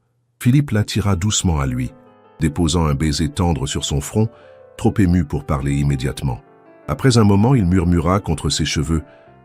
Philippe l'attira doucement à lui, déposant un baiser tendre sur son front, trop ému pour parler immédiatement. Après un moment, il murmura contre ses cheveux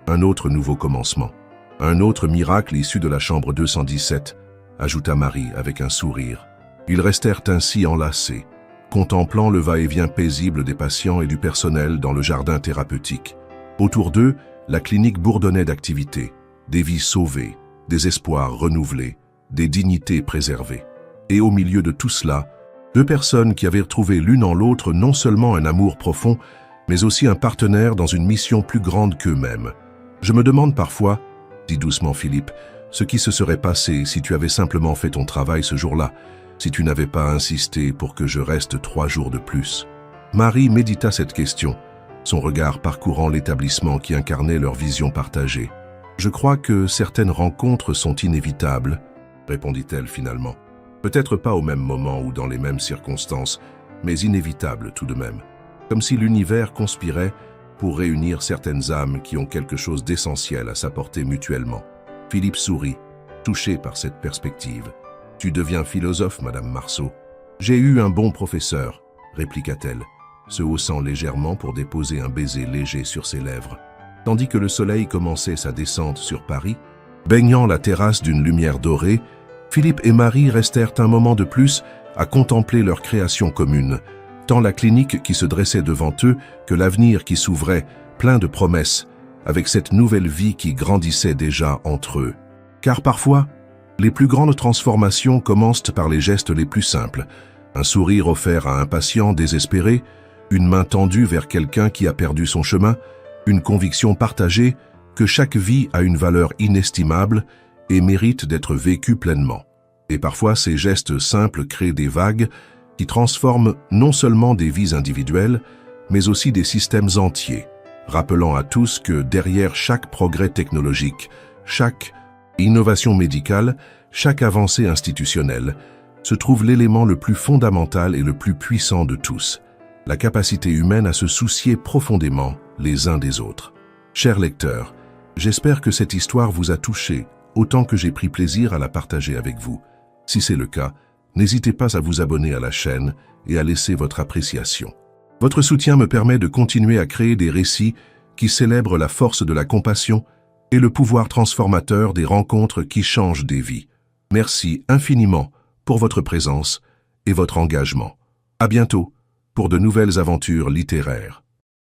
un autre nouveau commencement. Un autre miracle issu de la chambre 217, ajouta Marie avec un sourire. Ils restèrent ainsi enlacés, contemplant le va-et-vient paisible des patients et du personnel dans le jardin thérapeutique. Autour d'eux, la clinique bourdonnait d'activités, des vies sauvées, des espoirs renouvelés, des dignités préservées. Et au milieu de tout cela, 2 personnes qui avaient retrouvé l'une en l'autre non seulement un amour profond, mais aussi un partenaire dans une mission plus grande qu'eux-mêmes. Je me demande parfois, dit doucement Philippe, ce qui se serait passé si tu avais simplement fait ton travail ce jour-là, si tu n'avais pas insisté pour que je reste 3 jours de plus. Marie médita cette question, son regard parcourant l'établissement qui incarnait leur vision partagée. Je crois que certaines rencontres sont inévitables, répondit-elle finalement. Peut-être pas au même moment ou dans les mêmes circonstances, mais inévitables tout de même. Comme si l'univers conspirait pour réunir certaines âmes qui ont quelque chose d'essentiel à s'apporter mutuellement. Philippe sourit, touché par cette perspective. « Tu deviens philosophe, Madame Marceau. »« J'ai eu un bon professeur, » répliqua-t-elle, se haussant légèrement pour déposer un baiser léger sur ses lèvres. Tandis que le soleil commençait sa descente sur Paris, baignant la terrasse d'une lumière dorée, Philippe et Marie restèrent un moment de plus à contempler leur création commune, tant la clinique qui se dressait devant eux que l'avenir qui s'ouvrait, plein de promesses, avec cette nouvelle vie qui grandissait déjà entre eux. Car parfois, les plus grandes transformations commencent par les gestes les plus simples. Un sourire offert à un patient désespéré, une main tendue vers quelqu'un qui a perdu son chemin, une conviction partagée que chaque vie a une valeur inestimable et mérite d'être vécue pleinement. Et parfois, ces gestes simples créent des vagues qui transforment non seulement des vies individuelles, mais aussi des systèmes entiers, rappelant à tous que derrière chaque progrès technologique, chaque innovation médicale, chaque avancée institutionnelle, se trouve l'élément le plus fondamental et le plus puissant de tous, la capacité humaine à se soucier profondément les uns des autres. Chers lecteurs, j'espère que cette histoire vous a touché autant que j'ai pris plaisir à la partager avec vous. Si c'est le cas, n'hésitez pas à vous abonner à la chaîne et à laisser votre appréciation. Votre soutien me permet de continuer à créer des récits qui célèbrent la force de la compassion, et le pouvoir transformateur des rencontres qui changent des vies. Merci infiniment pour votre présence et votre engagement. À bientôt pour de nouvelles aventures littéraires.